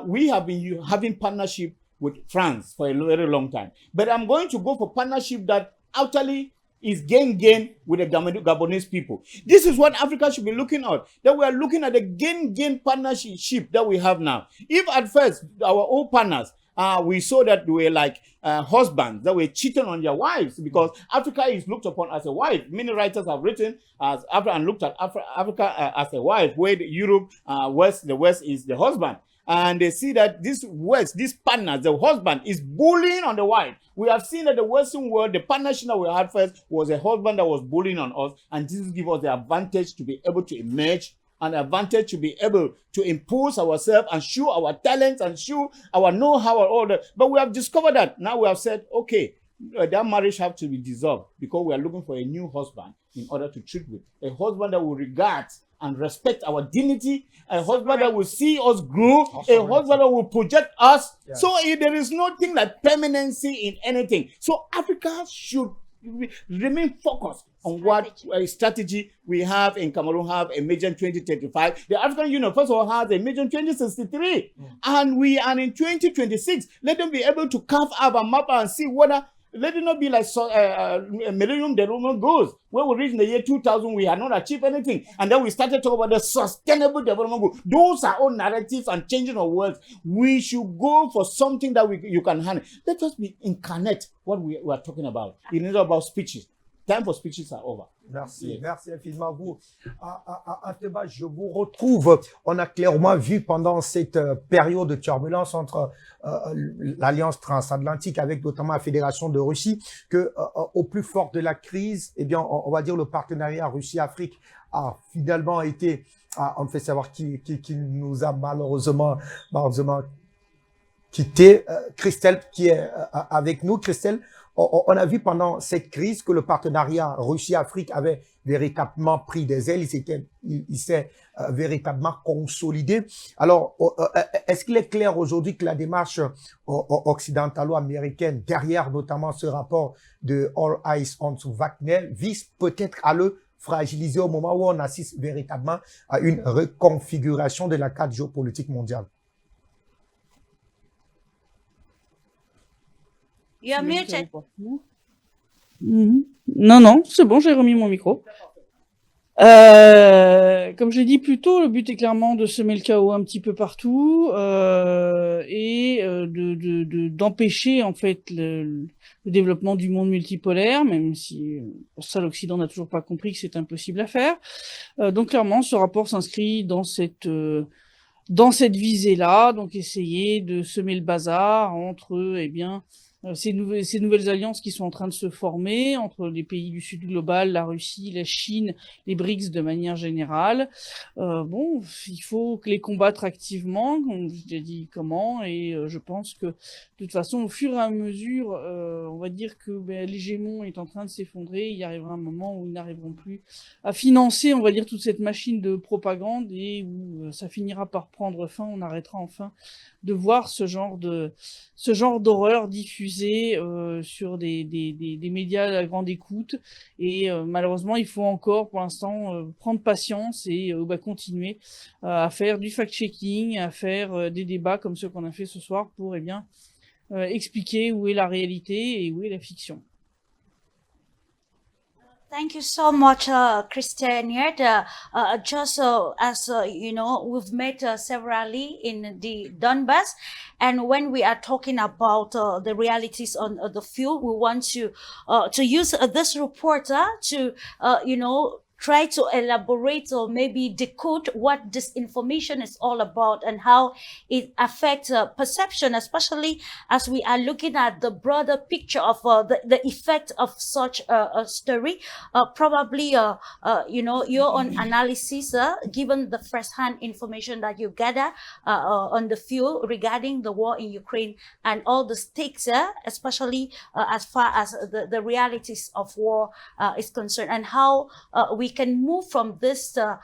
we have been having partnership with France for a very long time. But I'm going to go for partnership that actually is gain with the Gabonese people. This is what Africa should be looking at. That we are looking at the gain partnership that we have now. If at first our old partners, we saw that they were like husbands that were cheating on their wives, because Africa is looked upon as a wife. Many writers have written as Africa and looked at Africa as a wife, where Europe, the West is the husband. And they see that this partner, the husband, is bullying on the wife. We have seen that the Western world, the partnership that we had first was a husband that was bullying on us, and this gives us the advantage to be able to emerge, an advantage to be able to impose ourselves and show our talents and show our know-how and all that. But we have discovered that now we have said, okay, that marriage have to be dissolved because we are looking for a new husband in order to treat with. A husband that will regard and respect our dignity, a husband that will see us grow, a husband that will project us. Yes. So there is nothing like permanency in anything. So Africa should remain focused on what strategy we have in Cameroon, have a Vision 2035. The African Union, first of all, has a Vision 2063. And we are in 2026. Let them be able to carve up a map and see whether, let it not be like Millennium Development Goals, where we reach in the year 2000, we had not achieved anything. And then we started talking about the Sustainable Development Goals. Those are all narratives and changing of words. We should go for something that you can handle. Let us be incarnate what we are talking about. It is not about speeches. Time for speeches are over. Merci, merci infiniment à vous. Ateba, je vous retrouve. On a clairement vu pendant cette période de turbulence entre l'Alliance transatlantique avec notamment la Fédération de Russie que au plus fort de la crise, eh bien, on va dire le partenariat Russie-Afrique a finalement été, on fait savoir qui nous a malheureusement quitté. Christelle qui est avec nous. Christelle, on a vu pendant cette crise que le partenariat Russie-Afrique avait véritablement pris des ailes, il s'est véritablement consolidé. Alors, est-ce qu'il est clair aujourd'hui que la démarche occidentalo-américaine, derrière notamment ce rapport de All Eyes on Wagner, vise peut-être à le fragiliser au moment où on assiste véritablement à une reconfiguration de la carte géopolitique mondiale? You're muted. Non, non, c'est bon, j'ai remis mon micro. Comme je l'ai dit plus tôt, le but est clairement de semer le chaos un petit peu partout et d'empêcher en fait le développement du monde multipolaire, même si pour ça l'Occident n'a toujours pas compris que c'est impossible à faire. Donc clairement, ce rapport s'inscrit dans cette visée-là, donc essayer de semer le bazar entre ces nouvelles alliances qui sont en train de se former entre les pays du Sud global, la Russie, la Chine, les BRICS de manière générale. Il faut les combattre activement, comme je l'ai dit comment, et je pense que de toute façon, au fur et à mesure, on va dire que l'hégémon est en train de s'effondrer, il y arrivera un moment où ils n'arriveront plus à financer, on va dire, toute cette machine de propagande et où ça finira par prendre fin, on arrêtera enfin de voir ce genre d'horreur diffusée sur des médias à grande écoute et malheureusement il faut encore pour l'instant prendre patience et continuer à faire du fact-checking, à faire des débats comme ceux qu'on a fait ce soir pour expliquer où est la réalité et où est la fiction. Thank you so much, Christian. Just as you know, we've met severally in the Donbass, and when we are talking about the realities on the field, we want to use this reporter to try to elaborate or maybe decode what disinformation is all about and how it affects perception, especially as we are looking at the broader picture of the effect of such a story. Probably, your own analysis, given the first-hand information that you gather on the field regarding the war in Ukraine and all the stakes, especially as far as the realities of war is concerned, and how we can move from this to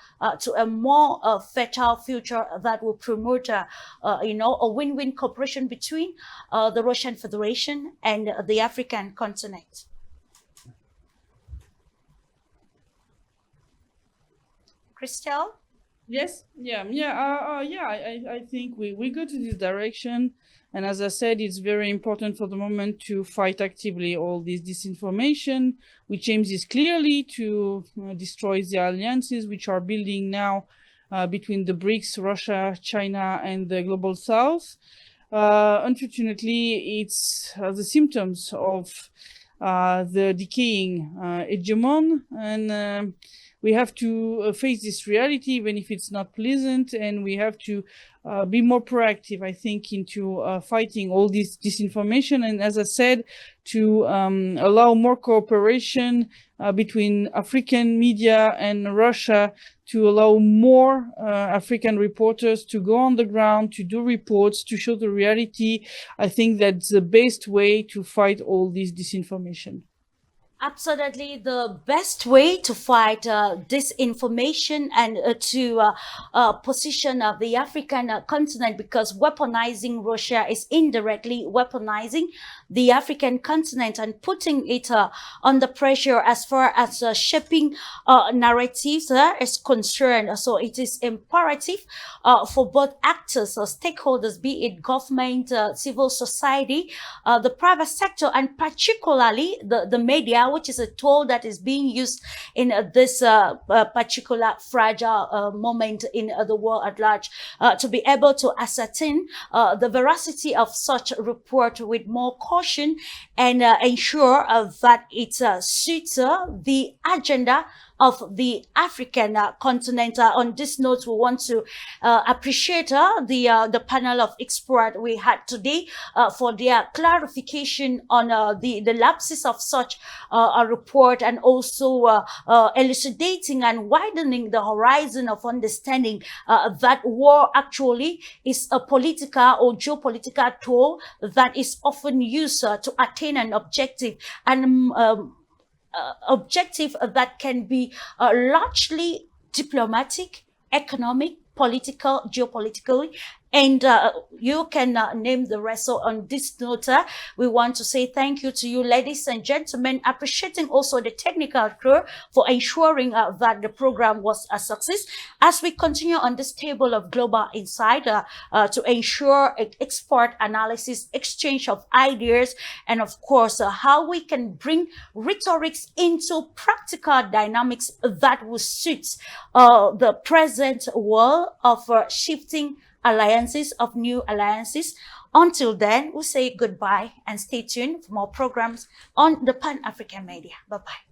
a more fertile future that will promote, a win-win cooperation between the Russian Federation and the African continent. Christelle? Yes, I think we go to this direction. And as I said, it's very important for the moment to fight actively all this disinformation, which aims is clearly to destroy the alliances which are building now between the BRICS, Russia, China, and the Global South. Unfortunately, it's the symptoms of the decaying hegemon, and we have to face this reality, even if it's not pleasant, and we have to be more proactive, I think, into fighting all this disinformation. And as I said, to allow more cooperation between African media and Russia, to allow more African reporters to go on the ground, to do reports, to show the reality. I think that's the best way to fight all this disinformation. Absolutely, the best way to fight disinformation and to position the African continent, because weaponizing Russia is indirectly weaponizing the African continent and putting it under pressure as far as shaping narratives is concerned. So it is imperative for both actors or stakeholders, be it government, civil society, the private sector, and particularly the media, which is a tool that is being used in this particular fragile moment in the world at large, to be able to ascertain the veracity of such a report with more caution and ensure that it suits the agenda of the African continent. On this note, we want to appreciate the panel of experts we had today for their clarification on the lapses of such a report, and also elucidating and widening the horizon of understanding that war actually is a political or geopolitical tool that is often used to attain an objective, and objective that can be largely diplomatic, economic, political, geopolitically, and you can name the rest. So on this note, we want to say thank you to you, ladies and gentlemen, appreciating also the technical crew for ensuring that the program was a success. As we continue on this table of Global Insight to ensure expert analysis, exchange of ideas, and of course, how we can bring rhetorics into practical dynamics that will suit the present world of shifting alliances, of new alliances. Until then, we'll say goodbye and stay tuned for more programs on the Pan-African Media. Bye-bye.